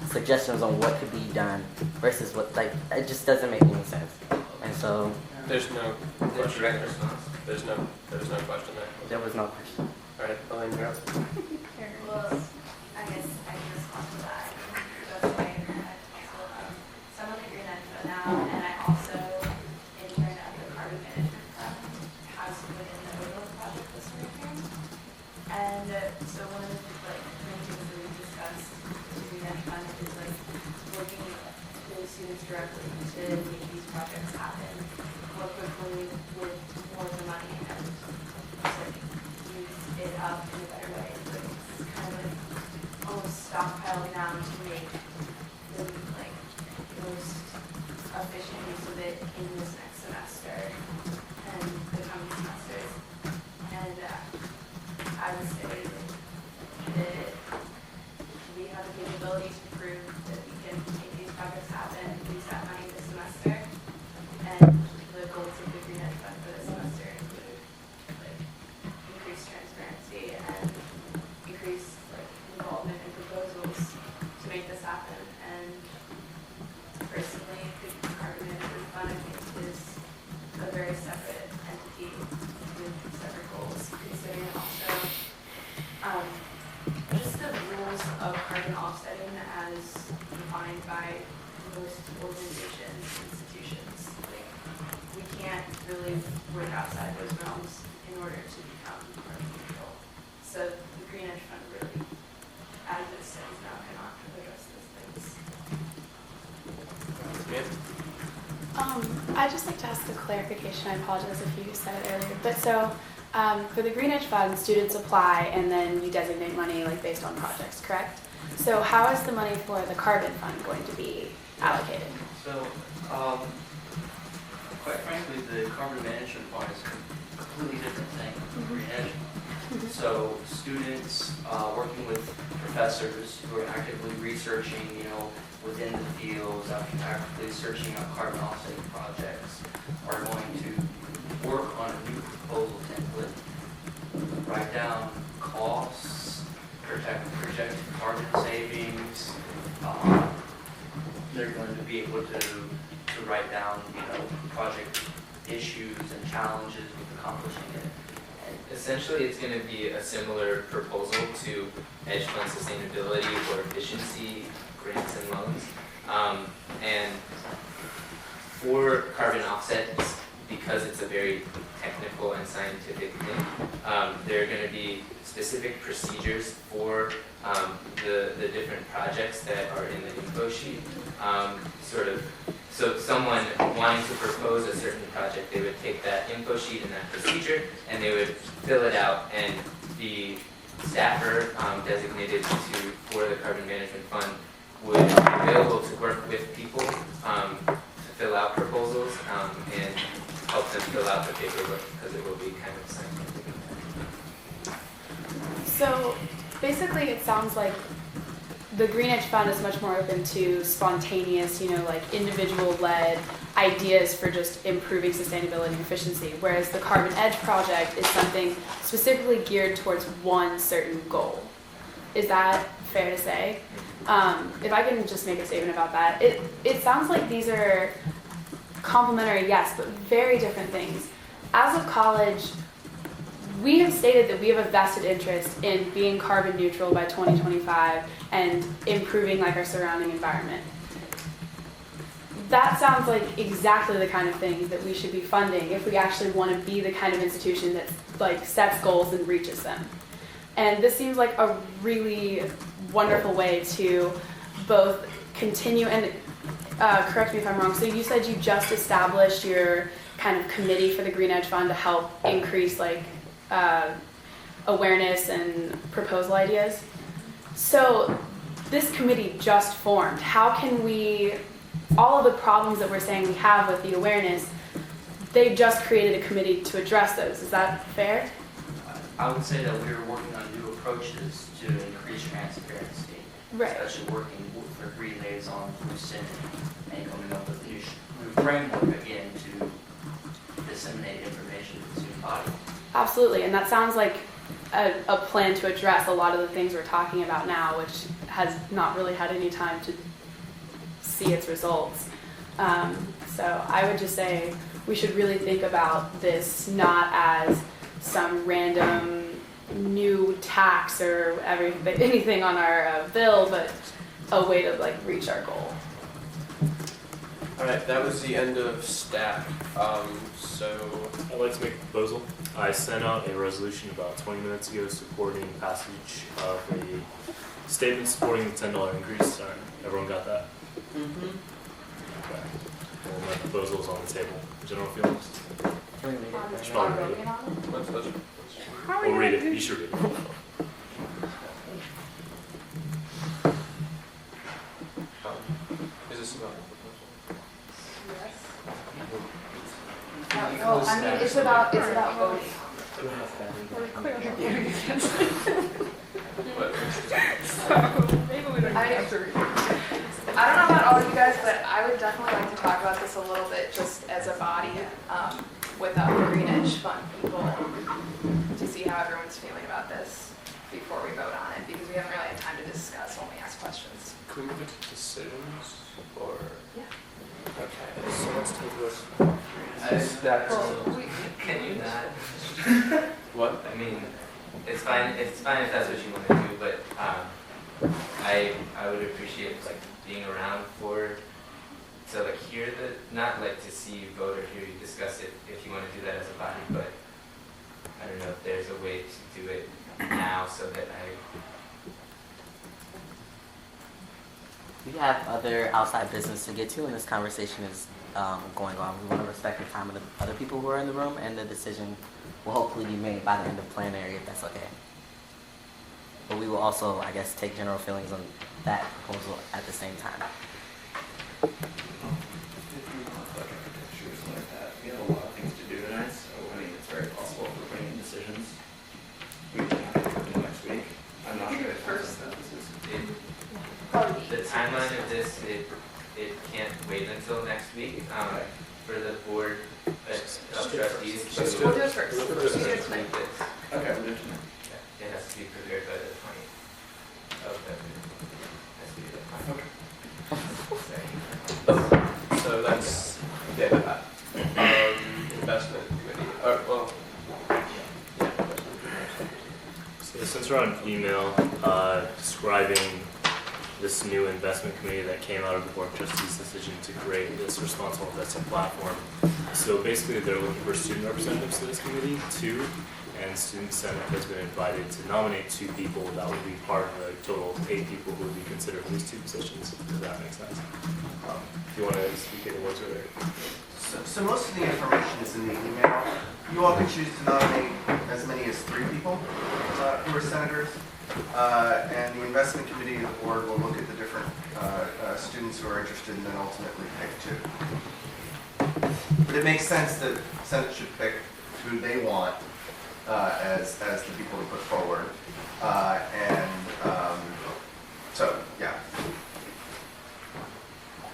suggestions on what could be done versus what, like, it just doesn't make any sense. And so
There's no question. Direct response. There was no question there.
There was no question.
All right, Elaine, you're up.
Well, I guess I can respond to that. That's why so I'm on the Green Edge now, and I also intern at the Carbon Management Fund housed within the Oberlin project this year. And so one of the main things that we discussed with the Green Edge Fund is working with students directly to make these projects happen more quickly with more of the money and use it up in a better way. So it's kind of almost stockpiled down to make the most efficient use of it in this next semester and the coming semesters. And I would say that we have the capability to prove that we can make these projects happen, use that money this semester, and the goals of the Green Edge Fund for this semester include increased transparency and increased involvement in proposals to make this happen. And personally, the Carbon Management Fund, I think, is a very separate entity with separate goals, considering also just the rules of carbon offsetting as defined by most organizations, institutions. We can't really work outside those realms in order to become carbon neutral. So the Green Edge Fund really, as it stands now, cannot address those things.
I'd just like to ask a clarification. I apologize if you said it earlier. But so for the Green Edge Fund, students apply and then you designate money based on projects, correct? So how is the money for the Carbon Fund going to be allocated?
So, quite frankly, the Carbon Management Fund is a completely different thing from Green Edge. So students working with professors who are actively researching, within the fields, actively searching out carbon offsetting projects, are going to work on a new proposal template, write down costs, project carbon savings. They're going to be able to write down, project issues and challenges with accomplishing it.
Essentially, it's going to be a similar proposal to Edge Fund sustainability or efficiency grants and loans. And for carbon offsets, because it's a very technical and scientific thing, there are going to be specific procedures for the different projects that are in the info sheet. So someone wanting to propose a certain project, they would take that info sheet and that procedure, and they would fill it out, and the staffer designated for the Carbon Management Fund would be available to work with people to fill out proposals and help them fill out the paperwork, because it will be kind of scientific.
So basically it sounds like the Green Edge Fund is much more open to spontaneous, like individual-led ideas for just improving sustainability and efficiency, whereas the Carbon Edge project is something specifically geared towards one certain goal. Is that fair to say? If I can just make a statement about that, it sounds like these are complementary, yes, but very different things. As a college, we have stated that we have a vested interest in being carbon neutral by 2025 and improving our surrounding environment. That sounds like exactly the kind of thing that we should be funding if we actually want to be the kind of institution that sets goals and reaches them. And this seems like a really wonderful way to both continue and correct me if I'm wrong. So you said you just established your kind of committee for the Green Edge Fund to help increase awareness and proposal ideas. So this committee just formed. How can we, all of the problems that we're saying we have with the awareness, they've just created a committee to address those. Is that fair?
I would say that we're working on new approaches to increase transparency,
right.
Especially working with our Green Liaison through Senate and coming up with a new framework again to disseminate information to the student body.
Absolutely, and that sounds like a plan to address a lot of the things we're talking about now, which has not really had any time to see its results. So I would just say we should really think about this not as some random new tax or anything on our bill, but a way to reach our goal.
All right, that was the end of staff. So
I'd like to make a proposal. I sent out a resolution about 20 minutes ago supporting passage of a statement supporting the $10 increase. Everyone got that?
Mm-hmm.
Okay. Well, my proposal is on the table. General feelings?
Can we read it?
Should probably read it. We'll read it. You should read it.
is this about?
Well, I mean, it's about voting.
We're clearly voting against it.
Maybe we don't have to read it. I don't know about all of you guys, but I would definitely like to talk about this a little bit just as a body without the Green Edge Fund people to see how everyone's feeling about this before we vote on it, because we haven't really had time to discuss when we ask questions.
Can we move it to decisions or?
Yeah.
Okay, so let's take this.
Can you not?
What?
I mean, it's fine if that's what you want to do, but I would appreciate being around to hear not to see you vote or hear you discuss it if you want to do that as a body, but I don't know if there's a way to do it now so that
We have other outside business to get to, and this conversation is going on. We want to respect the time of the other people who are in the room, and the decision will hopefully be made by the end of plenary, if that's okay. But we will also, I guess, take general feelings on that proposal at the same time.
We have a lot of things to do tonight, so it's very possible we're bringing decisions. We can have to do next week. I'm not sure if first
the timeline of this, it can't wait until next week for the board of trustees.
We'll do it first.
We'll do it first.
Okay, we'll do it tonight.
It has to be prepared by the 20th of February. Has to be the 20th.
So that's investment committee.
So since we're on email, describing this new investment committee that came out of the Board of Trustees' decision to create this responsible investing platform. So basically they're looking for student representatives to this committee, and Student Senate has been invited to nominate 2 people that would be part of a total of 8 people who would be considered for these 2 positions, if that makes sense. If you want to speak any words with it.
So most of the information is in the email. You all can choose to nominate as many as 3 people who are senators. And the investment committee of the board will look at the different students who are interested and then ultimately pick 2. But it makes sense that the Senate should pick who they want as the people to put forward. So, yeah,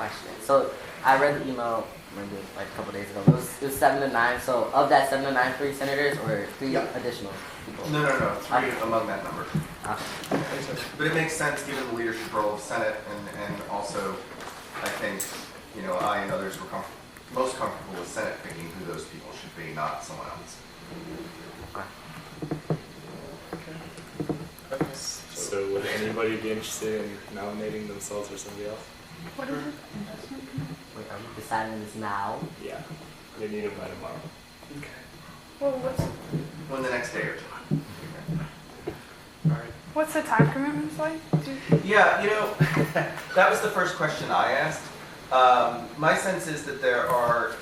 question. So I read the email maybe like a couple days ago. It was 7 to 9. So of that 7 to 9, 3 senators or 3 additional people?
No, 3 among that number.
Okay.
But it makes sense given the leadership role of Senate, and also, I think, I and others were most comfortable with Senate picking who those people should be, not someone else.
So would anybody be interested in nominating themselves or somebody else?
What is it?
Wait, are we deciding this now?
Yeah. They need it by tomorrow.
Okay. Well,
Well, the next day or two.
what's the time commitments like?
Yeah, that was the first question I asked. My sense is that there are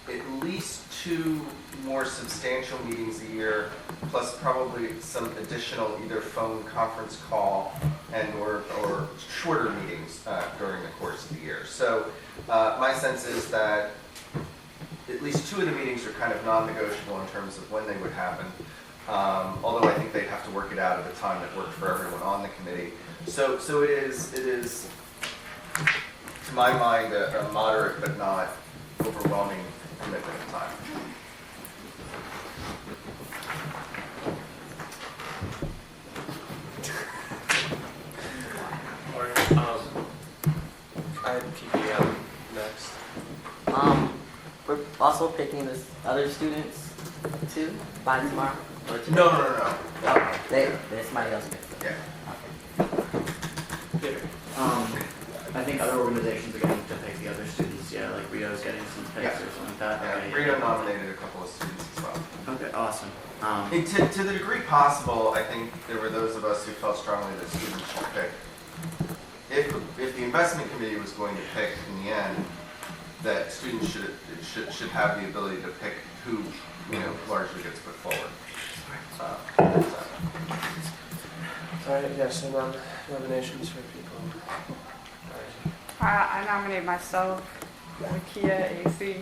at least 2 more substantial meetings a year, plus probably some additional either phone conference call and or shorter meetings during the course of the year. So my sense is that at least 2 of the meetings are kind of non-negotiable in terms of when they would happen. Although I think they'd have to work it out at a time that worked for everyone on the committee. So it is, to my mind, a moderate but not overwhelming commitment of time.
I had PPM next.
We're also picking this other students too by tomorrow. Or today?
No.
Okay, there's somebody else picks them.
Yeah.
I think other organizations are going to pick the other students. Yeah, like Rio's getting some picks or something like that.
Yeah,
Okay,
Rio nominated a couple of students as well.
Okay, awesome.
To the degree possible, I think there were those of us who felt strongly that students should pick. If the investment committee was going to pick in the end, that students should have the ability to pick who largely gets put forward.
Sorry, yes, nominations for people.
I nominate myself, Lakia AC,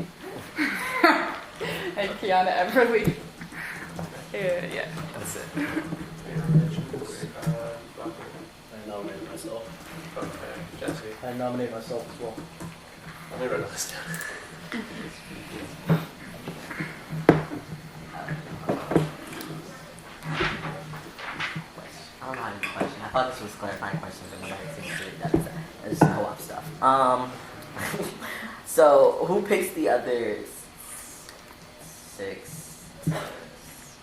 and Kiana Everly. Yeah, that's it.
I nominate myself.
Okay, Jesse.
I nominate myself as well.
Let me write this down.
I don't know how to question. I thought this was clarifying questions, but nobody seems to. It's co-op stuff. So who picks the other 6,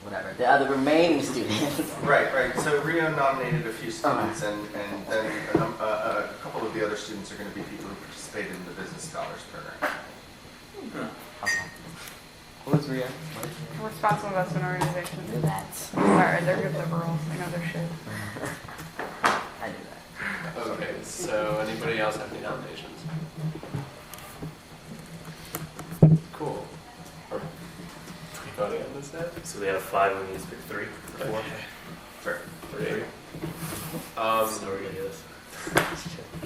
whatever, the other remaining students?
Right. So Rio nominated a few students, and then a couple of the other students are going to be people who participated in the Business Scholars Program.
Okay. Who's Rio?
Responsible investment organization.
Do that.
Sorry, they're good liberals. They know their shit.
I do that.
Okay, so anybody else have any nominations? Cool. Are we voting on this now?
So we have 5 and we just pick 3 or 4.
Fair.
3.
So we're gonna do this.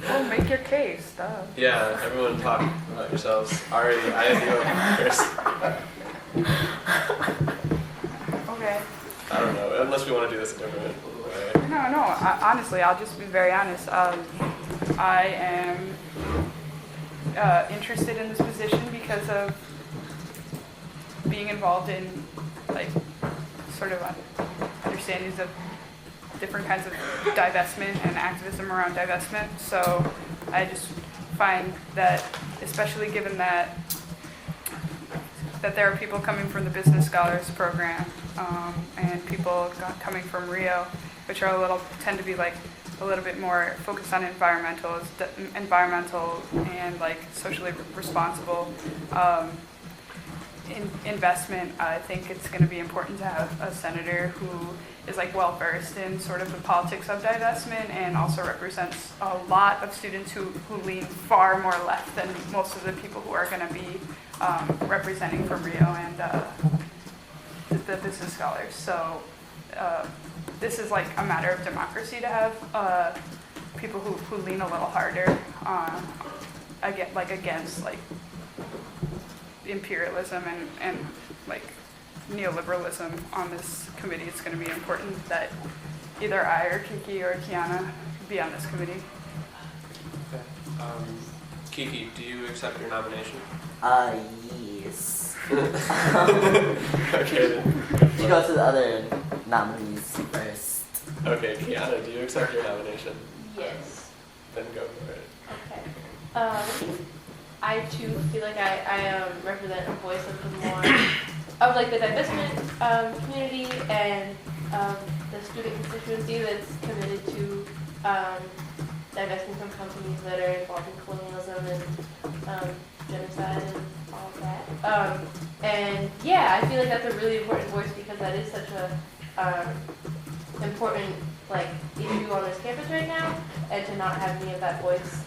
Oh, make your case, duh.
Yeah, everyone talk about yourselves. Ari, I have you up first.
Okay.
I don't know, unless we want to do this a different way.
No. Honestly, I'll just be very honest. I am interested in this position because of being involved in, like, sort of understandings of different kinds of divestment and activism around divestment. So I just find that, especially given that there are people coming from the Business Scholars Program and people coming from Rio, which are tend to be like a little bit more focused on environmental and like socially responsible investment. I think it's going to be important to have a senator who is like well versed in sort of the politics of divestment and also represents a lot of students who lean far more left than most of the people who are going to be representing from Rio and the Business Scholars. So this is like a matter of democracy to have people who lean a little harder against like imperialism and like neoliberalism on this committee. It's going to be important that either I or Kiki or Kiana be on this committee.
Okay. Kiki, do you accept your nomination?
Yes.
Okay then.
You go to the other nominees first.
Okay, Kiana, do you accept your nomination?
Yes.
Then go for it.
Okay. I too feel like I represent a voice of the more of like the divestment community and the student constituency that's committed to divesting from companies that are involved in colonialism and genocide and all of that. And yeah, I feel like that's a really important voice because that is such a important like issue on this campus right now, and to not have any of that voice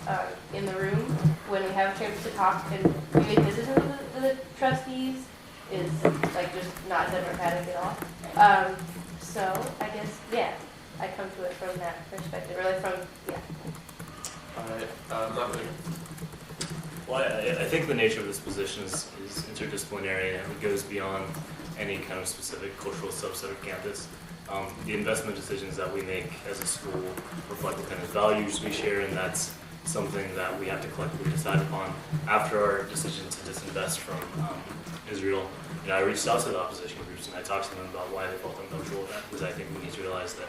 in the room when we have a chance to talk and we make decisions with the trustees is like just not democratic at all. So I guess yeah, I come to it from that perspective, or like from
Mahmoud.
Well, I think the nature of this position is interdisciplinary and it goes beyond any kind of specific cultural subset of campus. The investment decisions that we make as a school reflect what kind of values we share, and that's something that we have to collectively decide upon. After our decision to disinvest from Israel, I reached out to the opposition groups and I talked to them about why they felt uncomfortable with that, because I think we need to realize that,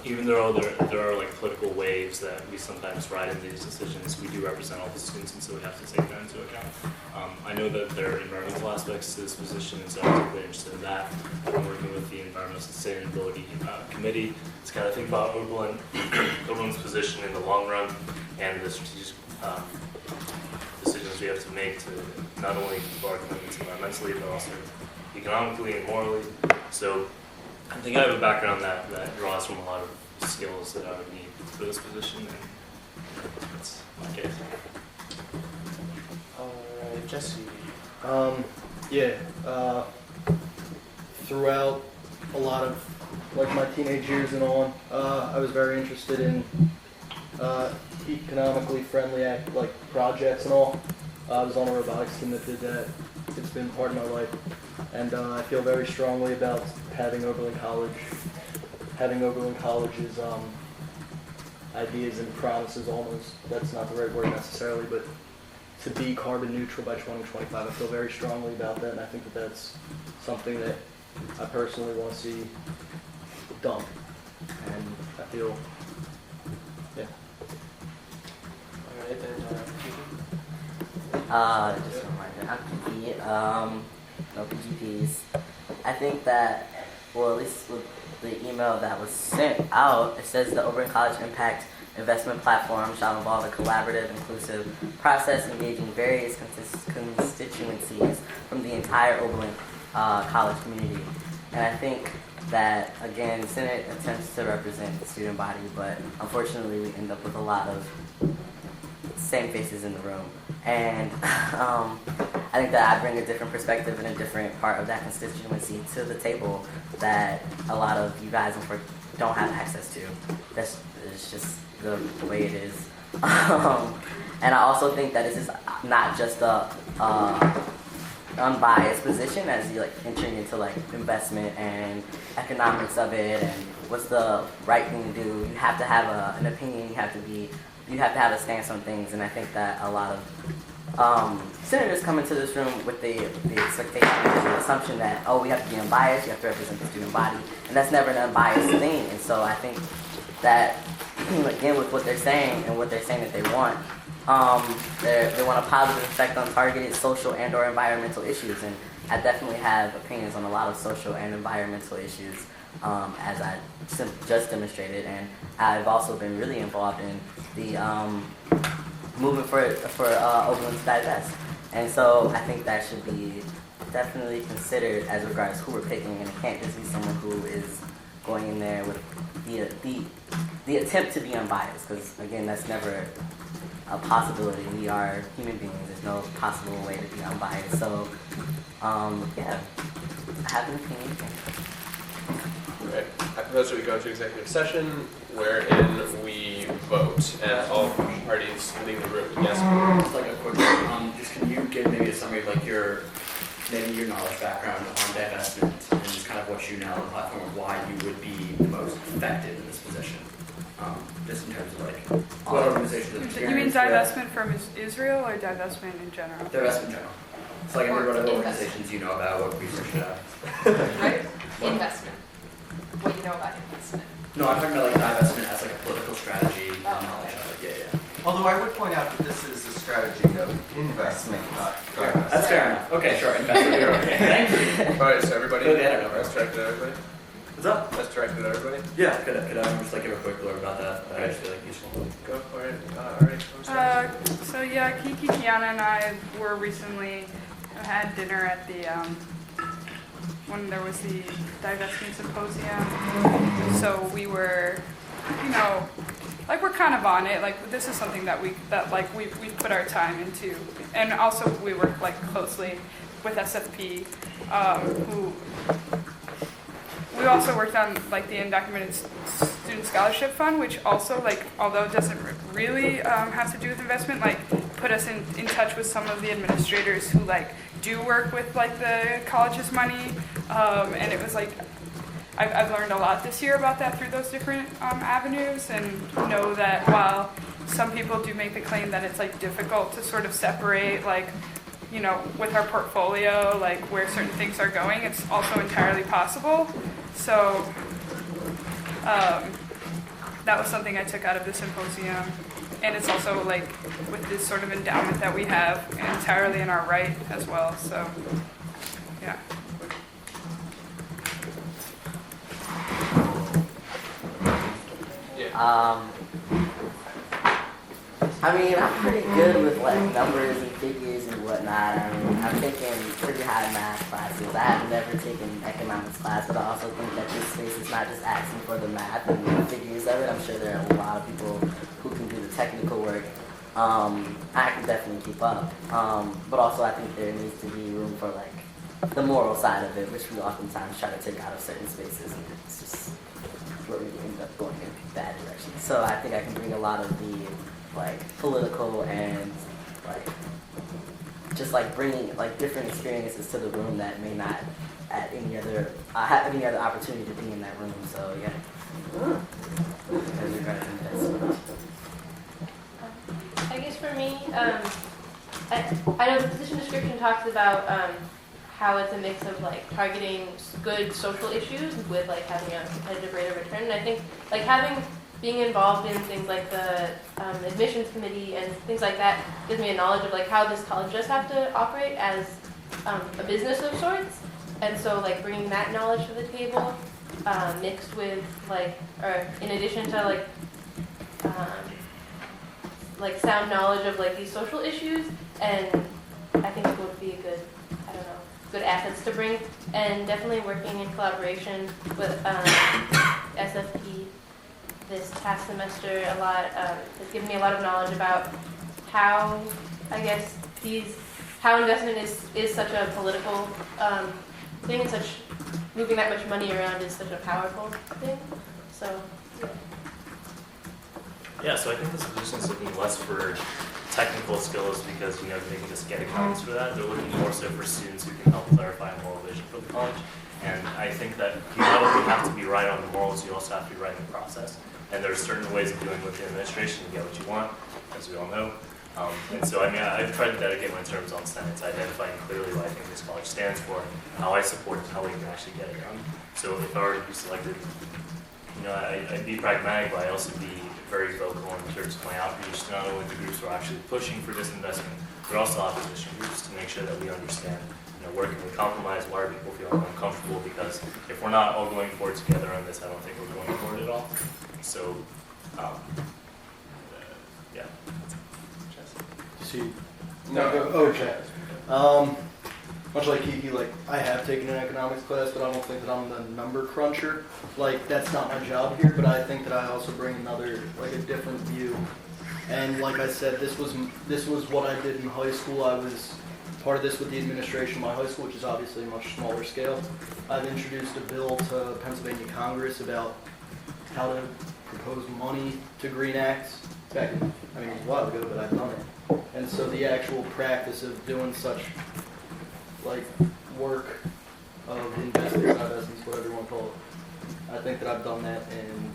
even though there are like political waves that we sometimes ride in these decisions, we do represent all the students, and so we have to take that into account. I know that there are environmental aspects to this position, and so I'm particularly interested in that. I've been working with the Environmental Sustainability Committee to kind of think about Oberlin's position in the long run and the strategic decisions we have to make to not only keep our commitments environmentally, but also economically and morally. So I think I have a background that draws from a lot of skills that I would need for this position, and that's my case.
Alright, Jesse.
Throughout a lot of like my teenage years and on, I was very interested in economically friendly projects and all. I was on a robotics team that did that. It's been part of my life, and I feel very strongly about having Oberlin College's ideas and promises almost. That's not the right word necessarily, but to be carbon neutral by 2025. I feel very strongly about that, and I think that that's something that I personally want to see done. And I feel, yeah.
Alright, then Kiki.
Just a reminder, I'm Kiki, no PGPs. I think that, well, at least with the email that was sent out, it says the Oberlin College Impact Investment Platform shall involve a collaborative, inclusive process engaging various constituencies from the entire Oberlin college community. And I think that, again, the Senate attempts to represent the student body, but unfortunately we end up with a lot of same faces in the room. And I think that I bring a different perspective and a different part of that constituency to the table that a lot of you guys don't have access to. It's just the way it is. And I also think that this is not just a unbiased position as you entering into investment and economics of it and what's the right thing to do. You have to have an opinion. You have to have a stance on things, and I think that a lot of senators come into this room with the expectation and the assumption that, we have to be unbiased, you have to represent the student body, and that's never an unbiased thing. And so I think that, again, with what they're saying and what they're saying that they want a positive effect on targeted social and or environmental issues, and I definitely have opinions on a lot of social and environmental issues, as I just demonstrated, and I've also been really involved in the movement for Oberlin to divest. And so I think that should be definitely considered as regards who we're picking, and it can't just be someone who is going in there with the attempt to be unbiased, because again, that's never a possibility. We are human beings. There's no possible way to be unbiased. So, yeah, I have an opinion.
Right. I propose that we go into executive session wherein we vote and all parties leave the room. Yes?
Just a quick one. Just can you give maybe a summary of your maybe your knowledge background on divestment and just kind of what you know on the platform of why you would be the most effective in this position. Just in terms of like what organizations have
You mean
experience
divestment from Israel or divestment in general?
with. Divestment in general. It's like what other organizations you know about, what research you have.
Right? Investment. What you know about investment.
No, I'm talking about like divestment as like a political strategy and knowledge of it. Yeah.
Although I would point out that this is a strategy of investment, not divestment.
That's fair enough. Okay, sure. Investment. You're okay. Thank you.
All right, so everybody,
Okay, I don't know.
that's directed at everybody?
What's up?
That's directed at everybody?
Yeah, could I just like give a quick blurb about that? I just feel like useful.
Go for it. All right.
So yeah, Kiki, Kiana, and I were recently had dinner at the when there was the divestment symposium. So we were, like we're kind of on it. Like this is something that we put our time into, and also we work like closely with SFP, who. We also worked on like the Undocumented Student Scholarship Fund, which also although it doesn't really have to do with investment, put us in touch with some of the administrators who do work with the college's money, and it was I've learned a lot this year about that through those different avenues, and know that while some people do make the claim that it's difficult to sort of separate with our portfolio where certain things are going, it's also entirely possible. So that was something I took out of the symposium, and it's also with this sort of endowment that we have entirely in our right as well. So yeah.
I mean, I'm pretty good with numbers and figures and whatnot. I mean, I'm taking pretty high math classes. I have never taken economics class, but I also think that this space is not just asking for the math and the figures of it. I'm sure there are a lot of people who can do the technical work. I can definitely keep up. But also I think there needs to be room for the moral side of it, which we oftentimes try to take out of certain spaces, and it's just where we end up going in bad directions. So I think I can bring a lot of the political and just bringing different experiences to the room that may not at any other have any other opportunity to be in that room. So yeah.
I guess for me, I know the position description talks about how it's a mix of targeting good social issues with having a competitive rate of return. And I think being involved in things like the admissions committee and things like that gives me a knowledge of how this college does have to operate as a business of sorts. And so bringing that knowledge to the table mixed with or in addition to sound knowledge of these social issues, and I think it would be a good, good assets to bring, and definitely working in collaboration with SFP this past semester a lot has given me a lot of knowledge about how how investment is such a political thing, and such moving that much money around is such a powerful thing. So
yeah, so I think this position is looking less for technical skills because they can just get accountants for that. They're looking more so for students who can help clarify a moral vision for the college. And I think that you not only have to be right on the morals, you also have to be right in the process. And there are certain ways of dealing with the administration to get what you want, as we all know. And so, I've tried to dedicate my terms on Senate to identifying clearly what I think this college stands for, and how I support it, and how we can actually get it done. So if I were to be selected, I'd be pragmatic, but I'd also be very vocal in terms of my outreach to not only the groups who are actually pushing for disinvestment, but also opposition groups to make sure that we understand, where can we compromise, why are people feeling uncomfortable, because if we're not all going forward together on this, I don't think we're going forward at all. So, yeah.
See, Chad. Much like Kiki, I have taken an economics class, but I don't think that I'm the number cruncher. That's not my job here, but I think that I also bring another, a different view. And like I said, this was what I did in high school. I was part of this with the administration of my high school, which is obviously a much smaller scale. I've introduced a bill to Pennsylvania Congress about how to propose money to green acts. Back in, it was a while ago, but I've done it. And so the actual practice of doing such work of investments, divestments, whatever you want to call it. I think that I've done that, and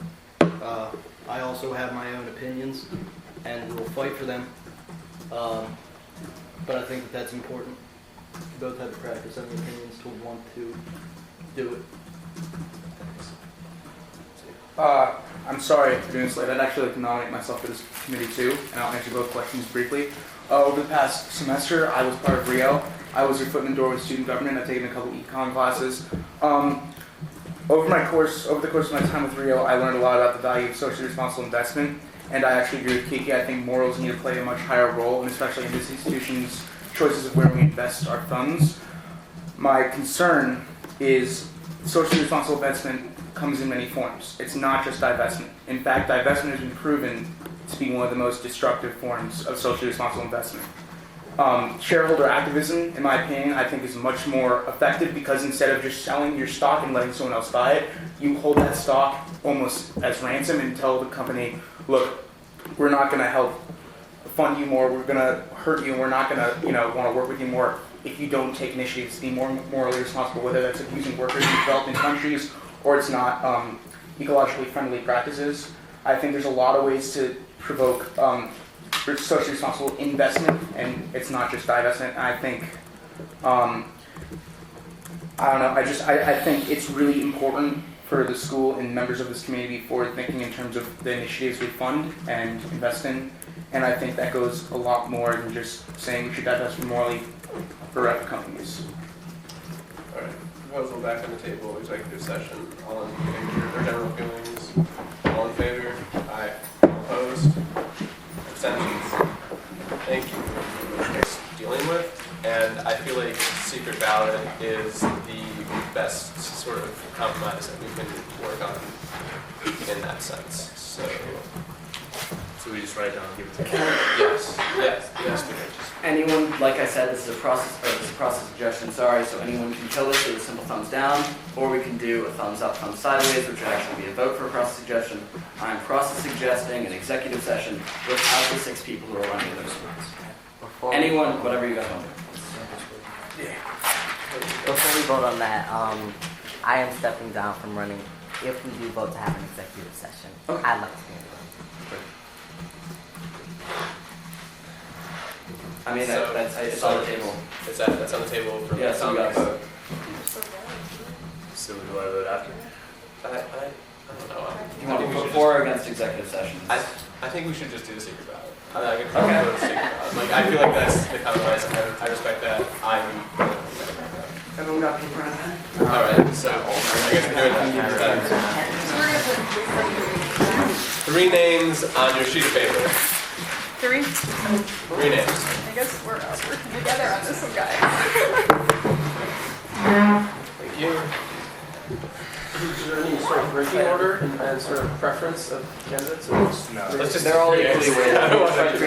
I also have my own opinions, and will fight for them. But I think that that's important. You both have to practice having opinions to want to do it.
I'm sorry for doing this late. I'd actually like to nominate myself for this committee too, and I'll answer both questions briefly. Over the past semester, I was part of RIO. I was your foot in the door with student government. I've taken a couple econ classes. Over the course of my time with RIO, I learned a lot about the value of socially responsible investment, and I actually agree with Kiki. I think morals need to play a much higher role, and especially in this institution's choices of where we invest our funds. My concern is socially responsible investment comes in many forms. It's not just divestment. In fact, divestment has been proven to be one of the most destructive forms of socially responsible investment. Shareholder activism, in my opinion, I think is much more effective because instead of just selling your stock and letting someone else buy it, you hold that stock almost as ransom and tell the company, look, we're not going to help fund you more, we're going to hurt you, and we're not going to want to work with you more if you don't take initiatives to be more morally responsible, whether that's abusing workers in developing countries or it's not ecologically friendly practices. I think there's a lot of ways to provoke socially responsible investment, and it's not just divestment. I think, I think it's really important for the school and members of this community to be forward thinking in terms of the initiatives we fund and invest in, and I think that goes a lot more than just saying we should divest from morally corrupt companies.
All right, proposal back on the table, executive session. All in favor, or general feelings? All in favor? Aye. Opposed? Abstentions? Thank you for dealing with. And I feel like secret ballot is the best sort of compromise that we can work on in that sense. So
we just write down and give it to them?
Yes.
Anyone, like I said, this is a process suggestion, sorry, so anyone can kill this with a simple thumbs down, or we can do a thumbs up, thumbs sideways, which would actually be a vote for a process suggestion. I'm process suggesting an executive session without the 6 people who are running those schools. Anyone, whatever you guys want to do.
Before we vote on that, I am stepping down from running if we do vote to have an executive session. Okay. I'd like to be in the room.
I mean, it's on the table.
That's on the table for
yeah, so we got to vote.
So do I vote after?
I don't know.
Do you want to vote for or against executive sessions?
I think we should just do the secret ballot. I can probably vote secret ballot. Like, I feel like that's the compromise. I respect that.
Everyone got paper on that?
All right, so I guess we're doing 3 names on your sheet of paper.
3?
3 names.
I guess we're working together on this one, guys.
Thank you. Is there any sort of ranking order and sort of preference of candidates? Or
No.
Let's just
they're all equally weighted.
I'm not trying to do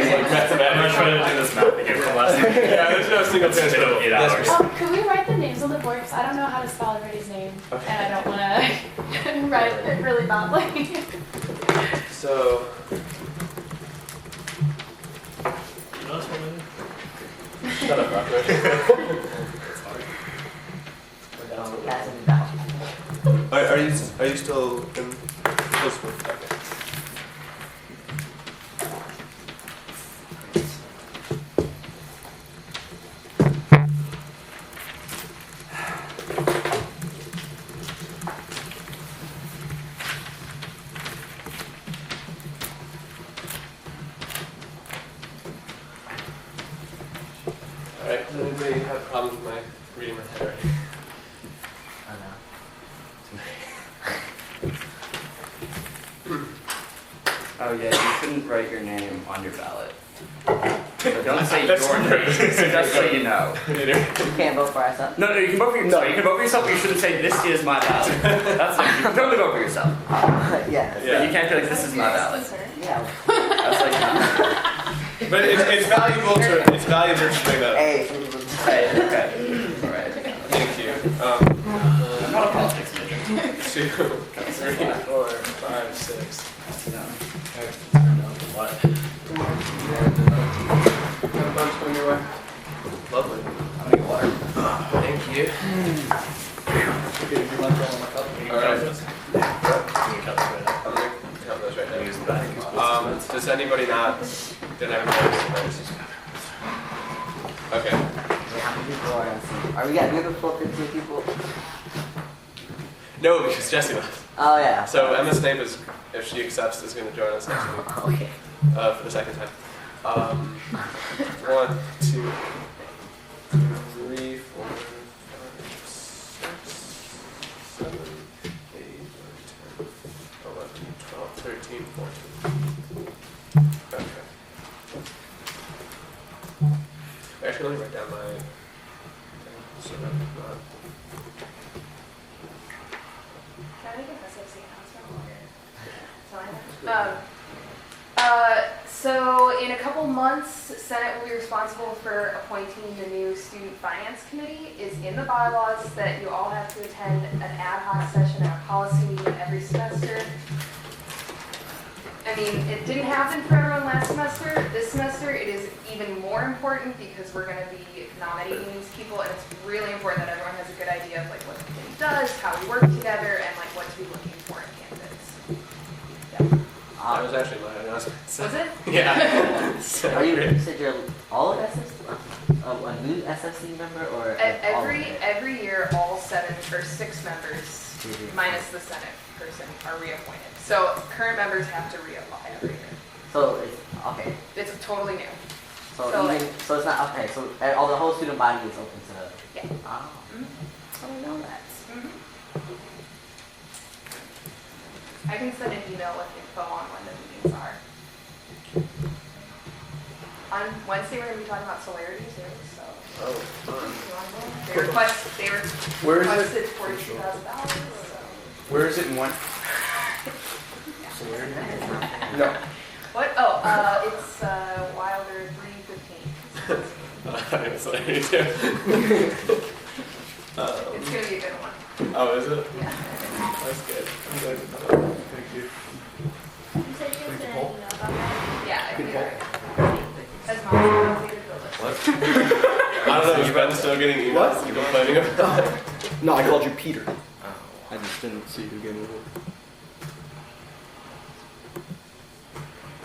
this math again from last week.
Yeah, there's no single chance for
8 hours.
Can we write the names on the board? Because I don't know how to spell everybody's name, and I don't want to write it really badly.
So. Shut up, Rockwood. Are you still in close with? Okay. Alright, does anybody have problems with my reading my handwriting?
Oh yeah, you shouldn't write your name on your ballot. So don't say your name, just so you know.
You can't vote for ourselves?
No, you can vote for yourself. You can vote for yourself, but you shouldn't say, this is my ballot. That's like, you can totally vote for yourself.
Yeah.
But you can't be like, this is my ballot.
Yeah.
That's like,
But it's valuable to bring that up.
Hey.
okay. Alright.
Thank you.
I'm not a politics major.
2, 3, 4, 5, 6.
What?
Have a bunch coming your way. Lovely.
I'm gonna get water.
Thank you. anybody not? Did everybody notice? Okay.
Wait, how many people are on scene? Are we at good full 15 people?
No, because Jesse left.
Oh yeah.
So Emma Snape is, if she accepts, is going to join us next week.
Okay.
For the second time. 1, 2, 3, 4, 5, 6, 7, 8, 9, 10, 11, 12, 13, 14. Okay. Actually, let me write down my thing so that I'm not.
Can I make an SFC announcement? So in a couple months, Senate will be responsible for appointing the new Student Finance Committee. It's in the bylaws that you all have to attend an ad hoc session at a policy meeting every semester. I mean, it didn't happen for everyone last semester. This semester, it is even more important because we're going to be nominating these people, and it's really important that everyone has a good idea of like what the committee does, how we work together, and like what to be looking for in candidates.
That was actually my announcement.
Was it?
Yeah. So
Are you
great.
said you're all of SFC? A new SFC member or
Every year, all 7 or 6 members, minus the Senate person, are reappointed. So current members have to reapply every year.
So it's okay.
It's totally new.
So
So,
even so it's not okay. So all the whole student body is open to.
Yeah.
Oh.
So we know that. I can send an email with info on when the meetings are. On Wednesday, we're going to be talking about celerity too. So.
Oh, fun.
They
Where is it?
requested $42,000. So.
Where is it and when? No.
What? Oh, it's Wilder 315.
I was like, me too.
It's going to be a good one.
Oh, is it?
Yeah.
That's good. I'm glad you thought of that. Thank you.
You said you were going to email about that?
Yeah, I can do it. As long as you don't need to build it.
What? I don't know, is Ben still getting emails complaining about it?
No, I called you Peter. I just didn't see you again.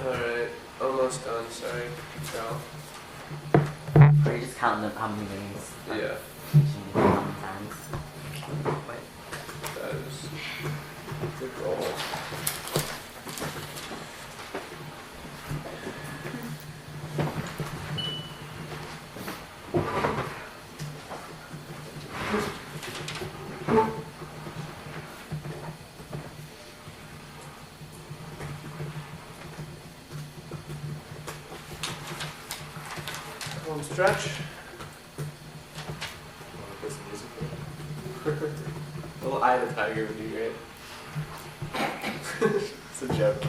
Alright, almost done, sorry. Ciao.
Are you just counting up how many names?
Yeah.
How many times?
That is the goal. Home stretch. Well, eye of the tiger would be great. It's a joke.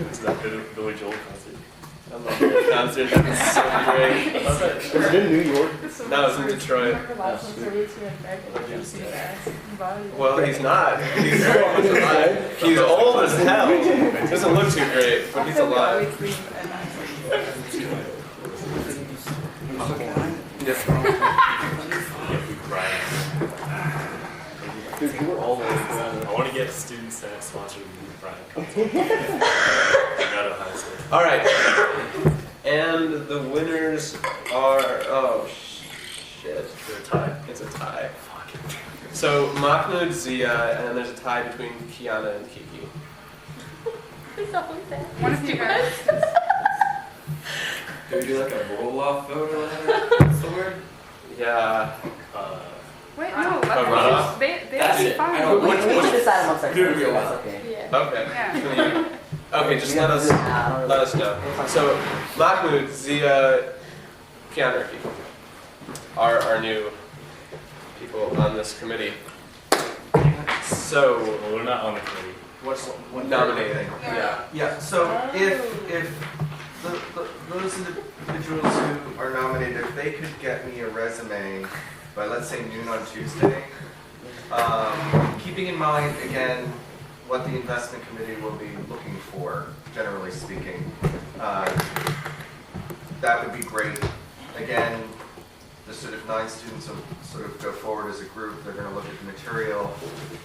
It's that Billy Joel concert.
I love that concert. It's so great.
Was it in New York?
No, it's in Detroit. Well, he's not. He's very much alive. He's old as hell. Doesn't look too great, but he's alive.
Dude, you were all the way down.
I want to get Student Senate sponsored with Brian concert. I got a high school.
All right. And the winners are, oh shit.
They're a tie.
It's a tie. So Mahmoud, Zia, and then there's a tie between Kiana and Kiki.
It's always that.
One of you guys.
Do we do like a roll-off vote or whatever? What's the word?
Yeah.
Wait, no.
Runoff?
They
That's
be
it.
fine.
I don't-
We can decide amongst
Who do
ourselves.
we
So
allow?
that's okay.
Okay.
Yeah.
Okay, just let us know. So Mahmoud, Zia, Kiana, or Kiki are our new people on this committee. So
Well, we're not on the committee.
what's nominating? Yeah.
Yeah, so if those individuals who are nominated, if they could get me a resume by, let's say, noon on Tuesday, keeping in mind, again, what the investment committee will be looking for, generally speaking, that would be great. Again, the sort of 9 students will sort of go forward as a group. They're going to look at the material.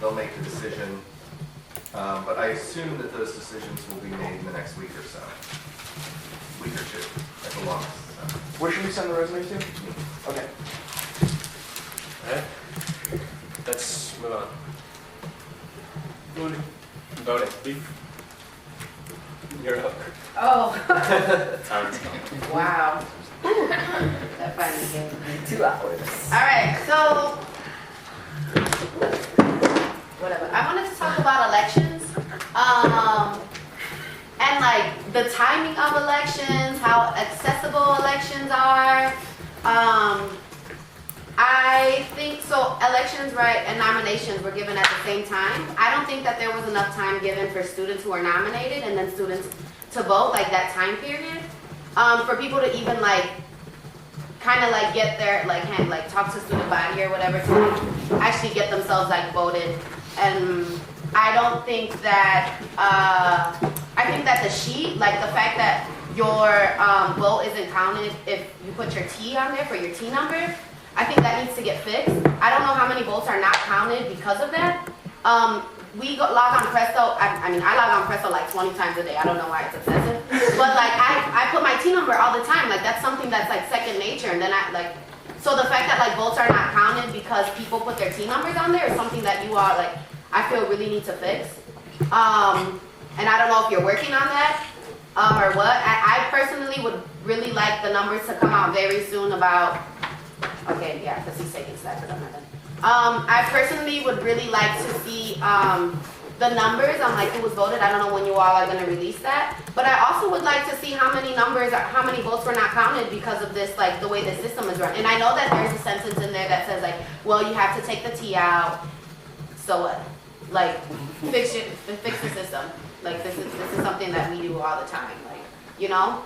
They'll make the decision. But I assume that those decisions will be made in the next week or so. Week or two, at the longest. So.
Where should we send the resume to? Okay.
Alright. Let's move on.
Voting.
Voting. You're up.
Oh.
Time's gone.
Wow. That finally gave me
2 hours.
All right, so whatever. I wanted to talk about elections, and like the timing of elections, how accessible elections are. I think so. Elections, right, and nominations were given at the same time. I don't think that there was enough time given for students who are nominated and then students to vote, like that time period, for people to even like kind of like get their like talk to student body or whatever to like, actually get themselves like voted. And I don't think that I think that the sheet, like the fact that your vote isn't counted if you put your T on there for your T number, I think that needs to get fixed. I don't know how many votes are not counted because of that. Log on Presto. I mean, I log on Presto like 20 times a day. I don't know why it's obsessive, but like I put my T number all the time. Like that's something that's like second nature. And then so the fact that like votes are not counted because people put their T numbers on there is something that you all like I feel really need to fix. And I don't know if you're working on that or what. I personally would really like the numbers to come out very soon about. Okay, yeah, because he's taking stats, but I'm not done. I personally would really like to see the numbers on like who was voted. I don't know when you all are going to release that, but I also would like to see how many votes were not counted because of this, like the way the system is run. And I know that there's a sentence in there that says like, well, you have to take the T out. So what? Like fix the system. Like this is something that we do all the time. Like you know.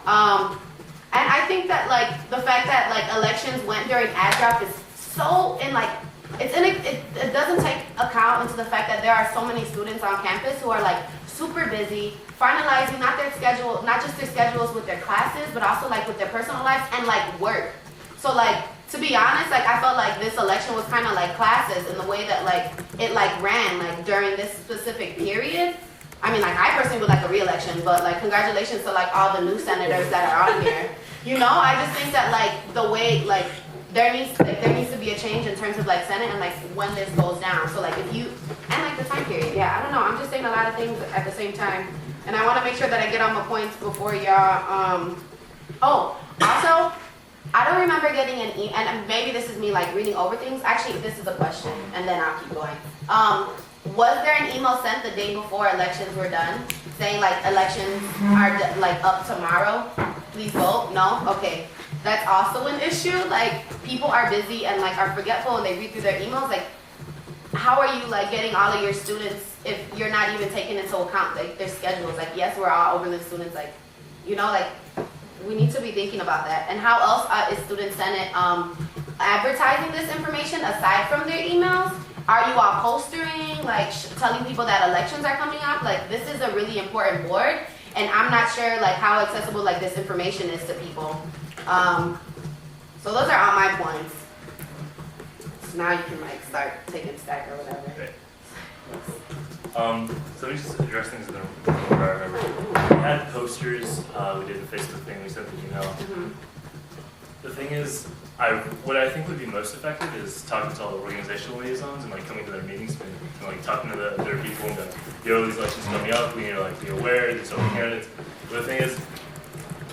And I think that like the fact that like elections went during ad drop is so it doesn't take account into the fact that there are so many students on campus who are like super busy finalizing not just their schedules with their classes, but also like with their personal lives and like work. So like to be honest, like I felt like this election was kind of like classes in the way that like it like ran like during this specific period. I mean, like, I personally would like a re-election, but, like, congratulations to, like, all the new senators that are on here. You know, I just think that, like, the way, like, there needs to be a change in terms of, like, Senate and, like, when this goes down. So, like, and, like, the time period. Yeah, I don't know. I'm just saying a lot of things at the same time. And I want to make sure that I get on my points before y'all, oh, also, I don't remember getting an email, and maybe this is me, like, reading over things. Actually, this is a question, and then I'll keep going. Was there an email sent the day before elections were done saying like elections are like up tomorrow? Please vote? No? Okay. That's also an issue. Like people are busy and like are forgetful and they read through their emails. Like how are you like getting all of your students if you're not even taking into account like their schedules? Like yes, we're all Oberlin students. Like you know, like we need to be thinking about that. And how else is Student Senate advertising this information aside from their emails? Are you all postering, like telling people that elections are coming up? Like this is a really important board, and I'm not sure like how accessible like this information is to people. So those are all my points. So now you can like start taking stack or whatever.
Okay. So let me just address things in the order I remember. We had posters, we did the Facebook thing, we sent the email.
Mm-hmm.
The thing is, what I think would be most effective is talking to all the organizational liaisons and like coming to their meetings and like talking to their people and going, yo, these elections coming up, we need to like be aware, there's open candidates. But the thing is,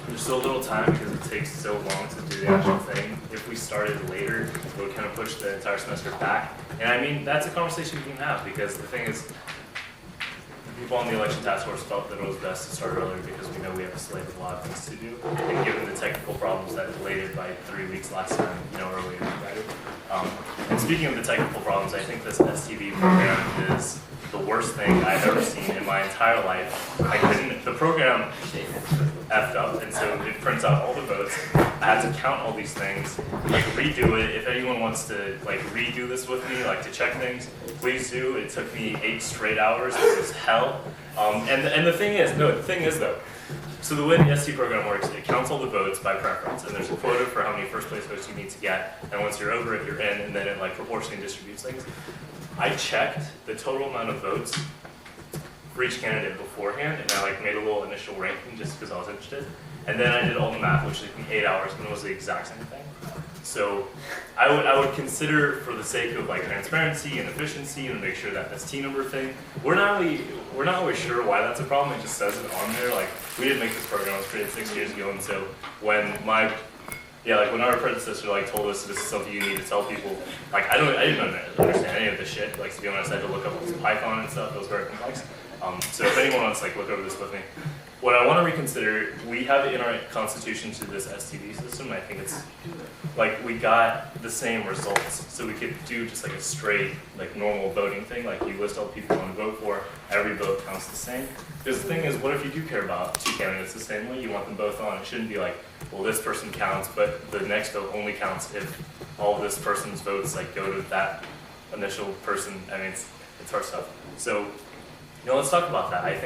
there's so little time because it takes so long to do the actual thing. If we started later, it would kind of push the entire semester back. And I mean, that's a conversation we can have because the thing is, people on the election task force felt that it was best to start earlier because we know we have a slate of a lot of things to do. And given the technical problems that delayed it by 3 weeks last time, you know, earlier is better. And speaking of the technical problems, I think this STV program is the worst thing I've ever seen in my entire life. The program effed up, and so it prints out all the votes. I had to count all these things, like redo it. If anyone wants to like redo this with me, like to check things, please do. It took me 8 straight hours. It was hell. And the thing is though, so the way the ST program works, it counts all the votes by preference, and there's a quota for how many first place votes you need to get, and once you're over it, you're in, and then it like proportionally distributes things. I checked the total amount of votes for each candidate beforehand, and I like made a little initial ranking just because I was interested. And then I did all the math, which took me 8 hours, and it was the exact same thing. So I would consider, for the sake of like transparency and efficiency, and make sure that this T number thing, we're not always sure why that's a problem. It just says it on there. Like, we didn't make this program; it was created 6 years ago, and so when when our predecessor like told us this is something you need to tell people, like I didn't understand any of this shit. Like, to be honest, I had to look up Python and stuff. It was very complex. So if anyone wants to like look over this with me, what I want to reconsider, we have it in our constitution to this STD system. I think it's like we got the same results, so we could do just like a straight like normal voting thing. Like you list all the people you want to vote for, every vote counts the same. Because the thing is, what if you do care about 2 candidates the same way? You want them both on. It shouldn't be like, well, this person counts, but the next vote only counts if all of this person's votes like go to that initial person. I mean, it's hard stuff. So, let's talk about that. I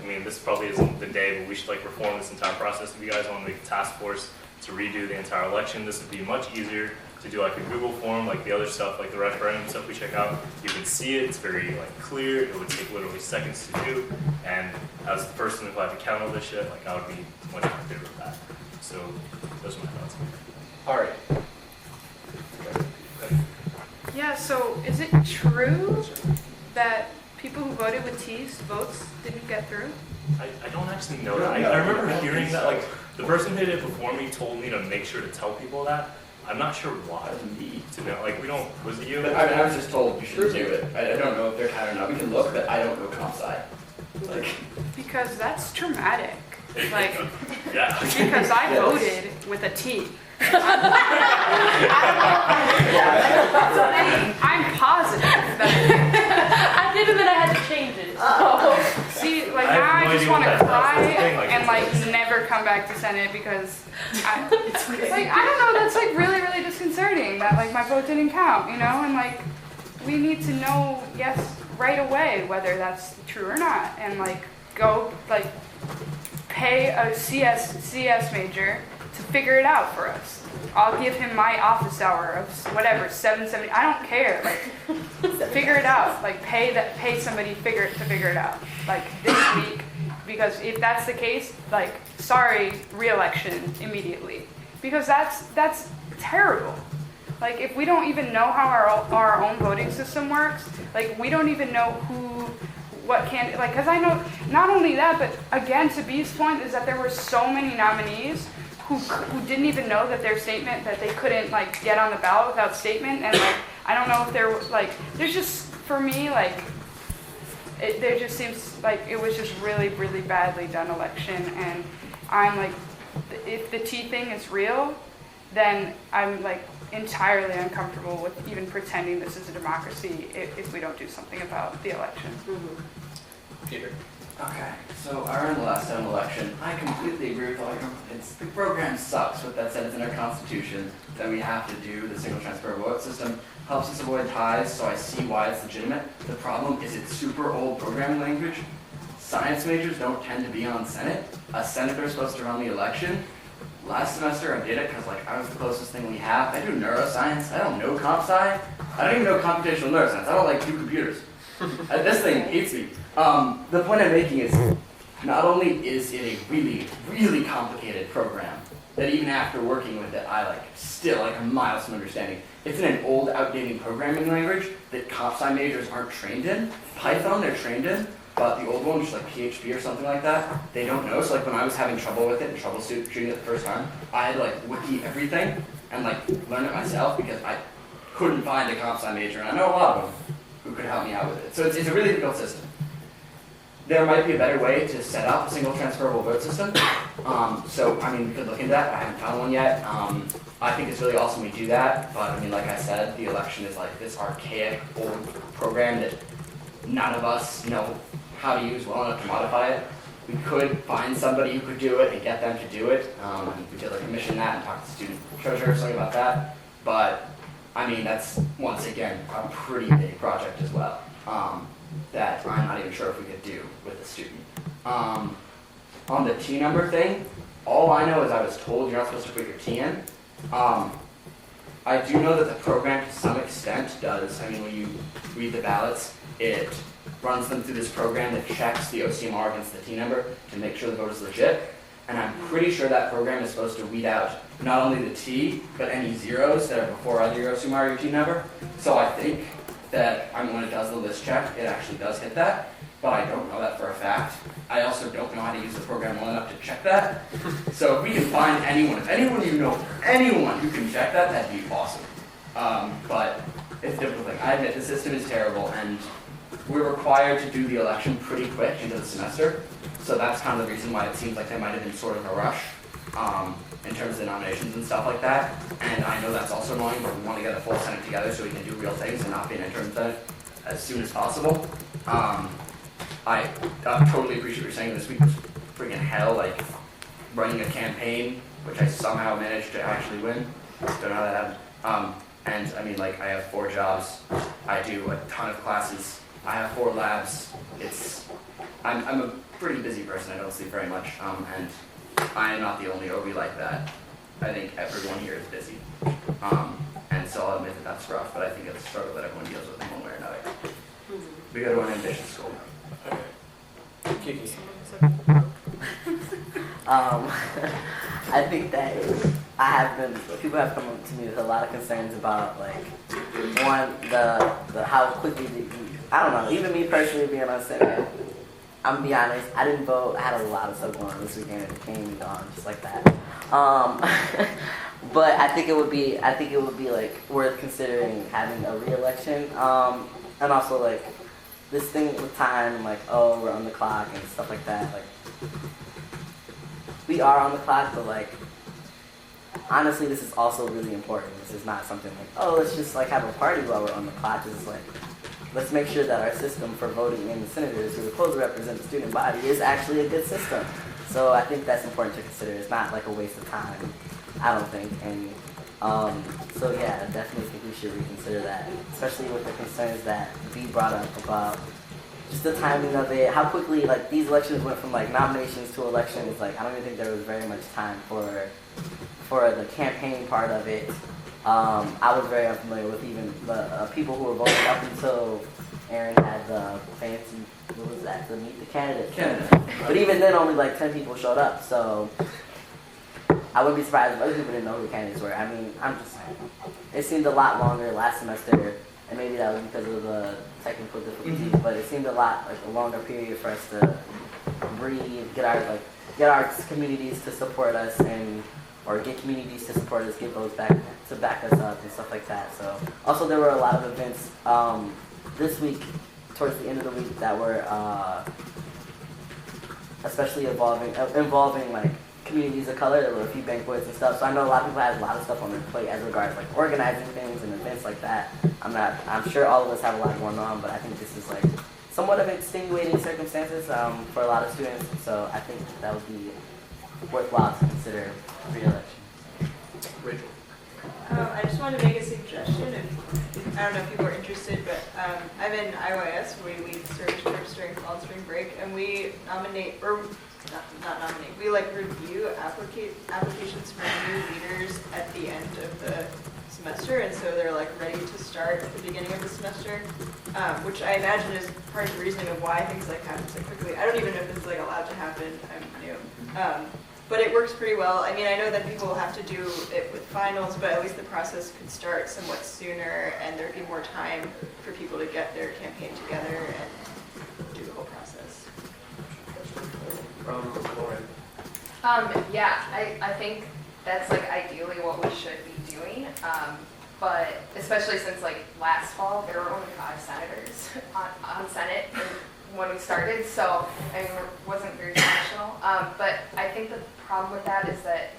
mean, this probably isn't the day, but we should like reform this entire process. If you guys want to make a task force to redo the entire election, this would be much easier to do like a Google form, like the other stuff, like the referendum stuff we check out. You can see it, it's very like clear, it would take literally seconds to do, and as the person who had to count all this shit, like I would be much more in favor of that. So those are my thoughts.
All right.
Yeah, so is it true that people who voted with T's votes didn't get through?
I don't actually know that. I remember hearing that, like, the person who did it before me told me to make sure to tell people that. I'm not sure why. To know, like, we don't, was it you?
I was just told you should do it. I don't know if they're tired or not. We can look, but I don't know comp sci. Like,
Because that's traumatic. Like,
yeah.
because I voted with a T. I'm positive that
I did, and then I had to change it.
see, like
I have
now
no
I just
idea
want
what
to
that does.
cry
That's the thing, like,
and like
it's-
never come back to Senate because it's like I don't know. That's like really really disconcerting that like my vote didn't count, and like we need to know right away whether that's true or not, and like go like pay a CS major to figure it out for us. I'll give him my office hour of whatever, $7.70. I don't care. Like, figure it out. Like, pay somebody to figure it out. Like this week, because if that's the case, like, sorry, re-election immediately, because that's terrible. Like, if we don't even know how our own voting system works, like, we don't even know what candidate. Like, because I know not only that, but again, to B's point, is that there were so many nominees who didn't even know that their statement, that they couldn't like get on the ballot without statement, and like I don't know if there was like there's just for me like there just seems like it was just really really badly done election, and I'm like if the T thing is real, then I'm like entirely uncomfortable with even pretending this is a democracy if we don't do something about the election.
Peter.
okay, so I ran the last time election. I completely agree with all your points. The program sucks. With that said, it's in our constitution that we have to do. The single transferable vote system helps us avoid ties, so I see why it's legitimate. The problem is it's super old programming language. Science majors don't tend to be on Senate. A senator is supposed to run the election. Last semester I did it because like I was the closest thing we have. I do neuroscience. I don't know comp sci. I don't even know computational neuroscience. I don't like do computers. This thing hates me. The point I'm making is not only is it a really, really complicated program that even after working with it, I still a miles from understanding. It's in an old, outdated programming language that comp sci majors aren't trained in. Python they're trained in, but the old one, just like PHP or something like that, they don't know. So when I was having trouble with it and troubleshooting it the first time, I had wiki everything and learn it myself because I couldn't find a comp sci major, and I know a lot of them who could help me out with it. So it's a really difficult system. There might be a better way to set up a single transferable vote system. We could look into that. I haven't found one yet. I think it's really awesome we do that, but like I said, the election is this archaic, old program that none of us know how to use well enough to modify it. We could find somebody who could do it and get them to do it. We could commission that and talk to the student treasurer or something about that. But that's once again a pretty big project as well. That I'm not even sure if we could do with a student. On the T number thing, all I know is I was told you're not supposed to put your T in. I do know that the program to some extent does, when you read the ballots, it runs them through this program that checks the OCMR against the T number to make sure the vote is legit. And I'm pretty sure that program is supposed to weed out not only the T, but any zeros that are before either your OCMR or your T number. So I think that when it does the list check, it actually does hit that, but I don't know that for a fact. I also don't know how to use the program well enough to check that. So if we can find anyone, if anyone you know, anyone who can check that, that'd be awesome. But it's a difficult thing. I admit the system is terrible, and we're required to do the election pretty quick into the semester. So that's kind of the reason why it seems like there might have been sort of a rush in terms of the nominations and stuff like that. And I know that's also annoying, but we want to get a full Senate together so we can do real things and not be an interim Senate as soon as possible. I totally appreciate what you're saying. This week was freaking hell, like running a campaign, which I somehow managed to actually win. Don't know how that happened. And I mean, like, I have 4 jobs. I do a ton of classes. I have 4 labs. I'm a pretty busy person. I don't sleep very much. And I am not the only OB like that. I think everyone here is busy. And so I'll admit that that's rough, but I think it's a struggle that everyone deals with in one way or another. We go to an ambitious school.
Kiki.
I think that people have come up to me with a lot of concerns about, like, one, the how quickly I don't know, even me personally being on Senate, I'm gonna be honest, I didn't vote. I had a lot of stuff going on this weekend and it came and gone just like that. But I think it would be like worth considering having a re-election. And also, like, this thing with time, like, oh, we're on the clock and stuff like that. Like, we are on the clock, but, like, honestly, this is also really important. This is not something like, oh, let's just, like, have a party while we're on the clock. This is like, let's make sure that our system for voting in the senators who are supposed to represent the student body is actually a good system. So I think that's important to consider. It's not like a waste of time, I don't think. And so yeah, I definitely think we should reconsider that, especially with the concerns that we brought up about just the timing of it, how quickly, like, these elections went from, like, nominations to elections. Like, I don't even think there was very much time for the campaign part of it. I was very unfamiliar with even the people who were voting up until Aaron had the fancy, what was that, to meet the candidates. But even then, only like 10 people showed up, so I wouldn't be surprised if other people didn't know who the candidates were. I mean, I'm just saying. It seemed a lot longer last semester, and maybe that was because of the technical difficulties, but it seemed a lot like a longer period for us to breathe, get our communities to support us, or get communities to support us, get those back to back us up and stuff like that. So also there were a lot of events this week, towards the end of the week, that were especially involving like communities of color. There were a few banquets and stuff. So I know a lot of people had a lot of stuff on their plate as regards like organizing things and events like that. I'm sure all of us have a lot going on, but I think this is like somewhat of extenuating circumstances for a lot of students. So I think that would be worthwhile to consider re-election.
Rachel.
I just wanted to make a suggestion, and I don't know if people are interested, but I'm in IYS, where we lead service trips during fall and spring break, and we nominate, or not nominate, we like review applications for new leaders at the end of the semester, and so they're like ready to start at the beginning of the semester, which I imagine is part of the reasoning of why things like happen so quickly. I don't even know if this is like allowed to happen. I'm new. But it works pretty well. I mean, I know that people will have to do it with finals, but at least the process could start somewhat sooner, and there'd be more time for people to get their campaign together and do the whole process.
Lauren.
Yeah, I think that's like ideally what we should be doing. But especially since like last fall, there were only 5 senators on Senate when we started, so I mean, it wasn't very functional. But I think the problem with that is that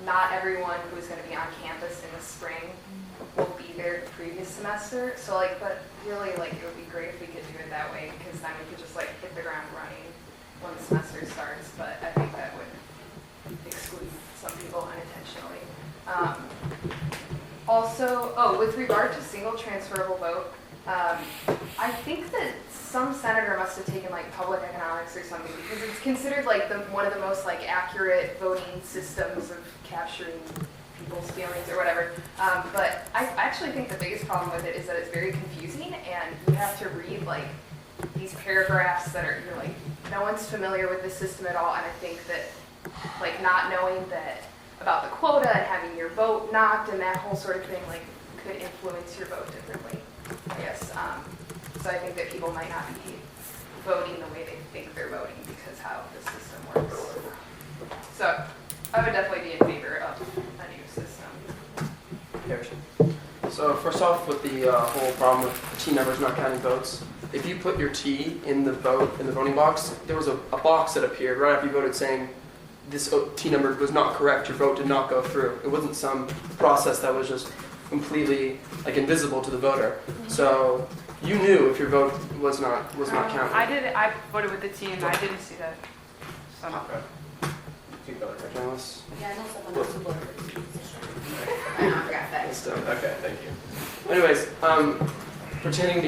not everyone who's going to be on campus in the spring will be there the previous semester. So like, but really, like, it would be great if we could do it that way, because then we could just like hit the ground running when the semester starts. But I think that would exclude some people unintentionally. Also, with regard to single transferable vote, I think that some senator must have taken like public economics or something, because it's considered like one of the most like accurate voting systems of capturing people's feelings or whatever. But I actually think the biggest problem with it is that it's very confusing, and you have to read like these paragraphs that are, you're like, no one's familiar with this system at all, and I think that like not knowing that about the quota and having your vote knocked and that whole sort of thing like could influence your vote differently, I guess. So I think that people might not be voting the way they think they're voting because how the system works. So I would definitely be in favor of a new system.
Harrison. So first off, with the whole problem with T numbers not counting votes, if you put your T in the voting box, there was a box that appeared right after you voted saying this T number was not correct, your vote did not go through. It wasn't some process that was just completely like invisible to the voter. So you knew if your vote was not counted.
I voted with the T and I didn't see that. So.
Okay. Keep going, journalists.
Yeah, I know someone else who voted for the T. I know, I forgot that.
Okay, thank you. Anyways, pertaining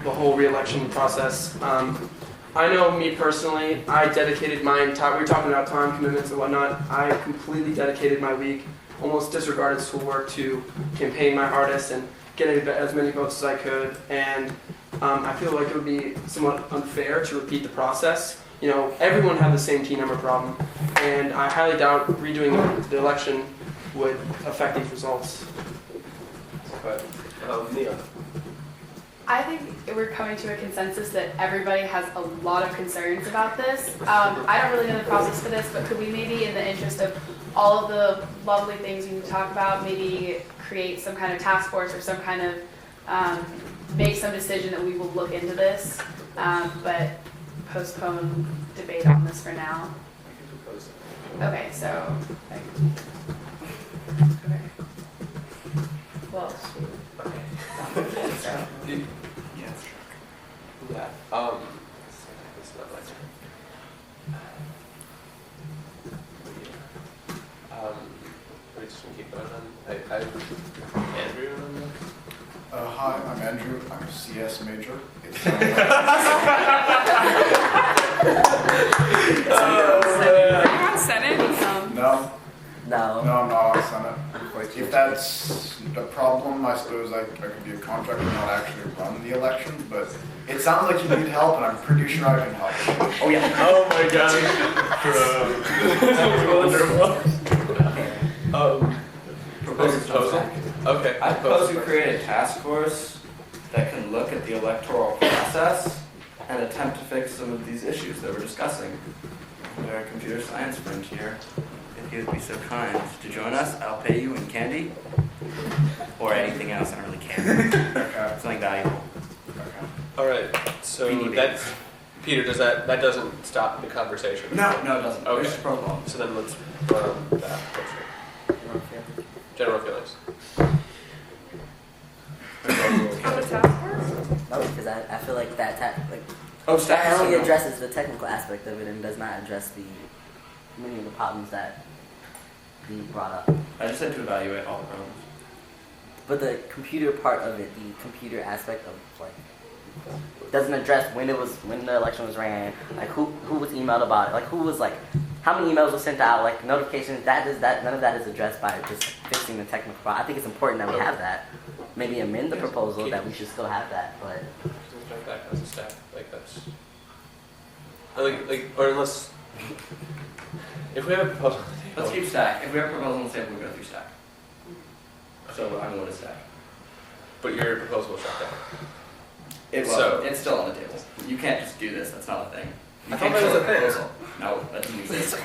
the whole re-election process, I know me personally, I dedicated my entire, we were talking about time commitments and whatnot, I completely dedicated my week, almost disregarded schoolwork to campaign my hardest and get as many votes as I could, and I feel like it would be somewhat unfair to repeat the process. You know, everyone had the same T number problem, and I highly doubt redoing the election would affect these results. But, Neil.
I think we're coming to a consensus that everybody has a lot of concerns about this. I don't really know the process for this, but could we maybe, in the interest of all of the lovely things we can talk about, maybe create some kind of task force or some kind of, make some decision that we will look into this, but postpone debate on this for now? Okay, so, okay. Well,
Okay. Yeah. It's not my turn. We're just gonna keep going on. Andrew.
Hi, I'm Andrew. I'm a CS major.
Are you on Senate?
No.
No.
No, I'm not on Senate. If that's a problem, I suppose I could be a contractor and not actually run the election, but it sounds like you need help, and I'm pretty sure I can help.
Oh, yeah.
Oh, my God.
Proposal? Okay.
I propose we create a task force that can look at the electoral process and attempt to fix some of these issues that we're discussing. Our computer science friend here, if you would be so kind to join us, I'll pay you in candy or anything else. I don't really care.
Okay.
Something valuable.
All right. So that's Peter. That doesn't stop the conversation?
No, it doesn't.
Okay.
There's a protocol.
So then let's vote on that. General feelings.
No, because I feel like that
Oh,
that only addresses the technical aspect of it and does not address many of the problems that we brought up.
I just said to evaluate all the problems.
But the computer part of it, the computer aspect of doesn't address when the election was ran, like who was emailed about it, like who was how many emails were sent out, like notifications. None of that is addressed by just fixing the technical problem. I think it's important that we have that. Maybe amend the proposal that we should still have that, but.
Jump back as a stack, like that's. Or unless. If we have a proposal.
Let's keep stack. If we have a proposal on the table, we go through stack. So I'm going to stack.
But your proposal was shut down.
It's still on the table. You can't just do this. That's not a thing. You
I
can't
thought that was
kill
a thing.
proposal. No, that doesn't exist.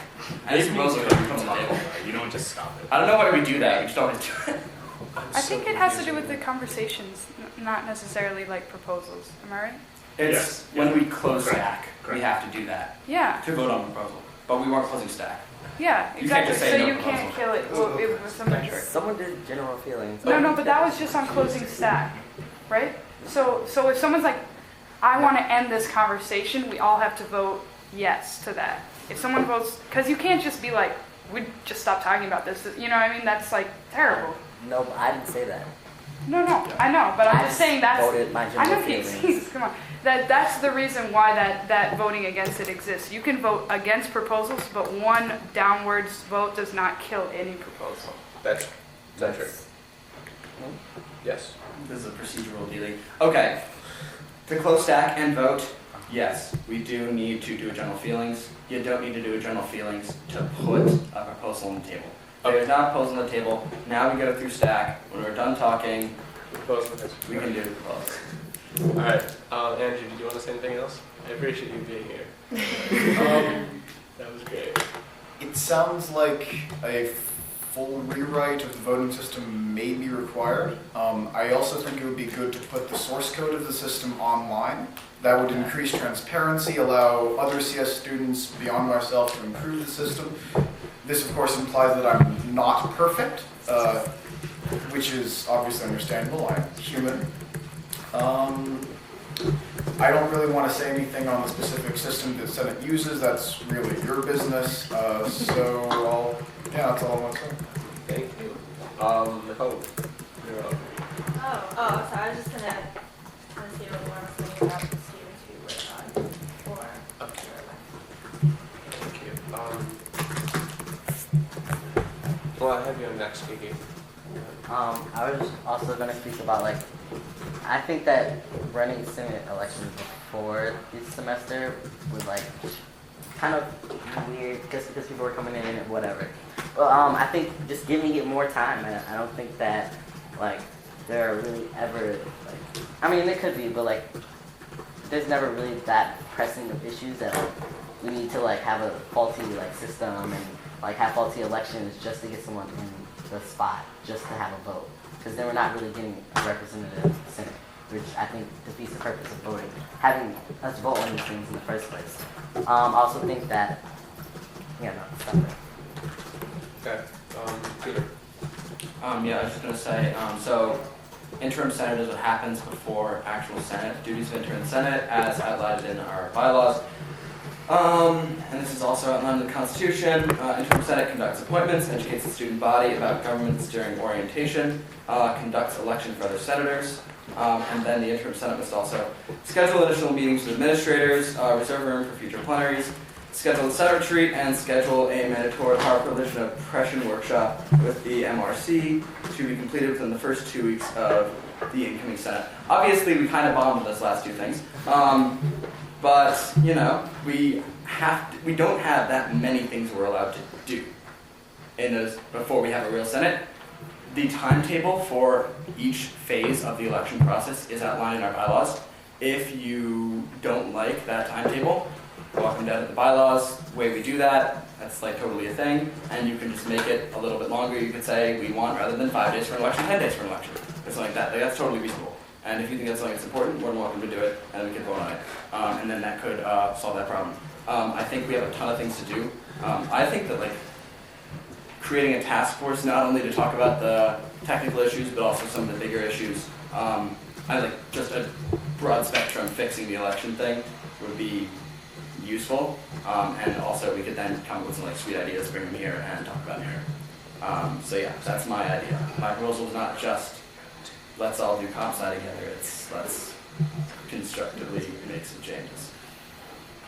Any proposal comes on the table.
You don't just stop it.
I don't know why we do that. We just don't do it.
I think it has to do with the conversations, not necessarily like proposals. Am I right?
It's when we close stack, we have to do that.
Yeah.
To vote on the proposal. But we weren't closing stack.
Yeah,
You can't
exactly.
just say
So
no
you
proposal.
can't kill it. Well, it was some metric.
Someone did general feelings.
No, but that was just on closing stack, right? So if someone's like, I want to end this conversation, we all have to vote yes to that. If someone votes, because you can't just be like, we just stop talking about this. You know what I mean? That's like terrible.
No, but I didn't say that.
No, I know, but I'm just saying that's.
voted my
I know,
general
Casey,
feelings.
come on. That's the reason why that voting against it exists. You can vote against proposals, but one downwards vote does not kill any proposal.
That's true. Yes.
This is a procedural dealing. Okay. To close stack and vote, yes, we do need to do a general feelings. You don't need to do a general feelings to put a proposal on the table. There's not a proposal on the table. Now we go through stack. When we're done talking, we can do the proposal.
All right. Andrew, did you want to say anything else? I appreciate you being here. That was great.
It sounds like a full rewrite of the voting system may be required. I also think it would be good to put the source code of the system online. That would increase transparency, allow other CS students beyond myself to improve the system. This, of course, implies that I'm not perfect, which is obviously understandable. I'm human. I don't really want to say anything on the specific system that Senate uses. That's really your business. So that's all I want to say.
Thank you. Nicole, you're up.
So I was just gonna say what more I was thinking about the students who work on for.
Thank you. Well, I have you on next, Kiki.
I was also going to speak about, like, I think that running Senate elections before this semester would, like, kind of be weird just because people were coming in and whatever. Well, I think just giving it more time, and I don't think that, like, there are really ever, like, I mean, there could be, but, like, there's never really that pressing of issues that, like, we need to, like, have a faulty, like, system and, like, have faulty elections just to get someone in the spot, just to have a vote. Because then we're not really getting a representative Senate, which I think defeats the purpose of voting, having us vote on these things in the first place. I also think that, stop it.
Okay. Peter.
Yeah, I was just going to say, so interim Senate is what happens before actual Senate. Duties of interim Senate, as outlined in our bylaws. And this is also outlined in the Constitution. Interim Senate conducts appointments, educates the student body about governments during orientation, conducts election for other senators, and then the interim Senate must also schedule additional meetings with administrators, reserve room for future plenaries, schedule a Senate retreat, and schedule a mandatory power privilege and oppression workshop with the MRC to be completed within the first 2 weeks of the incoming Senate. Obviously, we kind of bombed those last two things. But, we don't have that many things we're allowed to do before we have a real Senate. The timetable for each phase of the election process is outlined in our bylaws. If you don't like that timetable, welcome down to the bylaws. The way we do that, that's like totally a thing. And you can just make it a little bit longer. You could say we want, rather than 5 days for an election, 10 days for an election. Or something like that. Like, that's totally reasonable. And if you think that's something that's important, more than welcome to do it, and we can vote on it. And then that could solve that problem. I think we have a ton of things to do. I think that, like, creating a task force, not only to talk about the technical issues, but also some of the bigger issues. I like just a broad spectrum fixing the election thing would be useful. And also we could then come up with some, like, sweet ideas, bring them here, and talk about it here. So yeah, that's my idea. My proposal is not just let's all do comp sci together. It's let's constructively make some changes.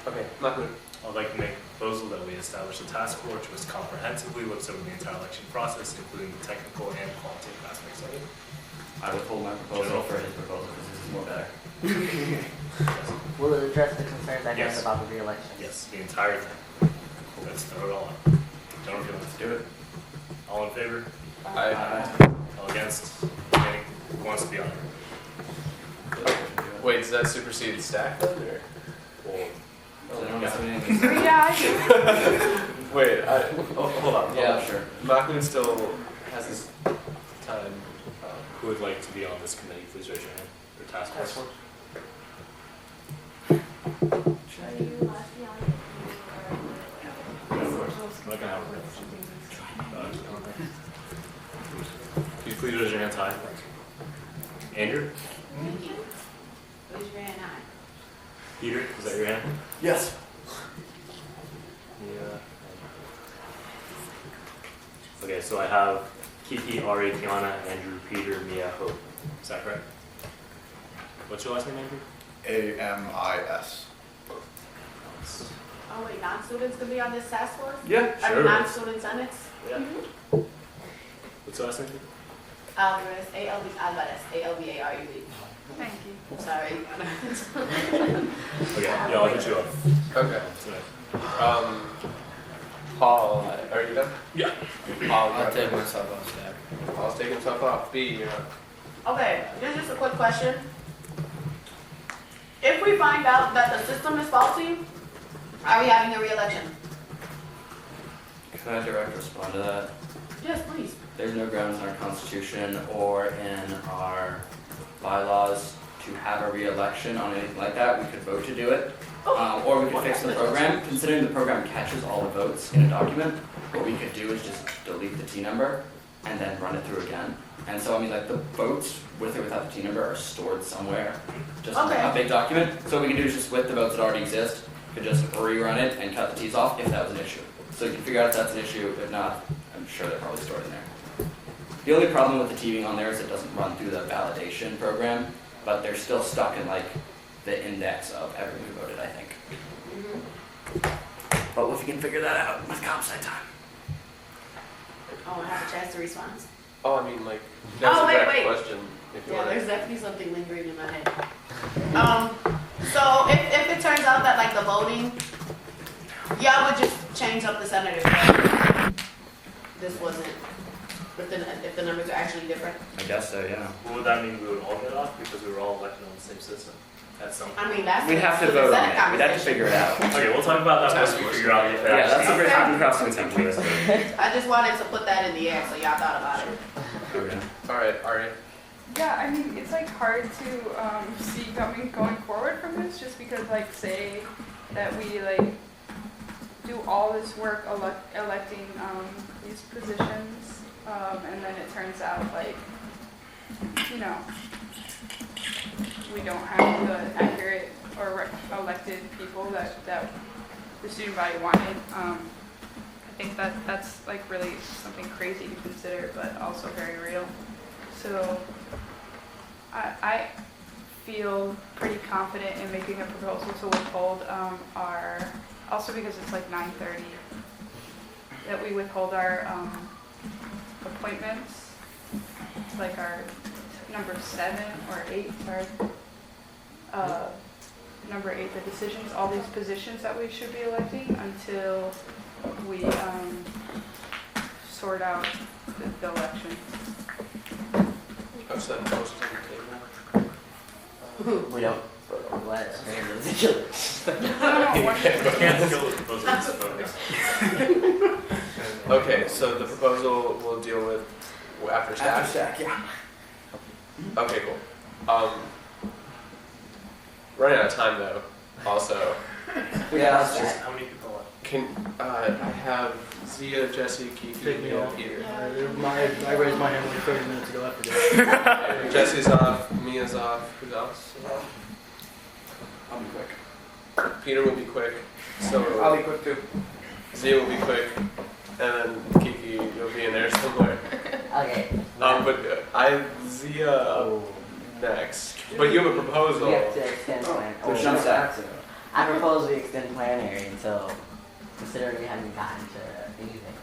Okay, Mahmoud.
I'd like to make a proposal that we establish a task force which comprehensively looks over the entire election process, including the technical and qualitative aspects of it.
I would pull my proposal for his proposal because this is more better.
Will it address the concerns I had
Yes.
about the re-election?
Yes, the entire thing. Let's throw it all up. Don't feel let's do it. All in favor?
Aye.
All against? Any who wants to be on it?
Wait, does that supersede stack then, or?
Yeah, I do.
Wait, hold on.
Yeah, sure.
Mahmoud still has his time.
Who would like to be on this committee? Please raise your hand. Or task force.
Are you last beyond
I'm not gonna have a Can you please raise your hands high? Andrew?
Thank you. Raise your hand high.
Peter, is that your hand?
Yes.
Yeah. Okay, so I have Kiki, Ari, Tiana, Andrew, Peter, Mia, Hope. Is that correct? What's your last name, Andrew?
AMIS.
Oh wait, non-students can be on this task force?
Yeah,
I
sure.
mean, non-student senates?
Yeah. What's your last name?
Alvarez, A-L-V-A-R-U-E.
Thank you.
Sorry.
Okay, yeah, I'll hit you up.
Okay.
Tonight.
Paul, are you done?
Yeah.
Paul,
I'll take myself off stack.
Paul's taking himself off. B, you're up.
Okay, this is just a quick question. If we find out that the system is faulty, are we having a re-election?
Can I direct respond to that?
Yes, please.
There's no grounds in our constitution or in our bylaws to have a re-election on anything like that. We could vote to do it. Or we could fix the program. Considering the program catches all the votes in a document, what we could do is just delete the T number and then run it through again. And so, I mean, like, the votes, with or without the T number, are stored somewhere, just in a big document. So what we can do is just, with the votes that already exist, we could just rerun it and cut the T's off if that was an issue. So you can figure out if that's an issue. If not, I'm sure they're probably stored in there. The only problem with the T being on there is it doesn't run through the validation program, but they're still stuck in, like, the index of everyone who voted, I think. But if you can figure that out with comp sci time.
Oh, I have a chance to respond.
Oh, I mean, like, that's a direct question. If you
Yeah,
want
there's definitely something lingering in my head. So if it turns out that like the voting, y'all would just change up the senators, right? This wasn't, if the numbers are actually different.
I guess so, yeah.
What would that mean? We would all get off because we were all elected on the same system? That's something.
I mean, that's.
We'd have to vote on it. We'd have to figure it out.
Okay, we'll talk about that once we figure out if it
Yeah, that's a
actually.
great time to cross the consensus.
I just wanted to put that in the air so y'all thought about it.
Okay.
All right, Ari.
Yeah, I mean, it's like hard to see going forward from this, just because like say that we like do all this work electing these positions, and then it turns out like, you know, we don't have the accurate or elected people that the student body wanted. I think that's like really something crazy to consider, but also very real. So I feel pretty confident in making a proposal to withhold our, also because it's like 9:30, that we withhold our appointments, like our number 7 or 8, sorry. Number 8, the decisions, all these positions that we should be electing until we sort out the election.
I've said post on the table.
We don't vote on the last. Ridiculous.
Okay, so the proposal we'll deal with after stack?
After stack, yeah.
Okay, cool. Running out of time though, also.
Yeah,
How many people left?
Can, I have Zia, Jesse, Kiki,
Take me
Neil,
off.
Peter.
I raised my hand like 30 minutes ago. I forget.
Jesse's off, Mia's off, who else is off?
I'll be quick.
Peter will be quick, so
I'll be quick too.
Zia will be quick, and then Kiki, you'll be in there somewhere.
Okay.
Zia up next. But you have a proposal.
We have to extend plan. I propose we extend plenary until, considering we haven't gotten to anything.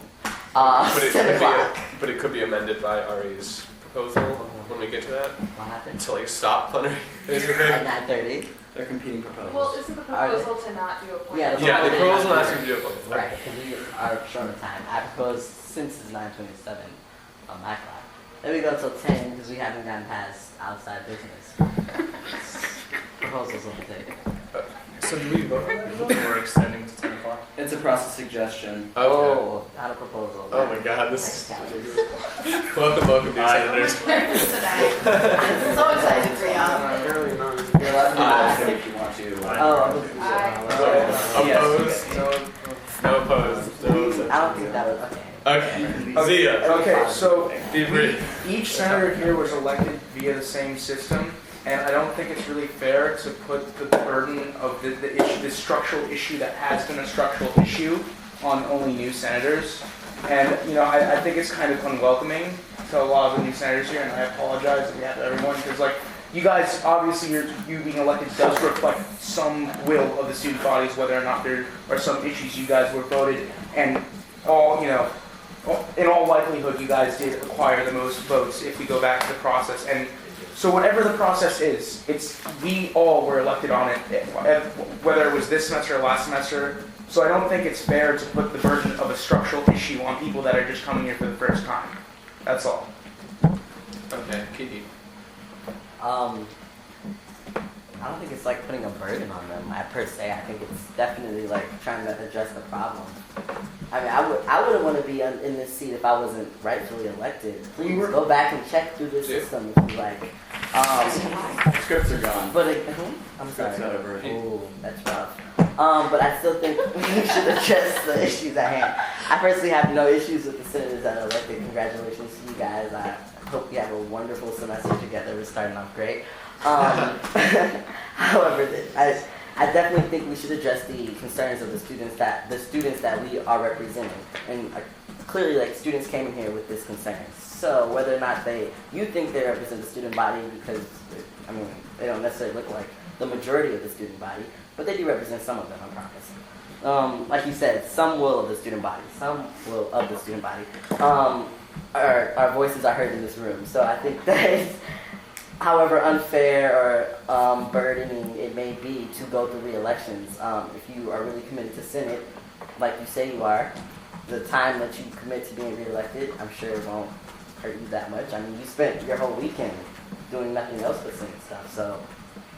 But
7 o'clock.
but it could be amended by Ari's proposal when we get to that.
What happened?
To like stop plenary, basically.
At 9:30.
They're competing proposals.
Well, isn't the proposal to not do a plan?
Yeah,
The proposal asks you to do it.
Right, because we are short of time. I propose, since it's 9:27 on my clock, then we go till 10 because we haven't gotten past outside business. Proposals on the table.
So do we vote on that?
We're extending to 10 o'clock?
It's a process suggestion.
Oh, not a proposal.
Oh my god, this is welcome, dear senators.
I'm so excited for y'all.
You're allowed to do that if you want to.
Opposed? No opposed.
I don't think that was, okay.
Okay. Zia.
Okay, so
Be brief.
each senator here was elected via the same system, and I don't think it's really fair to put the burden of the structural issue that has been a structural issue on only new senators. And, you know, I think it's kind of unwelcoming to a lot of the new senators here, and I apologize on behalf of everyone, because like, you guys, obviously, you being elected does reflect some will of the student bodies, whether or not there are some issues you guys were voted, and all, you know, in all likelihood, you guys did acquire the most votes if we go back to the process. And so whatever the process is, we all were elected on it, whether it was this semester or last semester. So I don't think it's fair to put the burden of a structural issue on people that are just coming here for the first time. That's all.
Okay, Kiki.
I don't think it's like putting a burden on them per se. I think it's definitely like trying to address the problem. I mean, I wouldn't want to be in this seat if I wasn't rightfully elected. Please go back and check through the system if you like.
Scripts are gone.
But I'm sorry. Ooh, that's rough. But I still think we should address the issues at hand. I personally have no issues with the senators that are elected. Congratulations to you guys. I hope you have a wonderful semester together. We're starting off great. However, I definitely think we should address the concerns of the students that we are representing. And clearly, like, students came in here with this concern. So whether or not you think they represent the student body, because I mean they don't necessarily look like the majority of the student body, but they do represent some of them, I promise. Like you said, some will of the student body, our voices are heard in this room. So I think that is, however unfair or burdening it may be to go through re-elections, if you are really committed to Senate, like you say you are, the time that you commit to being re-elected, I'm sure it won't hurt you that much. I mean, you spent your whole weekend doing nothing else but Senate stuff, so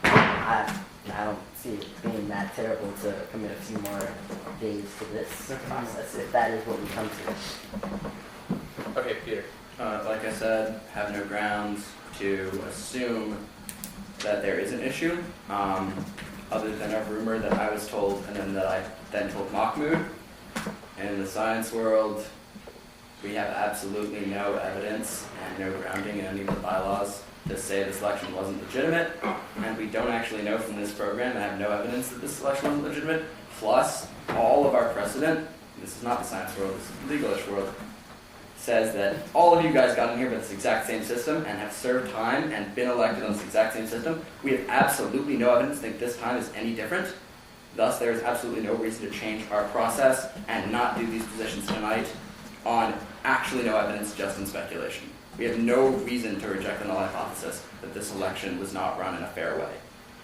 I don't see it being that terrible to commit a few more days to this process, if that is what we come to.
Okay, Peter.
Like I said, have no grounds to assume that there is an issue, other than a rumor that I was told and then that I then told Mahmoud. In the science world, we have absolutely no evidence and no grounding in any of the bylaws to say the selection wasn't legitimate, and we don't actually know from this program and have no evidence that this selection wasn't legitimate. Plus, all of our precedent, this is not the science world, this is the legalish world, says that all of you guys got in here with this exact same system and have served time and been elected on this exact same system. We have absolutely no evidence to think this time is any different. Thus, there is absolutely no reason to change our process and not do these positions tonight on actually no evidence, just in speculation. We have no reason to reject the null hypothesis that this election was not run in a fair way.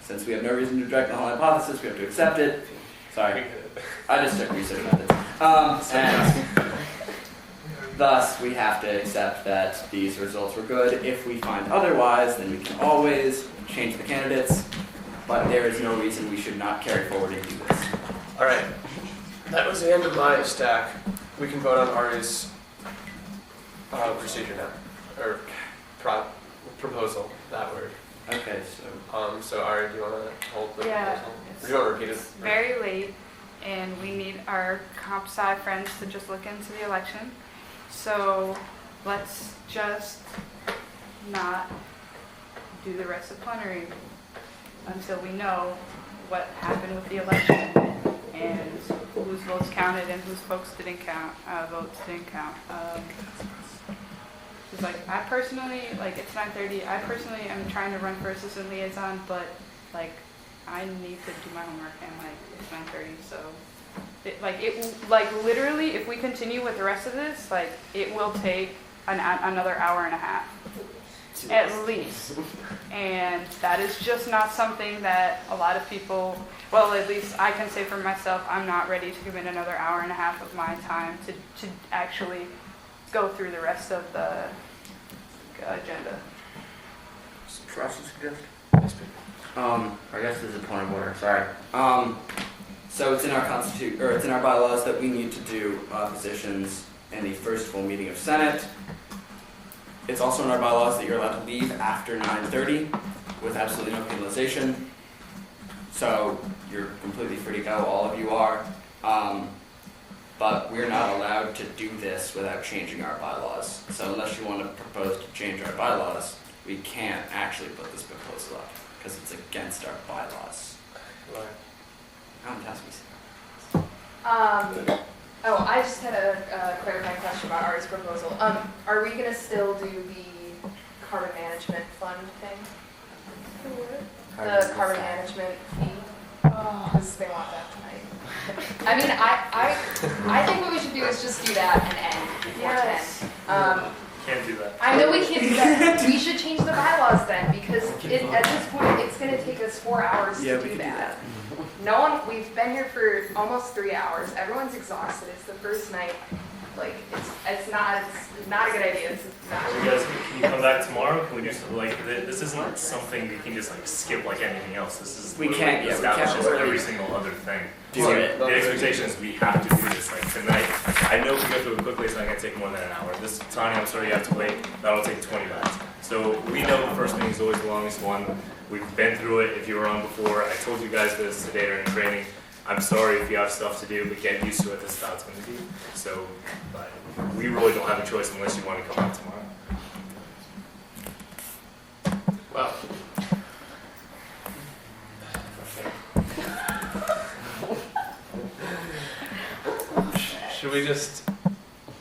Since we have no reason to reject the null hypothesis, we have to accept it. Sorry, I just took research methods. And thus, we have to accept that these results were good. If we find otherwise, then we can always change the candidates, but there is no reason we should not carry forward and do this.
All right, that was the end of my stack. We can vote on Ari's procedure now, or proposal, that word.
Okay,
so Ari, do you want to hold the proposal? Or do you want to repeat it?
It's very late, and we need our comp sci friends to just look into the election. So let's just not do the rest of plenary until we know what happened with the election and whose votes counted and whose votes didn't count. It's like, I personally, like, it's 9:30. I personally am trying to run for assistant liaison, but like, I need to do my homework and like, it's 9:30, so. Literally, if we continue with the rest of this, like, it will take another hour and a half, at least. And that is just not something that a lot of people, well, at least I can say for myself, I'm not ready to commit another hour and a half of my time to actually go through the rest of the agenda.
I guess this is a point of order, sorry. So it's in our bylaws that we need to do positions in the first full meeting of Senate. It's also in our bylaws that you're allowed to leave after 9:30 with absolutely no penalization. So you're completely free to go, all of you are. But we're not allowed to do this without changing our bylaws. So unless you want to propose to change our bylaws, we can't actually put this proposal up because it's against our bylaws.
Oh, I just had a clarifying question about Ari's proposal. Are we gonna still do the carbon management fund thing? The carbon management fee? Because they want that tonight. I mean, I think what we should do is just do that and end before 10.
Can't do that.
I know we can't do that. We should change the bylaws then, because at this point, it's gonna take us 4 hours to do that. No one, we've been here for almost 3 hours. Everyone's exhausted. It's the first night. Like, it's not a good idea. It's not.
You guys, can you come back tomorrow? Can we do something like this? Is not something we can just like skip like anything else. This is
We can't, yeah, we can't
establishes
really
every single other thing.
do
So
it.
the expectation is we have to do this like tonight. I know if we go through it quickly, it's not gonna take more than an hour. This Tanya, I'm sorry you have to wait. That'll take 20 minutes. So we know the first meeting is always the longest one. We've been through it. If you were on before, I told you guys this today during training. I'm sorry if you have stuff to do, but get used to it. This is how it's going to be. So, but we really don't have a choice unless you want to come out tomorrow.
Well. Should we just?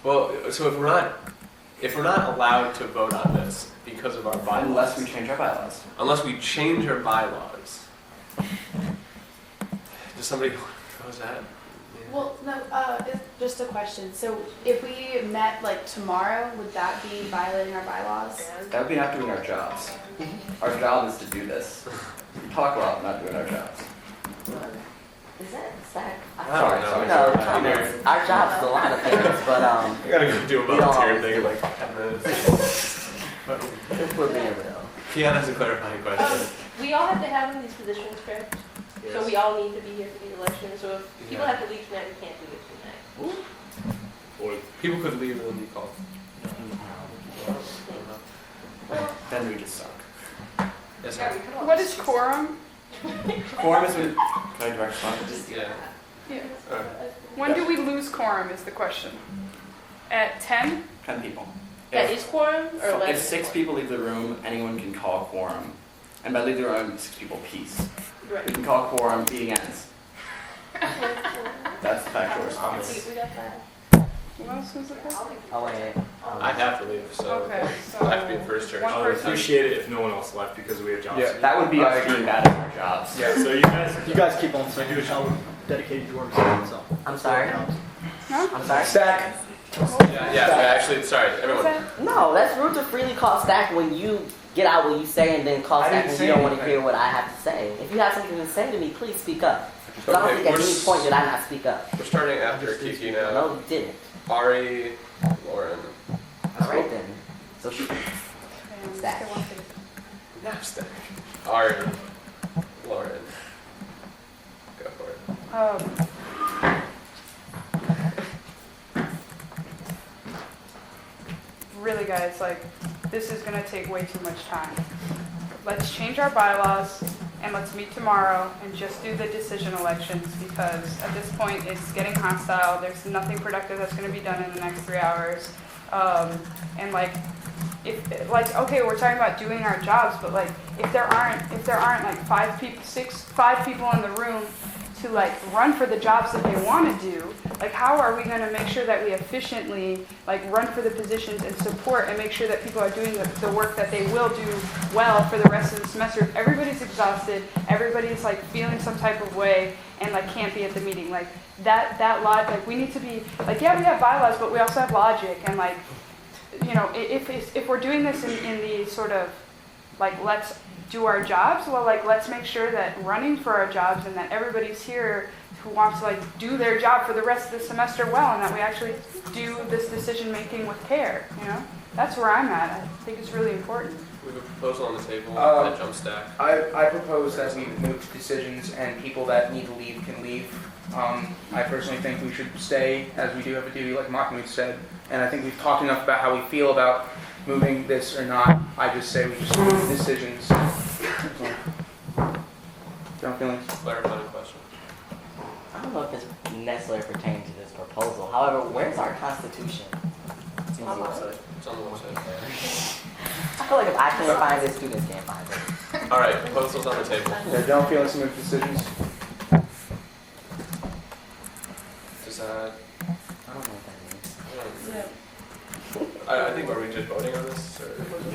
Well, so if we're not allowed to vote on this because of our bylaws,
Unless we change our bylaws.
unless we change our bylaws, does somebody? What was that?
Well, no, it's just a question. So if we met like tomorrow, would that be violating our bylaws?
That would be not doing our jobs. Our job is to do this. We talk about not doing our jobs.
Is that?
Sorry.
No, come on. Our job's a lot of things, but
I gotta go do a
we don't
volunteer
always
thing
do
in
it.
like 10 minutes.
If we're being real.
Kiana has a clarifying question.
We all have to have these positions, correct? So we all need to be here for the election. So if people have to leave tonight, we can't do it tonight.
Or people could leave and then be called.
Then we just suck.
Yes,
Yeah,
sir.
we could all
What
just
is quorum?
Quorum is with. Can I direct response?
Yeah.
Yeah.
Alright.
When do we lose quorum is the question. At 10?
10 people.
That is quorum or
If
less?
6 people leave the room, anyone can call a quorum. And by leave the room, 6 people piece.
Right.
We can call a quorum, meeting ends. That's the factual response.
We got that.
Who else was it?
Oh wait.
I have to leave, so
Okay, so
I have to be in first church.
one
I would
person.
appreciate it if no one else left because we have jobs.
Yeah.
to do.
That would be
I
us
agree.
being bad at our jobs.
Yeah.
So you guys,
You guys keep on saying how dedicated you are to so.
I'm sorry.
Huh?
I'm sorry.
Stack.
Yeah, actually, sorry, everyone.
No, that's rude to freely call stack when you get out what you say and then call
I
stack
didn't
when
say
you don't want to
anything.
hear what I have to say. If you have something to say to me, please speak up. But I
Okay,
don't think at
we're
any
s-
point did I not speak up.
We're starting after Kiki now.
No, you didn't.
Ari, Lauren.
All right then. So
Stack.
No, stack. Ari, Lauren. Go for it.
Really guys, like, this is gonna take way too much time. Let's change our bylaws and let's meet tomorrow and just do the decision elections because at this point it's getting hostile. There's nothing productive that's gonna be done in the next 3 hours. And like, if okay, we're talking about doing our jobs, but like, if there aren't like 5 people in the room to like run for the jobs that they want to do, like how are we going to make sure that we efficiently like run for the positions and support and make sure that people are doing the work that they will do well for the rest of the semester? If everybody's exhausted, everybody's like feeling some type of way and like can't be at the meeting, like that like we need to be like, yeah, we have bylaws, but we also have logic. And like, you know, if we're doing this in the sort of like, let's do our jobs, well, like, let's make sure that running for our jobs and that everybody's here who wants to like do their job for the rest of the semester well, and that we actually do this decision making with care, you know? That's where I'm at. I think it's really important.
We have a proposal on the table that jump stack.
I propose that we move decisions and people that need to leave can leave. I personally think we should stay as we do have a duty, like Mahmoud said, and I think we've talked enough about how we feel about moving this or not. I just say we just move decisions. Don't feel like
Clarifying question.
I don't know if it's necessarily pertaining to this proposal. However, where's our constitution?
It's on the website. It's on the website.
I feel like if I can't find it, students can't find it.
All right, proposals on the table.
Yeah, don't feel like to move decisions.
Does that I think, are we just voting on this? Or?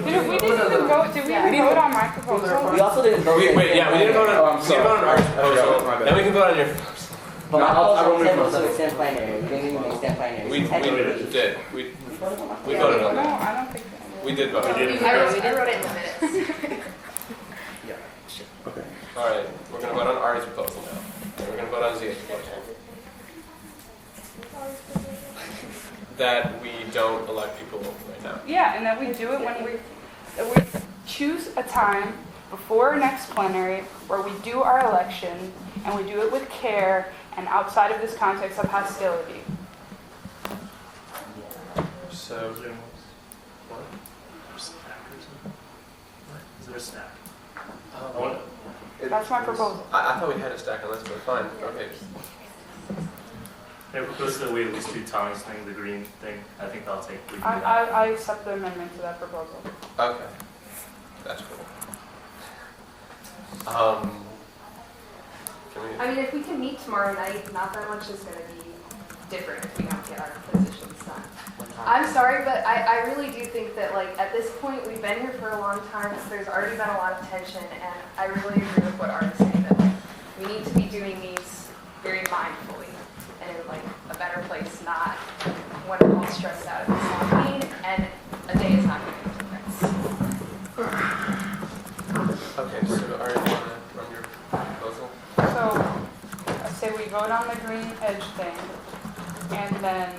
We didn't even vote. Did we even vote on my proposal?
We also didn't vote.
Wait, yeah, we didn't vote on. We didn't vote on our proposal.
My bad.
Then we can vote on your proposal.
But my
I
proposal
will
table
move
to
on.
extend plenary. We didn't even extend plenary.
We did. We voted on
No,
that.
I don't think that.
We did vote.
I wrote it in the minutes.
Okay.
All right, we're gonna vote on Ari's proposal now. And we're gonna vote on Zia's proposal. That we don't elect people right now.
Yeah, and that we do it when we choose a time before next plenary where we do our election, and we do it with care and outside of this context of hostility.
So,
What? Stack or something? What? Is there a stack?
That's my proposal.
I thought we had a stack on this, but fine. Okay.
I propose that we at least do Tommy's thing, the green thing. I think that'll take. We can do that.
I accept the amendment to that proposal.
Okay. That's cool. Can we?
I mean, if we can meet tomorrow night, not that much is going to be different if we don't get our positions done. I'm sorry, but I really do think that, like, at this point, we've been here for a long time, so there's already been a lot of tension, and I really agree with what Art is saying, that, like, we need to be doing these very mindfully and in, like, a better place, not when we're all stressed out at this long meeting, and a day is not going to make a difference.
Okay, so Ari, you want to run your proposal?
So, I say we vote on the green edge thing, and then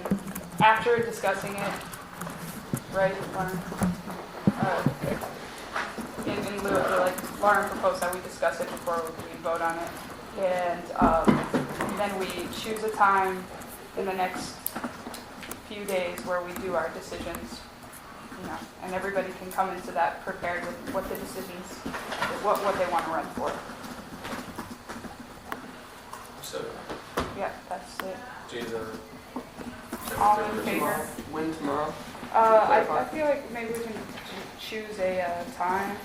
after discussing it, right, Lauren? In lieu of, like, Lauren proposed that we discuss it before we vote on it, and then we choose a time in the next few days where we do our decisions, you know, and everybody can come into that prepared with what the decisions, what they want to run for.
So,
Yeah, that's it.
Jason.
All in favor?
When tomorrow?
I feel like maybe we can choose a time.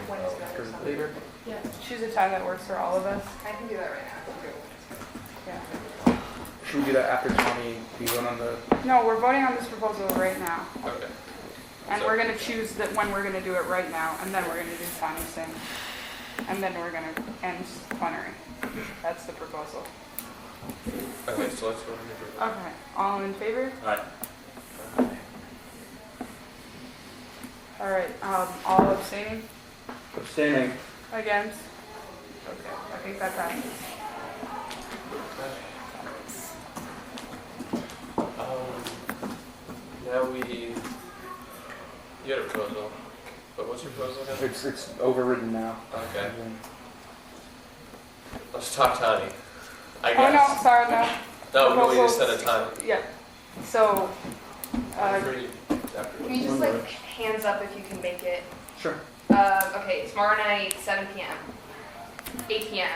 When is better, something.
Later?
Yeah. Choose a time that works for all of us.
I can do that right now.
Yeah.
Should we do that after Tommy? We vote on the.
No, we're voting on this proposal right now.
Okay.
And
So-
we're going to choose that when we're going to do it right now, and then we're going to do Tommy's thing. And then we're going to end plenary. That's the proposal.
Okay, so let's vote on your proposal.
Okay. All in favor?
All right.
All right. All abstaining?
Abstaining.
Against? Okay. I think that passes.
Now you had a proposal, but what's your proposal again?
It's overridden now.
Okay. Let's talk Tani. I
Oh,
guess.
no. Sorry, no.
No, we just
Proposal-
set a time.
Yeah. So,
Pretty
Can you just, like, hands up if you can make it?
Sure.
Okay, tomorrow night, 7 p.m., 8 p.m.,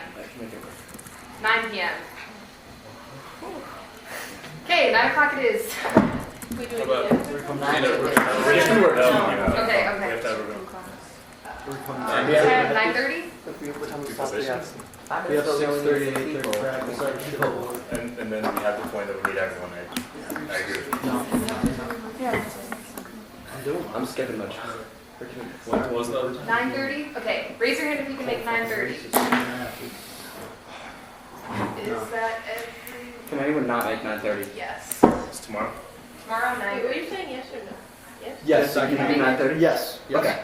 9 p.m. Okay, 9 o'clock it is.
We do
How
it
about-
again.
Okay,
Okay.
We have to have a room.
9:30?
What time
Two positions.
We have 6:30 and 8:30 practice.
And then we have the point of read everyone. I agree with you.
yeah.
I'm skipping much.
What was the?
9:30? Okay, raise your hand if you can make 9:30. Is that every?
Can anyone not make 9:30?
Yes.
It's tomorrow.
Tomorrow,
Wait, were
9:30.
you saying yes or no? Yes?
Yes, I
Can
can
you do
do
9:30?
Yes. Yes.
Okay.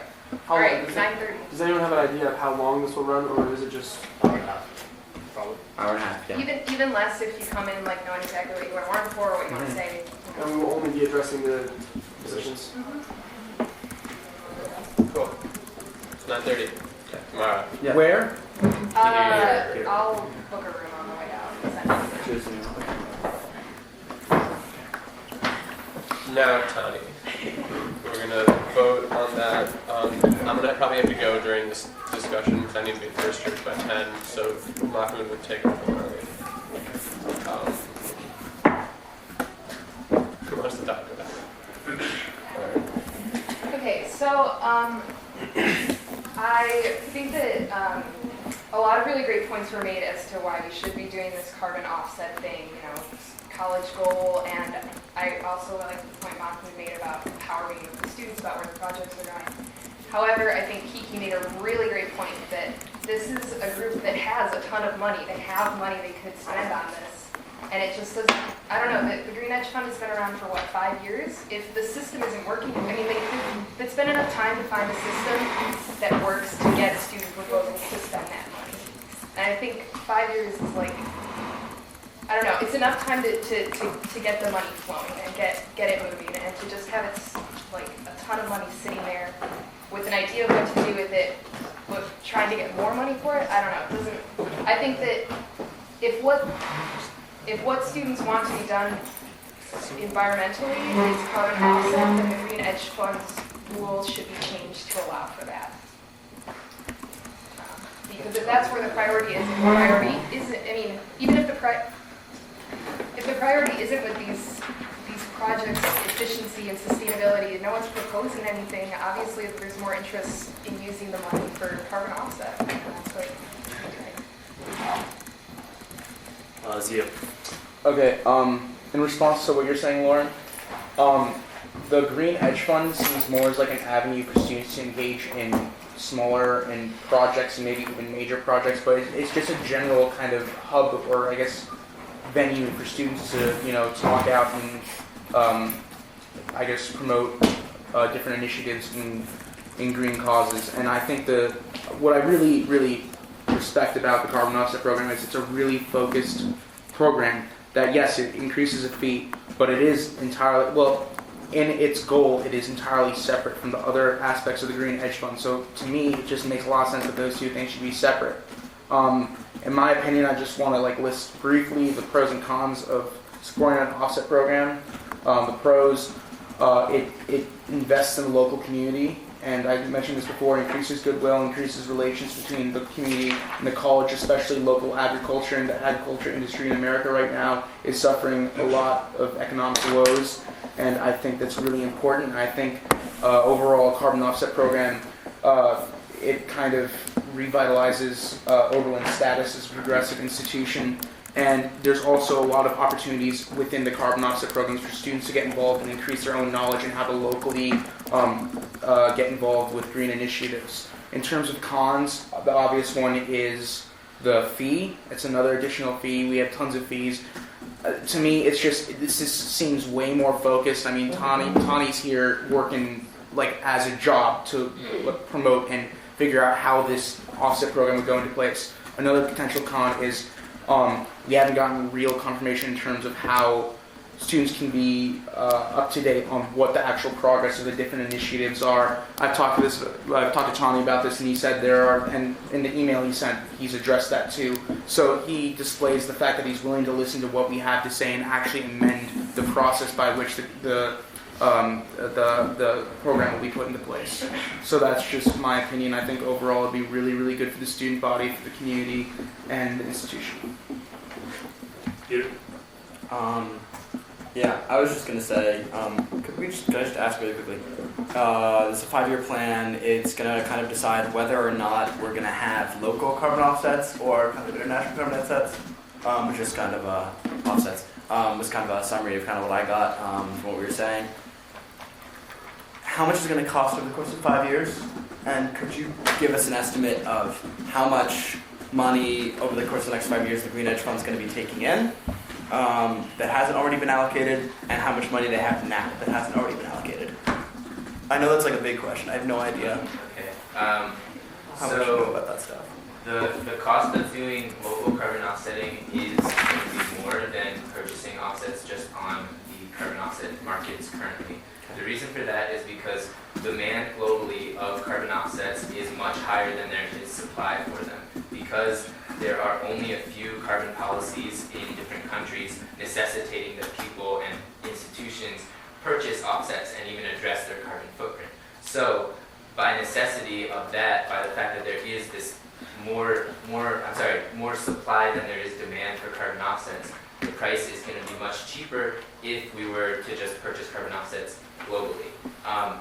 All right, 9:30.
Does anyone have an idea of how long this will run, or is it just
Hour and a half. Probably.
Hour and a half, yeah.
Even less if you come in, like, knowing exactly what you want to run for, or what you want to say.
and we will only be addressing the positions?
cool. It's 9:30 tomorrow.
Yeah.
Where?
I'll book a room on the way out.
Now, Tani, we're gonna vote on that. I'm gonna probably have to go during this discussion because I need to be first church by 10, so Mahmoud would take over early. Who wants to talk about it?
Okay, so I think that a lot of really great points were made as to why we should be doing this carbon offset thing, you know, college goal, and I also like the point Malcolm made about empowering the students about where the projects are going. However, I think he made a really great point that this is a group that has a ton of money. They have money they could spend on this. And it just doesn't, I don't know, the Green Edge Fund has been around for, 5 years? If the system isn't working, I mean, it's been enough time to find a system that works to get student proposals to spend that money. And I think 5 years is like, I don't know, it's enough time to get the money flowing and get it moving, and to just have it, like, a ton of money sitting there with an idea of what to do with it, but trying to get more money for it, I don't know, it doesn't, I think that if what students want to be done environmentally is carbon offset, then the Green Edge Fund's rules should be changed to allow for that. Because if that's where the priority is, and the priority isn't, I mean, even if the priority isn't with these projects, efficiency and sustainability, and no one's proposing anything, obviously there's more interest in using the money for carbon offset. And that's what
Zia.
Okay, in response to what you're saying, Lauren, the Green Edge Fund seems more as like an avenue for students to engage in smaller and projects and maybe even major projects, but it's just a general kind of hub, or I guess venue for students to, talk out and I guess promote different initiatives in green causes. And I think what I really, really respect about the carbon offset program is it's a really focused program that, yes, it increases a fee, but it is entirely, well, in its goal, it is entirely separate from the other aspects of the Green Edge Fund. So to me, it just makes a lot of sense that those two things should be separate. In my opinion, I just want to list briefly the pros and cons of supporting an offset program. The pros, it invests in the local community, and I mentioned this before, increases goodwill, increases relations between the community and the college, especially local agriculture, and the agriculture industry in America right now is suffering a lot of economic woes, and I think that's really important. And I think overall carbon offset program, it kind of revitalizes Oberlin's status as a progressive institution. And there's also a lot of opportunities within the carbon offset programs for students to get involved and increase their own knowledge and how to locally get involved with green initiatives. In terms of cons, the obvious one is the fee. It's another additional fee. We have tons of fees. To me, this just seems way more focused. I mean, Tani's here working as a job to promote and figure out how this offset program would go into place. Another potential con is we haven't gotten real confirmation in terms of how students can be up to date on what the actual progress of the different initiatives are. I've talked to Tani about this, and he said there are, and in the email he sent, he's addressed that too. So he displays the fact that he's willing to listen to what we have to say and actually amend the process by which the program will be put into place. So that's just my opinion. I think overall it'd be really, really good for the student body, for the community, and the institution.
Peter? Yeah, I was just going to say, could I just ask really quickly? This is a 5-year plan. It's going to kind of decide whether or not we're going to have local carbon offsets or kind of international carbon offsets, which is kind of offsets. Was kind of a summary of kind of what I got from what we were saying. How much is it going to cost over the course of 5 years? And could you give us an estimate of how much money over the course of the next 5 years the Green Edge Fund is going to be taking in that hasn't already been allocated, and how much money they have now that hasn't already been allocated? I know that's a big question. I have no idea.
Okay.
How much do you know about that stuff?
The cost of doing local carbon offsetting is going to be more than purchasing offsets just on the carbon offset markets currently. The reason for that is because demand globally of carbon offsets is much higher than there is supply for them. Because there are only a few carbon policies in different countries necessitating that people and institutions purchase offsets and even address their carbon footprint. So by necessity of that, by the fact that there is this more supply than there is demand for carbon offsets, the price is going to be much cheaper if we were to just purchase carbon offsets globally.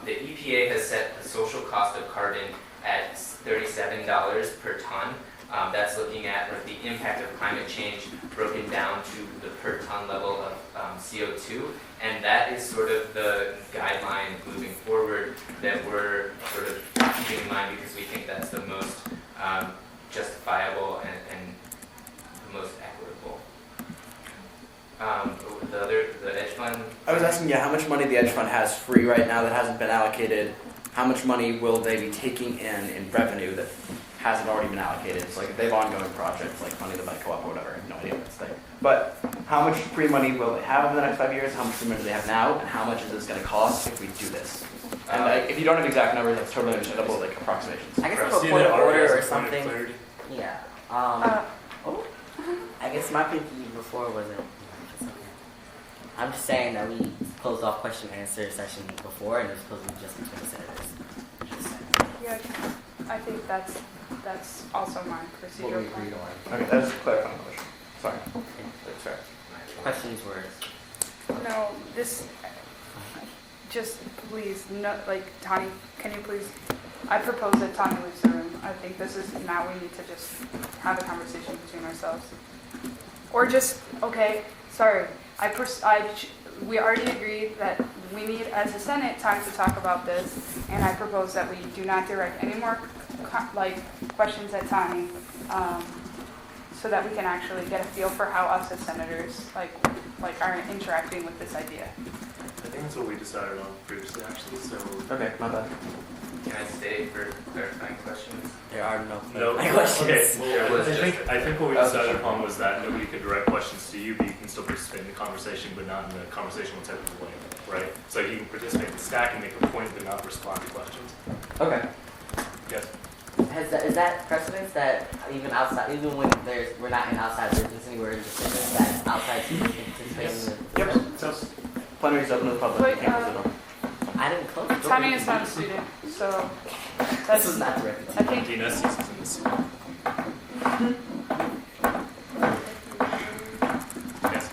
The EPA has set the social cost of carbon at $37 per ton. That's looking at like, the impact of climate change broken down to the per ton level of CO2, and that is sort of the guideline moving forward that we're sort of keeping in mind because we think that's the most justifiable and the most equitable. The Edge Fund.
I was asking, how much money the Edge Fund has free right now that hasn't been allocated. How much money will they be taking in revenue that hasn't already been allocated? It's like if they have ongoing projects like Money the Bike Co-op or whatever, I have no idea what it's like. But how much free money will they have in the next 5 years? How much free money do they have now? And how much is this going to cost if we do this? And if you don't have exact numbers, that's totally understandable, like approximations.
I guess I have a point of order or something. Yeah. I guess my thinking before wasn't. I'm just saying that we closed off question and answer session before, and it was supposed to be just between the senators.
Yeah, I think that's also my
What we
procedural
agreed
point.
on.
Okay, that's a clarifying question. Sorry. That's fair.
Questions were.
No, this, just please, no, like, Tani, can you please, I propose that Tani leaves the room. I think this is, now we need to just have a conversation between ourselves. Or just, okay, sorry, we already agreed that we need, as a Senate, time to talk about this, and I propose that we do not direct any more, questions at Tani, so that we can actually get a feel for how us as senators, are interacting with this idea.
I think that's what we decided on previously, actually, so.
Okay, my bad.
Can I stay for clarifying questions?
There are no
questions. Okay, well,
Yeah,
I think what we decided upon was that nobody could direct questions to you, but you can still participate in the conversation, but not in the conversational type of way, right? So you can participate in the stack and make a point, but not respond to questions.
Okay.
Yes.
Is that precedence that even when we're not in outside urgency, we're in decisions that outside students can participate in the
Yep. So plenary's open to the public.
Wait,
You can't close it all.
I didn't close it.
Tani is not a student, so
This
that's,
is not direct.
I think,
Dina sees in the suit. Yes.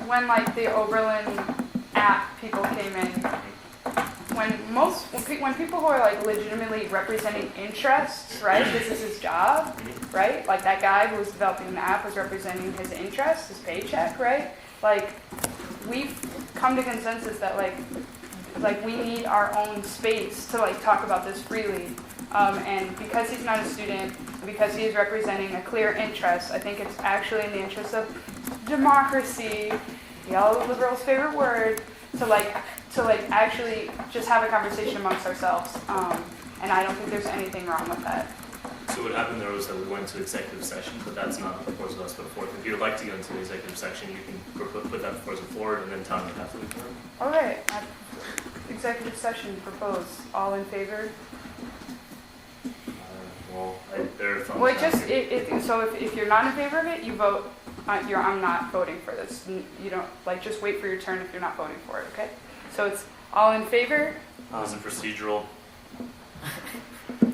when the Oberlin app people came in, when people who are legitimately representing interests, right? This is his job, right? Like that guy who was developing the app was representing his interests, his paycheck, right? We've come to consensus that we need our own space to talk about this freely. And because he's not a student, because he is representing a clear interest, I think it's actually in the interest of democracy, y'all liberals' favorite word, to actually just have a conversation amongst ourselves. And I don't think there's anything wrong with that.
So what happened there was that we went to executive session, but that's not the proposal that's put forth. If you would like to go into the executive section, you can put that proposal forward, and then Tom would have to leave the room.
All right, executive session proposed. All in favor?
There are thumbs
Well,
down.
so if you're not in favor of it, you vote. I'm not voting for this. You don't just wait for your turn if you're not voting for it. Okay. So it's all in favor.
As a procedural.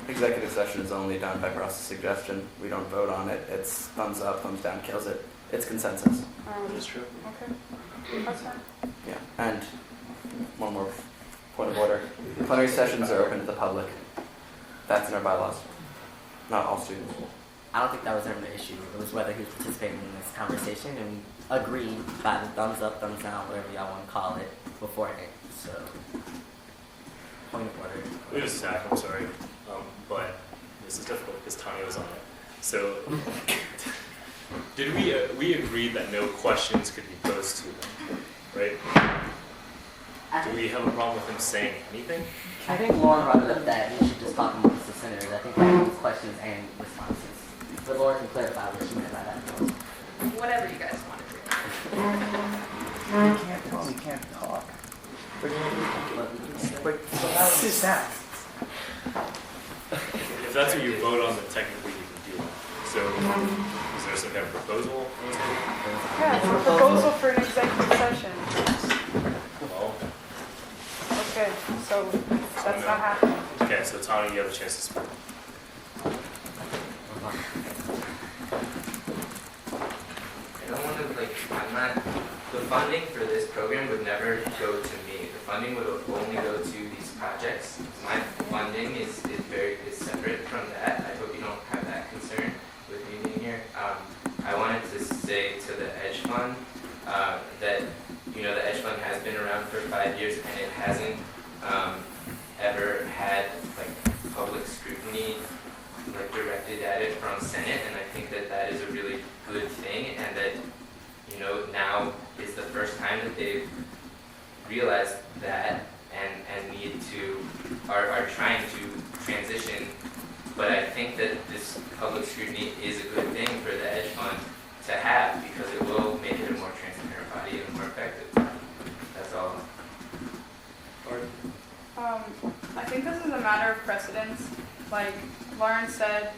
Executive session is only done by process suggestion. We don't vote on it. It's thumbs up, thumbs down, kills it. It's consensus.
That is true.
Okay. That's fine.
Yeah. And one more point of order. Plenary sessions are open to the public. That's in our bylaws. Not all students.
I don't think that was ever the issue. It was whether he was participating in this conversation, and we agreed by the thumbs up, thumbs down, whatever y'all want to call it, beforehand. So, point of order.
We just stack, I'm sorry. But this is difficult because Tanya was on it. So, did we agreed that no questions could be posed to them, right? Do we have a problem with him saying anything?
I think Lauren brought it up that we should just talk amongst the senators. I think that means questions and responses. But Lauren can clarify what she meant by that.
Whatever you guys want to do.
We can't talk.
If that's what you vote on, then technically you can do it. So, is there some kind of proposal?
Yeah, it's a proposal for an executive session.
Well,
Okay, so that's not happening.
okay, so Tanya, you have a chance to speak.
I don't want to, the funding for this program would never go to me. The funding would only go to these projects. My funding is separate from that. I hope you don't have that are trying to transition. But I think that this public scrutiny is a good thing for the Edge Fund to have, because it will make it a more transparent body and more effective. That's all.
I think this is a matter of precedence. Like Lauren said,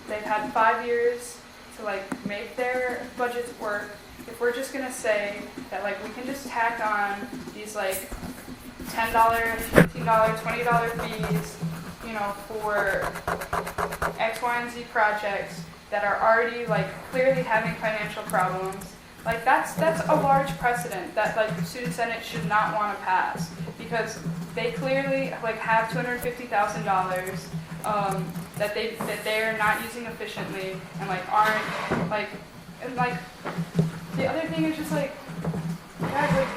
they've had 5 years to like make their budgets work. If we're just gonna say that like we can just tack on these like $10, $15, $20 fees, you know, for X, Y, and Z projects that are already like clearly having financial problems, like that's a large precedent that like the Student Senate should not want to pass, because they clearly like have $250,000 that they're not using efficiently and like aren't like, and like the other thing is just like, guys, like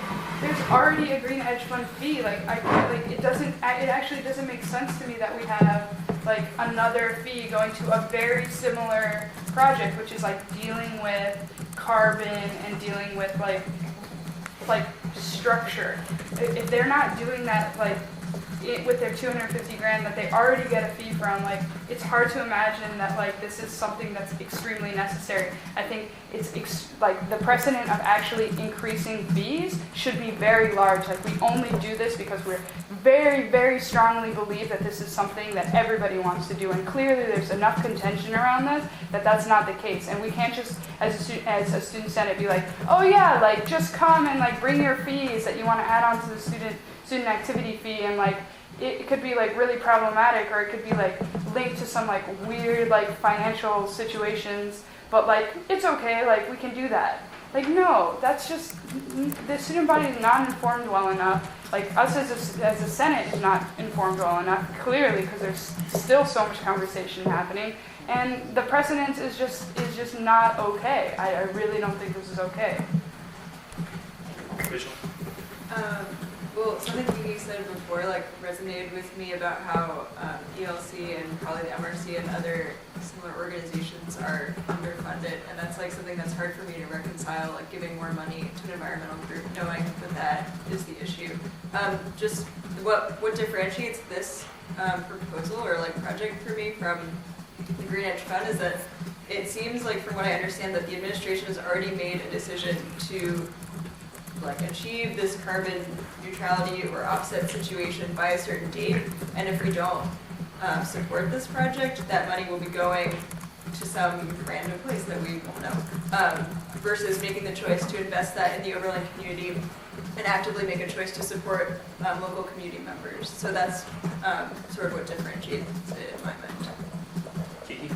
there's already a Green Edge Fund fee. Like it actually doesn't make sense to me that we have like another fee going to a very similar project, which is like dealing with carbon and dealing with like structure. If they're not doing that like with their $250,000 that they already get a fee from, like it's hard to imagine that like this is something that's extremely necessary. I think it's like the precedent of actually increasing fees should be very large. Like we only do this because we're very, very strongly believe that this is something that everybody wants to do, and clearly there's enough contention around this that that's not the case. And we can't just as a student senate be like, oh yeah, like just come and like bring your fees that you want to add on to the student activity fee, and like it could be like really problematic, or it could be like linked to some like weird like financial situations, but like it's okay, like we can do that. Like no, that's just, the student body is not informed well enough. Like us as a Senate is not informed well enough, clearly, because there's still so much conversation happening, and the precedent is just not okay. I really don't think this is okay.
Rachel?
Well, something you said before like resonated with me about how ELC and probably the MRC and other similar organizations are underfunded, and that's like something that's hard for me to reconcile, like giving more money to an environmental group knowing that that is the issue. Just what differentiates this proposal or like project for me from the Green Edge Fund is that it seems like, from what I understand, that the administration has already made a decision to like achieve this carbon neutrality or offset situation by a certain date, and if we don't support this project, that money will be going to some random place that we won't know, versus making the choice to invest that in the Oberlin community and actively make a choice to support local community members. So that's sort of what differentiates it in my mind.
Kiki?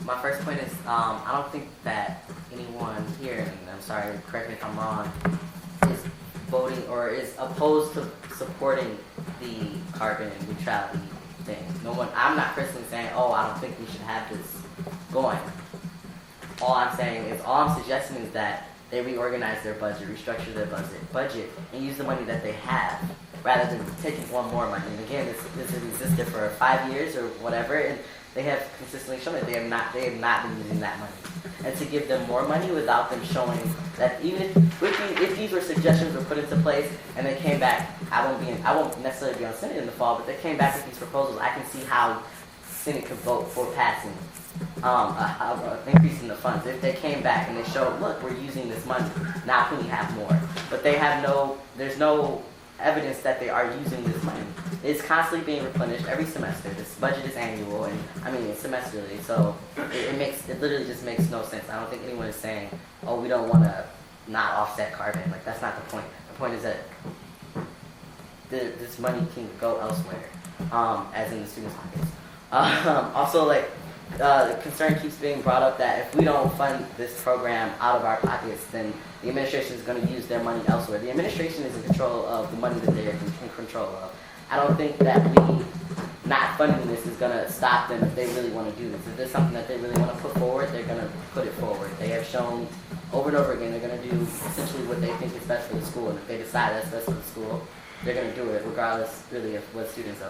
My first point is, I don't think that anyone here, and I'm sorry, correct me if I'm wrong, is voting or is opposed to supporting the carbon neutrality thing. No one, I'm not personally saying, oh, I don't think we should have this going. All I'm saying is, all I'm suggesting is that they reorganize their budget, restructure their budget, and use the money that they have, rather than taking on more money. And again, this has existed for 5 years or whatever, and they have consistently shown that they have not been using that money. And to give them more money without them showing that, even if these were suggestions were put into place and they came back, I won't necessarily be on Senate in the fall, but they came back with these proposals, I can see how Senate could vote for passing increasing the funds. If they came back and they showed, look, we're using this money, now can we have more? But there's no evidence that they are using this money. It's constantly being replenished every semester. This budget is annual, and it's semesterly, so it literally just makes no sense. I don't think anyone is saying, oh, we don't want to not offset carbon. Like, that's not the point. The point is that this money can go elsewhere, as in the students' pockets. Also, the concern keeps being brought up that if we don't fund this program out of our pockets, then the administration is going to use their money elsewhere. The administration is in control of the money that they are in control of. I don't think that we not funding this is going to stop them if they really want to do this. If there's something that they really want to put forward, they're going to put it forward. They have shown over and over again they're going to do essentially what they think is best for the school. And if they decide that's best for the school, they're going to do it regardless really of what students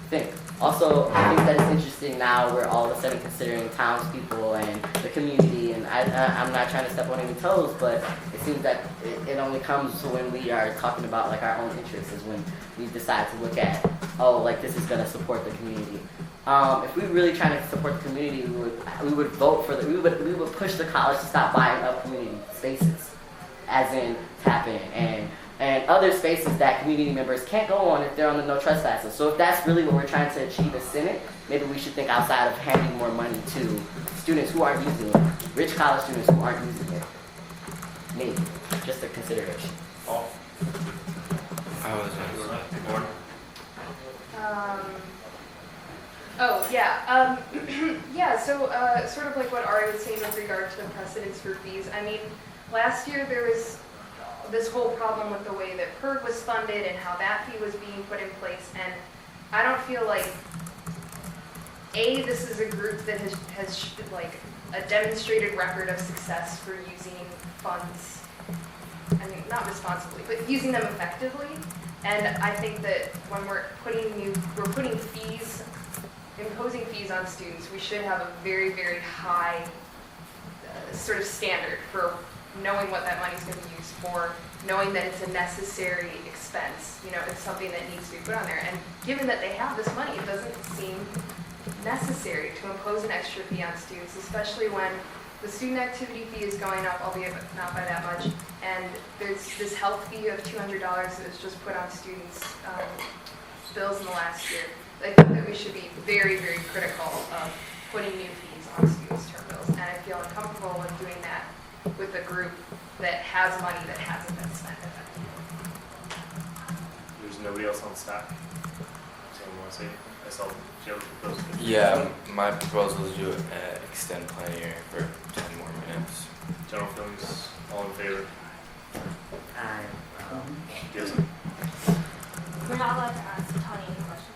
think. Also, I think that it's interesting now we're all of a sudden considering townspeople and the community, and I'm not trying to step on any toes, but it seems that it only comes to when we are talking about like our own interests is when we decide to look at, oh, like this is going to support the community. If we were really trying to support the community, we would vote for we would push the college to stop buying up community spaces, as in tap in and other spaces that community members can't go on if they're on the no trespassing. So if that's really what we're trying to achieve as Senate, maybe we should think outside of handing more money to students who aren't using it, rich college students who aren't using it. Maybe, just a consideration.
So sort of like what Ari was saying with regard to the precedents for fees. I mean, last year there was this whole problem with the way that PERG was funded and how that fee was being put in place, and I don't feel like, this is a group that has like a demonstrated record of success for using funds, I mean, not responsibly, but using them effectively. And I think that when we're putting fees, imposing fees on students, we should have a very, very high sort of standard for knowing what that money is going to be used for, knowing that it's a necessary expense. You know, it's something that needs to be put on there. And given that they have this money, it doesn't seem necessary to impose an extra fee on students, especially when the student activity fee is going up, albeit not by that much, and there's this health fee of $200 that was just put on students' bills in the last year. I think that we should be very, very critical of putting new fees on students' term bills, and I feel uncomfortable with doing that with a group that has money that hasn't been spent effectively.
There's nobody else on staff. Someone want to say? I saw Joe propose.
Yeah, my proposal is to extend plenary for 10 more minutes.
General feelings, all in favor?
Aye.
Yes.
We're not allowed to ask Tony any questions.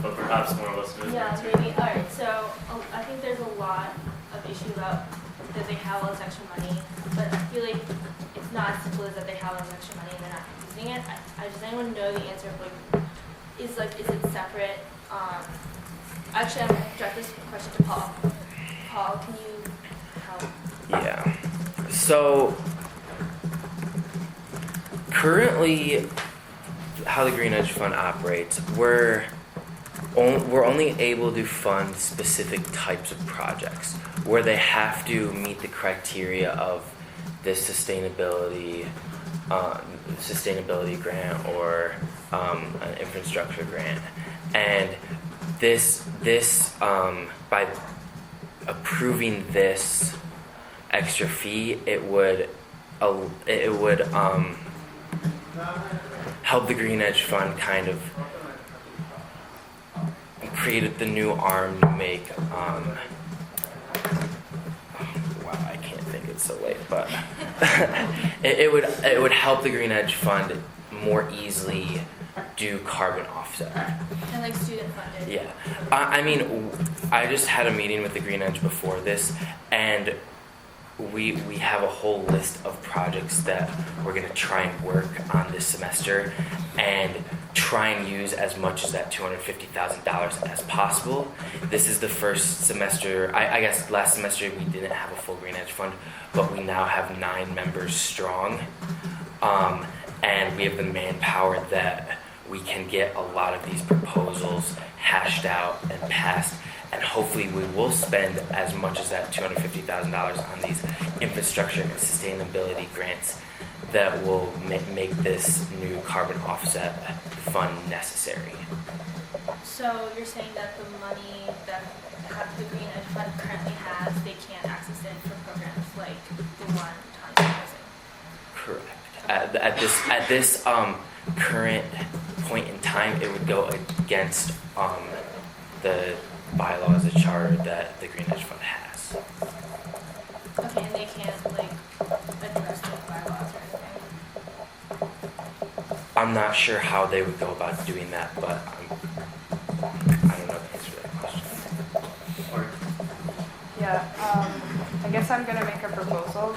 But perhaps one of us knows.
Yeah, maybe. All right. So I think there's a lot of issue about that they have all this extra money, but I feel like it's not as simple as that they have all this extra money and they're not using it. Does anyone know the answer of is it separate? Actually, I'm going to direct this question to Paul. Paul, can you help?
Yeah. So currently, how the Green Edge Fund operates, we're only able to fund specific types of projects where they have to meet the criteria of this sustainability grant or an infrastructure grant. And this by approving this extra fee, it would help the Green Edge Fund kind of create the new arm to make wow, I can't think, it's so late, but it would help the Green Edge Fund more easily do carbon offset.
And like student funded.
Yeah. I mean, I just had a meeting with the Green Edge before this, and we have a whole list of projects that we're going to try and work on this semester and try and use as much as that $250,000 as possible. This is the first semester, I guess last semester we didn't have a full Green Edge Fund, but we now have 9 members strong. And we have the manpower that we can get a lot of these proposals hashed out and passed, and hopefully we will spend as much as that $250,000 on these infrastructure and sustainability grants that will make this new carbon offset fund necessary.
So you're saying that the money that the Green Edge Fund currently has, they can't access it for programs like the one Tony's proposing?
Correct. At this current point in time, it would go against the bylaws, the charter that the Green Edge Fund has.
Okay, and they can't address those bylaws or anything?
I'm not sure how they would go about doing that, but I don't know the answer to that question.
Yeah, I guess I'm going to make a proposal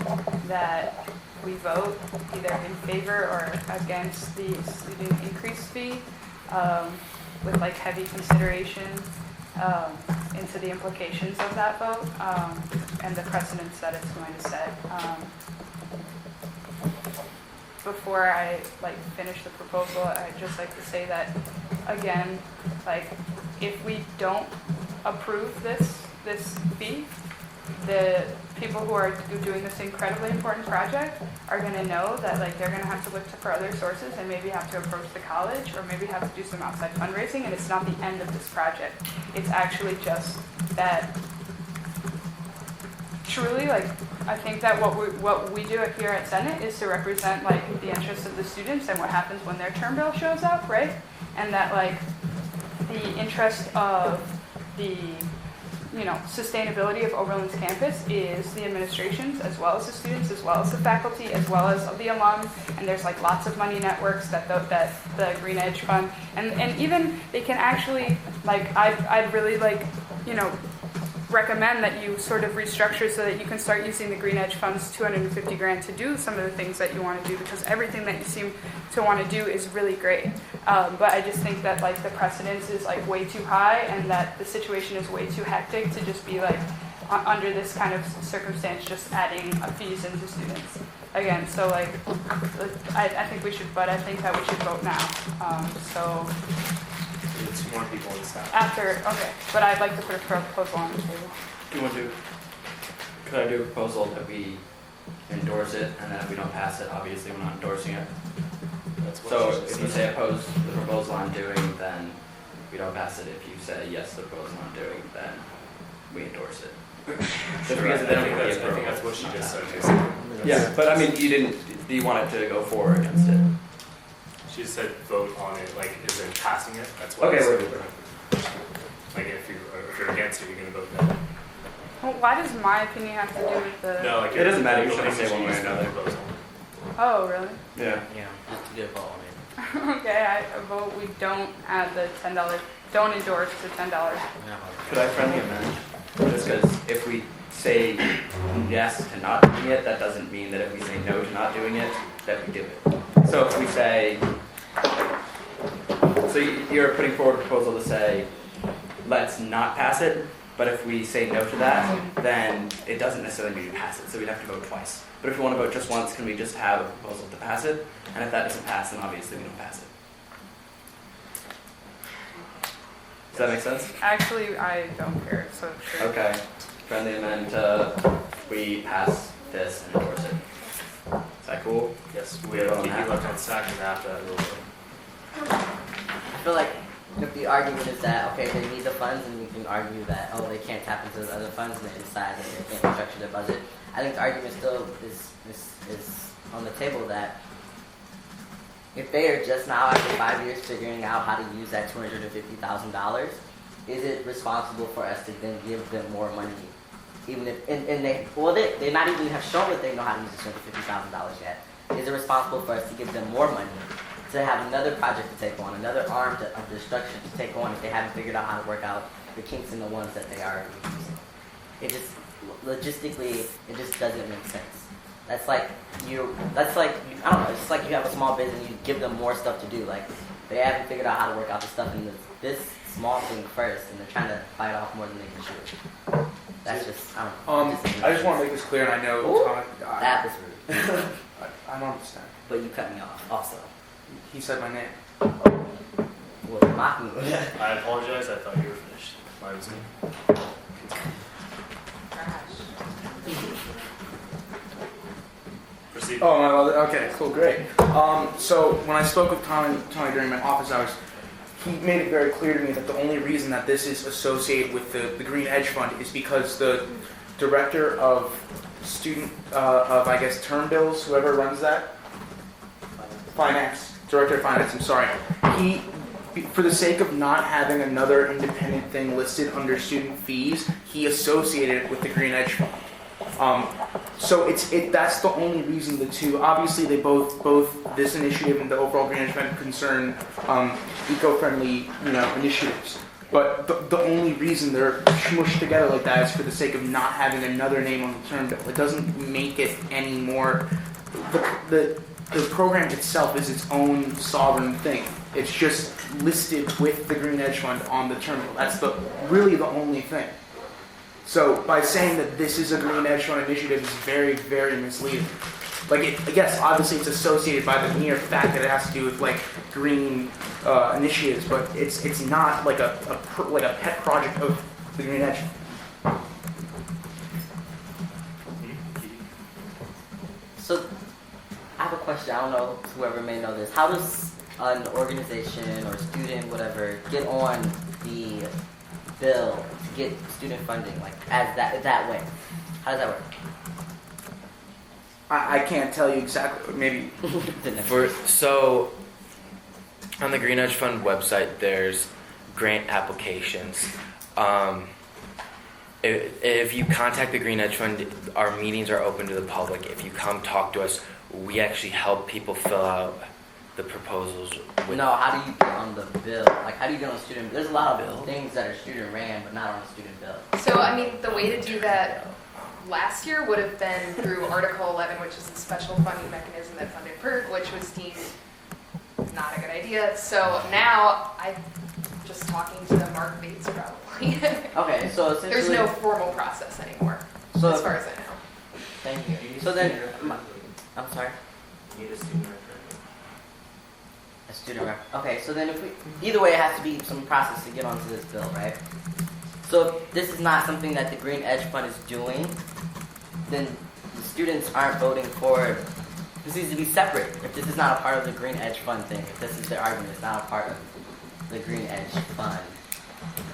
that we vote either in favor or against the student increase fee, with like heavy consideration into the implications of that vote, and the precedents that it's going to set. Before I like finish the proposal, I'd just like to say that again, like if we don't approve this fee, the people who are doing this incredibly important project are going to know that like they're going to have to look for other sources and maybe have to approach the college or maybe have to do some outside fundraising, and it's not the end of this project. It's actually just that truly, like, I think that what we do here at Senate is to represent like the interests of the students and what happens when their term bill shows up, right? And that like the interest of the sustainability of Oberlin's campus is the administrations as well as the students, as well as the faculty, as well as the alum, and there's like lots of money networks that the Green Edge Fund, and even they can actually, like, I'd really like, recommend that you sort of restructure so that you can start using the Green Edge Fund's $250,000 to do some of the things that you want to do, because everything that you seem to want to do is really great. But I just think that like the precedence is like way too high, and that the situation is way too hectic to just be like under this kind of circumstance just adding fees into students again. So like I think we should, but I think that we should vote now. So.
Two more people in staff.
Okay, but I'd like to put a proposal on the table.
Do you want to? Could I do a proposal that we endorse it, and then if we don't pass it, obviously we're not endorsing it? So if you say oppose the proposal I'm doing, then we don't pass it. If you say yes to the proposal I'm doing, then we endorse it. Just because
I think that's what she just said.
Yeah, but I mean, you didn't. Do you want it to go for or against it?
She said vote on it, like, is in passing it. That's what.
Okay,
wait. Like, if you're against it, you're gonna vote no.
Well, why does my opinion have to do with the?
No, like
it doesn't matter. You should say one way or another.
Oh, really?
Yeah.
Yeah, just to get a vote on it.
Okay, I vote we don't add the $10. Don't endorse the $10.
Could I friendly amend? Just because if we say yes to not doing it, that doesn't mean that if we say no to not doing it, that we do it. So if we say, so you're putting forward a proposal to say, let's not pass it, but if we say no to that, then it doesn't necessarily mean we pass it, so we'd have to vote twice. But if we want to vote just once, can we just have a proposal to pass it? And if that doesn't pass, then obviously we don't pass it. Does that make sense?
Actually, I don't care, so sure.
Okay. Friendly amendment, we pass this and endorse it. Is that cool?
Yes, we have to keep you left on sack and after that a little bit.
I feel like if the argument is that, okay, they need the funds, and you can argue that, oh, they can't tap into the other funds, and they decide that they can't structure their budget. I think the argument still is on the table that if they are just now, after 5 years, figuring out how to use that $250,000, is it responsible for us to then give them more money? Even if, and they not even have shown that they know how to use the $250,000 yet. Is it responsible for us to give them more money to have another project to take on, another arm of the structure to take on if they haven't figured out how to work out the kinks in the ones that they are using? It just, logistically, it just doesn't make sense. That's like, I don't know, it's just like you have a small business and you give them more stuff to do. Like, they haven't figured out how to work out the stuff in this small thing first, and they're trying to bite off more than they can chew. That's just, I don't know.
I just want to make this clear, and I know Tom.
That was rude.
I don't understand.
But you cut me off, also.
He said my name.
Well, mocking me.
I apologize. I thought you were finished. Mine was me. Proceed.
Oh, my mother. Okay, cool, great. So when I spoke with Tony during my office hours, he made it very clear to me that the only reason that this is associated with the Green Edge Fund is because the director of I guess, term bills, whoever runs that, director of finance, I'm sorry, he, for the sake of not having another independent thing listed under student fees, he associated it with the Green Edge Fund. So that's the only reason the two, obviously they both this initiative and the overall Green Edge Fund concern eco-friendly, initiatives. But the only reason they're smushed together like that is for the sake of not having another name on the term bill. It doesn't make it any more the program itself is its own sovereign thing. It's just listed with the Green Edge Fund on the terminal. That's really the only thing. So by saying that this is a Green Edge Fund initiative is very, very misleading. Like, yes, obviously it's associated by the mere fact that it has to do with like green initiatives, but it's not like a pet project of the Green Edge Fund.
So, I have a question. I don't know whoever may know this. How does an organization or student, whatever, get on the bill to get student funding, like as that way? How does that work?
I can't tell you exactly. Maybe.
So, on the Green Edge Fund website, there's grant applications. If you contact the Green Edge Fund, our meetings are open to the public. If you come talk to us, we actually help people fill out the proposals.
No, how do you get on the bill? Like, how do you get on student? There's a lot of things that are student ran, but not on a student bill.
So, I mean, the way to do that last year would have been through Article 11, which is a special funding mechanism that funded PERG, which was deemed not a good idea. So now I'm just talking to Mark Bates probably.
Okay, so essentially
there's no formal process anymore,
so,
as far as I know.
Thank you. So then, I'm sorry?
You need a student referendum.
A student rep. Okay, so then either way, it has to be some process to get onto this bill, right? So if this is not something that the Green Edge Fund is doing, then the students aren't voting for it. This needs to be separate. If this is not a part of the Green Edge Fund thing, if this is their argument, it's not a part of the Green Edge Fund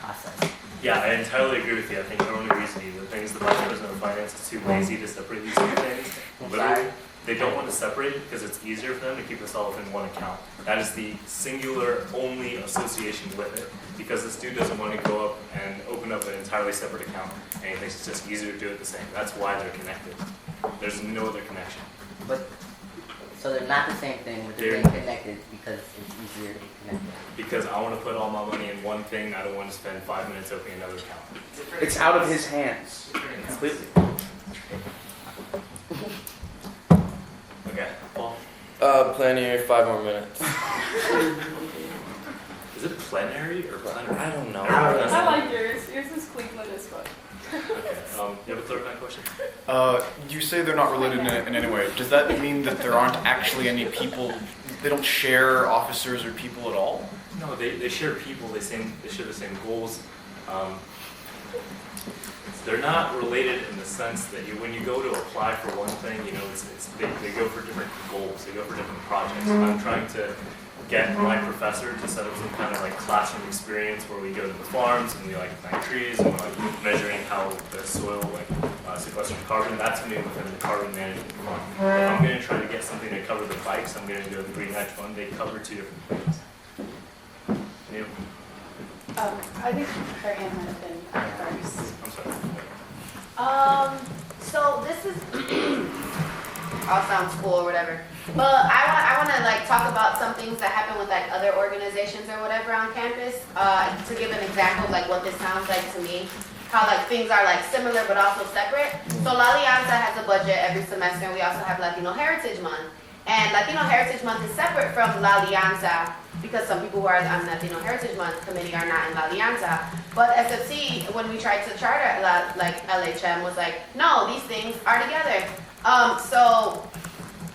process.
Yeah, I entirely agree with you. I think everyone agrees with you. The thing is, the Vice President of Finance is too lazy to separate these two things. Literally, they don't want to separate it because it's easier for them to keep this all within one account. That is the singular only association with it, because this dude doesn't want to go up and open up an entirely separate account, and he thinks it's just easier to do it the same. That's why they're connected. There's no other connection.
But so they're not the same thing, but they're being connected because it's easier to be connected.
Because I want to put all my money in one thing, I don't want to spend 5 minutes opening another account.
It's out of his hands completely.
Okay, Paul?
Plenary, 5 more minutes.
Is it plenary or plenary?
I don't know.
I like yours. Yours is Cleveland as fuck.
You have a clarifying question?
You say they're not related in any way. Does that mean that there aren't actually any people, they don't share officers or people at all?
No, they share people, they share the same goals. They're not related in the sense that when you go to apply for one thing, they go for different goals, they go for different projects. I'm trying to get my professor to set up some kind of like classroom experience where we go to the farms and we like plant trees and we're like measuring how the soil sequesters carbon. That's going to be within the carbon management fund. If I'm going to try to get something to cover the bikes, I'm going to go to the Green Edge Fund. They cover 2 different things. Neil?
I think her hand might have been up first.
I'm sorry.
So this is all sounds cool or whatever, but I want to like talk about some things that happen with like other organizations or whatever on campus. To give an example of like what this sounds like to me, how like things are like similar but also separate. So La Alianza has a budget every semester, and we also have Latino Heritage Month. And Latino Heritage Month is separate from La Alianza because some people who are on Latino Heritage Month committee are not in La Alianza. But SFC, when we tried to charter like LHM, was like, no, these things are together. So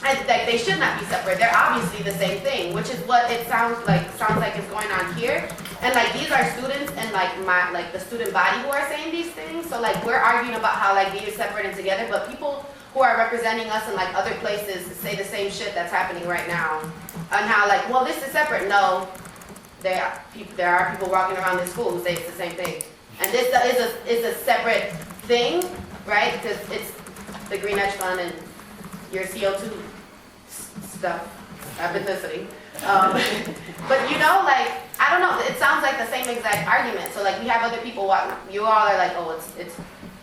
like they should not be separate. They're obviously the same thing, which is what it sounds like is going on here. And like these are students and like the student body who are saying these things. So like we're arguing about how like these are separate and together, but people who are representing us in like other places say the same shit that's happening right now. And how like, well, this is separate. No, there are people walking around this school who say it's the same thing. And this is a separate thing, right? Because it's the Green Edge Fund and your CO2 stuff, ethnicity. But like, I don't know, it sounds like the same exact argument. So like we have other people you all are like, oh,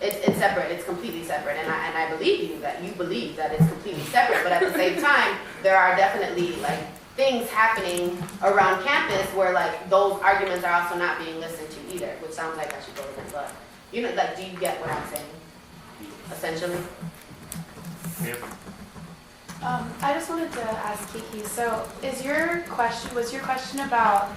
it's separate, it's completely separate. And I believe you that you believe that it's completely separate, but at the same time, there are definitely like things happening around campus where like those arguments are also not being listened to either, which sounds like I should go with it, but like, do you get what I'm saying? Essentially?
Yeah.
I just wanted to ask Kiki, so was your question about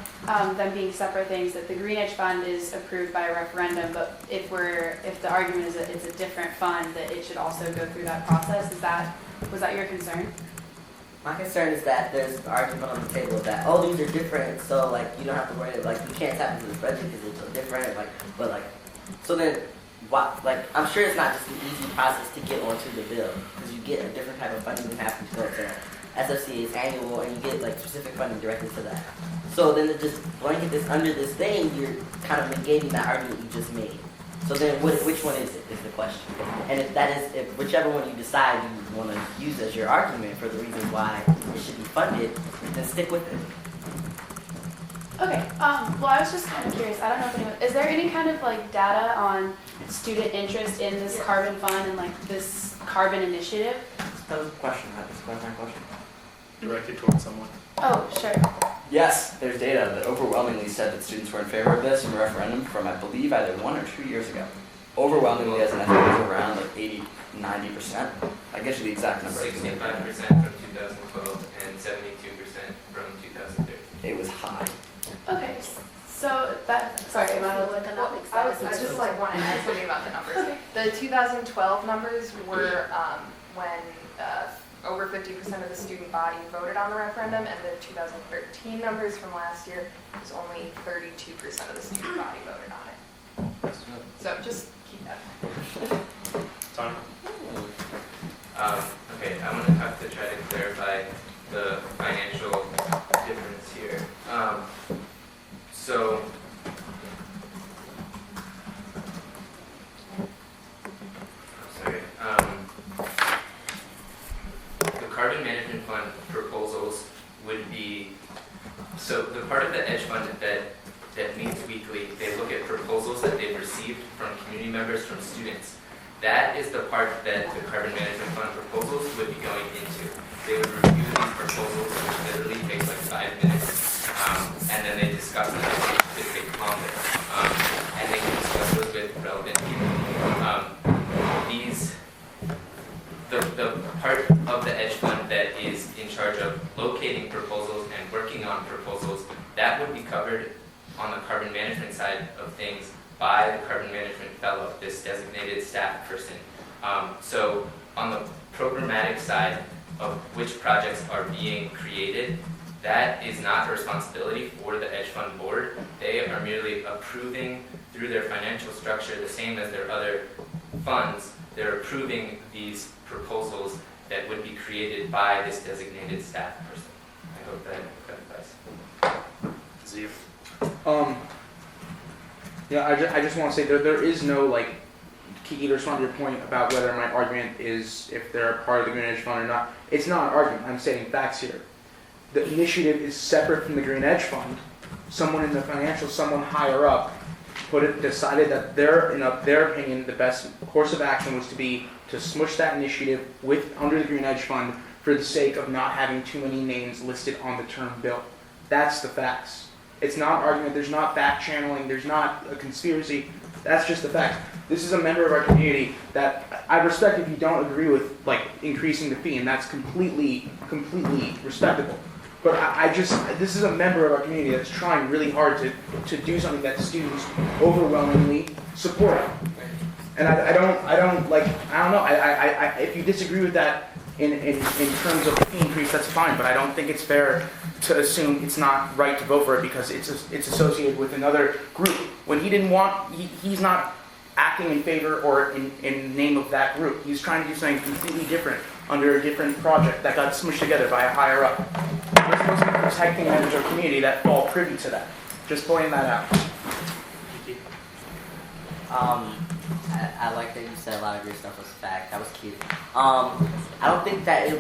them being separate things, that the Green Edge Fund is approved by a referendum, but if the argument is that it's a different fund, that it should also go through that process? Was that your concern?
My concern is that there's an argument on the table that, oh, these are different, so like you don't have to worry, like you can't tap into this budget because it's so different, so then what, I'm sure it's not just an easy process to get onto the bill, because you get a different type of funding than having to go to SFCA's annual, and you get like specific funding directed to that. So then to just blanket this under this thing, you're kind of negating that argument you just made. So then which one is it, is the question. And if whichever one you decide you want to use as your argument for the reasons why it should be funded, then stick with it.
Okay, well, I was just kind of curious. I don't know if anyone, is there any kind of like data on student interest in this carbon fund and like this carbon initiative?
That was a question, right? That's a clarifying question.
Directed towards someone.
Oh, sure.
Yes, there's data that overwhelmingly said that students were in favor of this in a referendum from, I believe, either 1 or 2 years ago. Overwhelmingly, as an I think it was around like 80, 90%. I guess you the exact number.
65% from 2012 and 72% from 2013.
It was high.
Okay, so that, sorry, am I
I just like want to add something about the numbers. The 2012 numbers were when over 50% of the student body voted on the referendum, and the 2013 numbers from last year was only 32% of the student body voted on it. So just keep that in mind.
Tony?
Okay, I'm going to have to try to clarify the financial difference here. The carbon management fund proposals would be, so the part of the Edge Fund that meets weekly, they look at proposals that they've received from community members, from students. That is the part that the carbon management fund proposals would be going into. They would review these proposals, which literally takes like 5 minutes, and then they discuss them. It could take longer, and they can discuss those with relevant people. The part of the Edge Fund that is in charge of locating proposals and working on proposals, that would be covered on the carbon management side of things by the carbon management fellow, this designated staff person. So on the programmatic side of which projects are being created, that is not a responsibility for the Edge Fund board. They are merely approving through their financial structure, the same as their other funds, they're approving these proposals that would be created by this designated staff person. I hope that clarifies.
Yeah, I just want to say there is no, like, Kiki, to respond to your point about whether my argument is if they're a part of the Green Edge Fund or not. It's not an argument. I'm stating facts here. The initiative is separate from the Green Edge Fund. Someone in the financial, someone higher up, decided that in their opinion, the best course of action was to smush that initiative under the Green Edge Fund for the sake of not having too many names listed on the term bill. That's the facts. It's not an argument. There's not back channeling. There's not a conspiracy. That's just the facts. This is a member of our community that I respect if you don't agree with, like, increasing the fee, and that's completely respectable. But this is a member of our community that's trying really hard to do something that students overwhelmingly support. And I don't know. If you disagree with that in terms of the fee increase, that's fine. But I don't think it's fair to assume it's not right to vote for it because it's associated with another group. When he didn't want, he's not acting in favor or in name of that group. He's trying to do something completely different under a different project that got smushed together by a higher up. We're supposed to be protecting members of our community that fall privy to that. Just pointing that out.
I like that you said a lot of your stuff was fact. That was cute. I don't think that it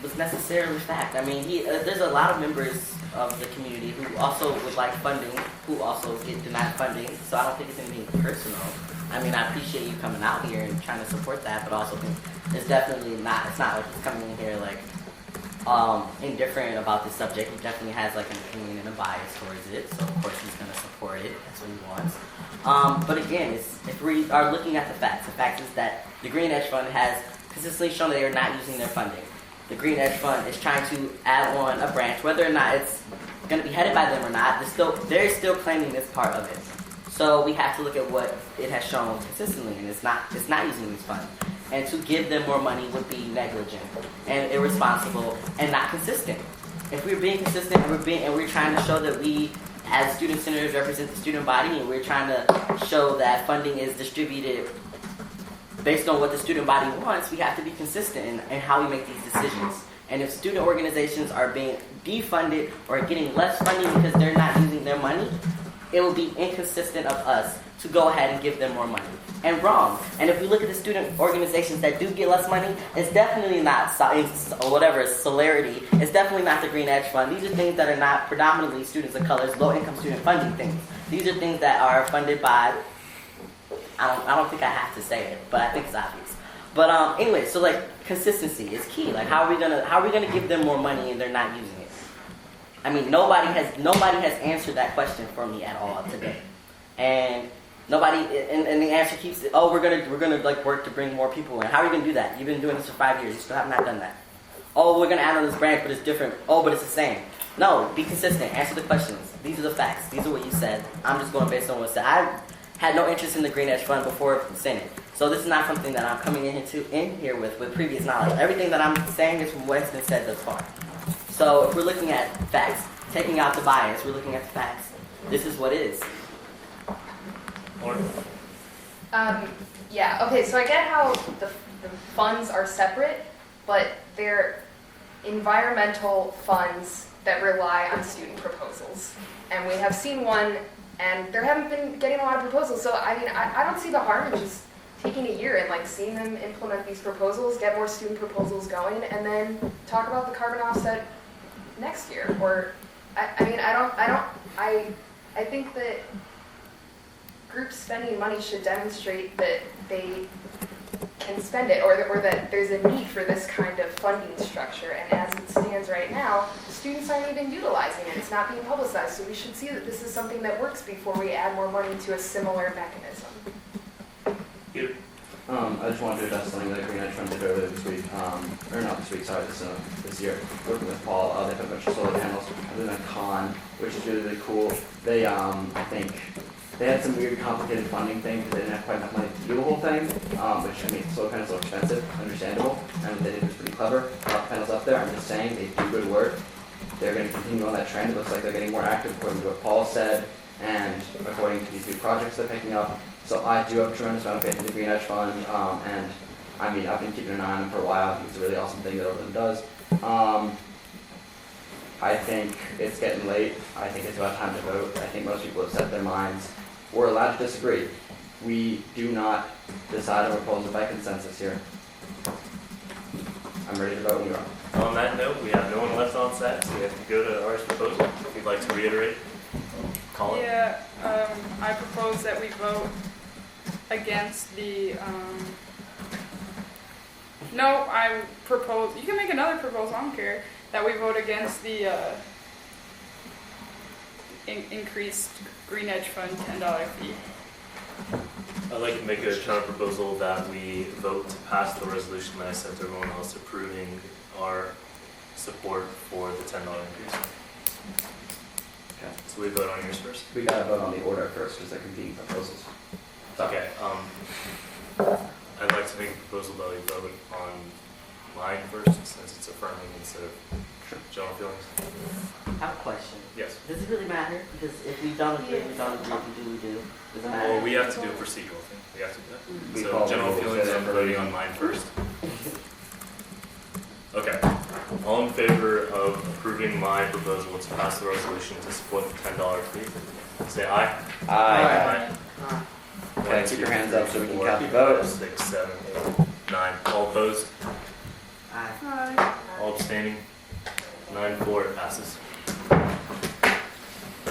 was necessarily fact. I mean, there's a lot of members of the community who also would like funding, who also get denied funding. So I don't think it's anything personal. I mean, I appreciate you coming out here and trying to support that, but also think it's definitely not. It's not like he's coming in here like indifferent about this subject. He definitely has like an opinion and a bias towards it. So of course he's going to support it. That's what he wants. But again, if we are looking at the facts is that the Green Edge Fund has consistently shown that they are not using their funding. the Green Edge Fund is trying to add on a branch, whether or not it's going to be headed by them or not, they're still claiming this part of it. So we have to look at what it has shown consistently, and it's not using these funds. And to give them more money would be negligent and irresponsible and not consistent. If we're being consistent and we're trying to show that we, as student senators, represent the student body, and we're trying to show that funding is distributed based on what the student body wants, we have to be consistent in how we make these decisions. And if student organizations are being defunded or getting less funding because they're not using their money, it will be inconsistent of us to go ahead and give them more money. And wrong. And if we look at the student organizations that do get less money, it's definitely not Solarity. It's definitely not the Green Edge Fund. These are things that are not predominantly students of colors, low-income student funding things. These are things that are funded by, I don't think I have to say it, but I think it's obvious. But anyway, so like consistency is key. Like how are we gonna give them more money and they're not using it? I mean, nobody has answered that question for me at all today. And nobody, and the answer keeps, we're gonna like work to bring more people in. How are you gonna do that? You've been doing this for 5 years. You still have not done that. Oh, we're gonna add on this branch, but it's different. Oh, but it's the same. No, be consistent. Answer the questions. These are the facts. These are what you said. I'm just going based on what's said. I had no interest in the Green Edge Fund before the Senate, so this is not something that I'm coming in here with previous knowledge. Everything that I'm saying is from what's been said thus far. So if we're looking at facts, taking out the bias, we're looking at the facts. This is what is.
Yeah, okay, so I get how the funds are separate, but they're environmental funds that rely on student proposals. And we have seen one, and there haven't been getting a lot of proposals, so I mean, I don't see the harm in just taking a year and like seeing them implement these proposals, get more student proposals going, and then talk about the carbon offset next year. Or, I think that groups spending money should demonstrate that they can spend it, or that there's a need for this kind of funding structure. And as it stands right now, students aren't even utilizing it. It's not being publicized. So we should see that this is something that works before we add more money to a similar mechanism.
I just wanted to address something that Green Edge Fund did earlier this week, or not this week, sorry, this year, working with Paul. They have a bunch of solar panels within a con, which is really, really cool. They, I think, they had some weird complicated funding thing because they didn't have quite enough money to do the whole thing, which I mean, solar panels are expensive, understandable, and what they did was pretty clever. Got the panels up there, I'm just saying, they do good work. They're going to continue on that trend. It looks like they're getting more active according to what Paul said, and according to these new projects they're picking up. So I do have a tremendous amount of faith in the Green Edge Fund, and I mean, I've been keeping an eye on them for a while. I think it's a really awesome thing that Oberlin does. I think it's getting late. I think it's about time to vote. I think most people have set their minds. We're allowed to disagree. We do not decide on proposals by consensus here. I'm ready to vote when you are.
On that note, we have no one left on set, so we have to go to R's proposal. If you'd like to reiterate, call it.
Yeah, I propose that we vote against the, no, I propose, you can make another proposal, I don't care, that we vote against the increased Green Edge Fund $10 fee.
I'd like to make a counter proposal that we vote to pass the resolution that I sent to everyone else approving our support for the $10 increase.
Okay.
So we vote on yours first?
We gotta vote on the order first because they're competing proposals.
Okay. I'd like to make a proposal that we vote on mine first, since it's affirming instead of general feelings.
I have a question.
Yes.
Does it really matter? Because if we don't agree, we don't agree. If we do, we do. Does it matter?
Well, we have to do a procedural thing. We have to do that.
We
So
call
general
it
feelings, I'm voting on mine first. Okay. All in favor of approving my proposal to pass the resolution to support the $10 fee? Say aye.
Aye.
Aye.
Okay, keep your hands up so we can count the vote.
6, 7, 8, 9. All opposed?
Aye.
All abstaining? 9-4, it passes.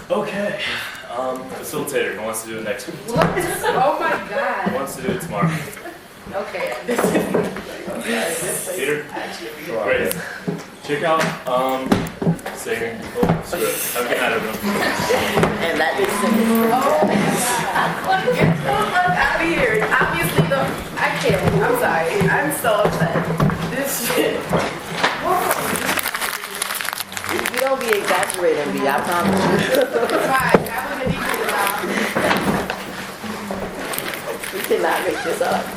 Okay. Facilitator, who wants to do it next week?
Oh my God.
Who wants to do it tomorrow?
Okay.
Peter? Great. Check out, singer. Oh, screw it. Have a good night, everyone.
And that is
Get the fuck out of here. Obviously, I can't. I'm sorry. I'm so upset. This shit.
don't be exaggerating, B, I promise you.
Right, I wouldn't be cool about it.
We cannot make this up.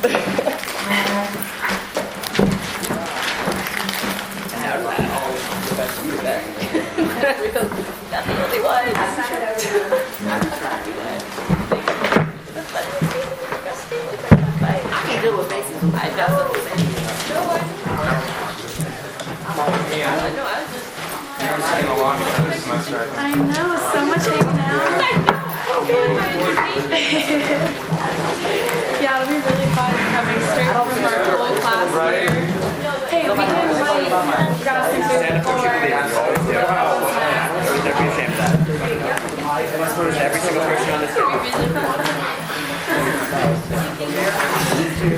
Definitely was. I can deal with faces. I definitely say.
I know, so much hanging out. Yeah, it'll be really fun coming straight from our whole class here. Hey, we got us some food before.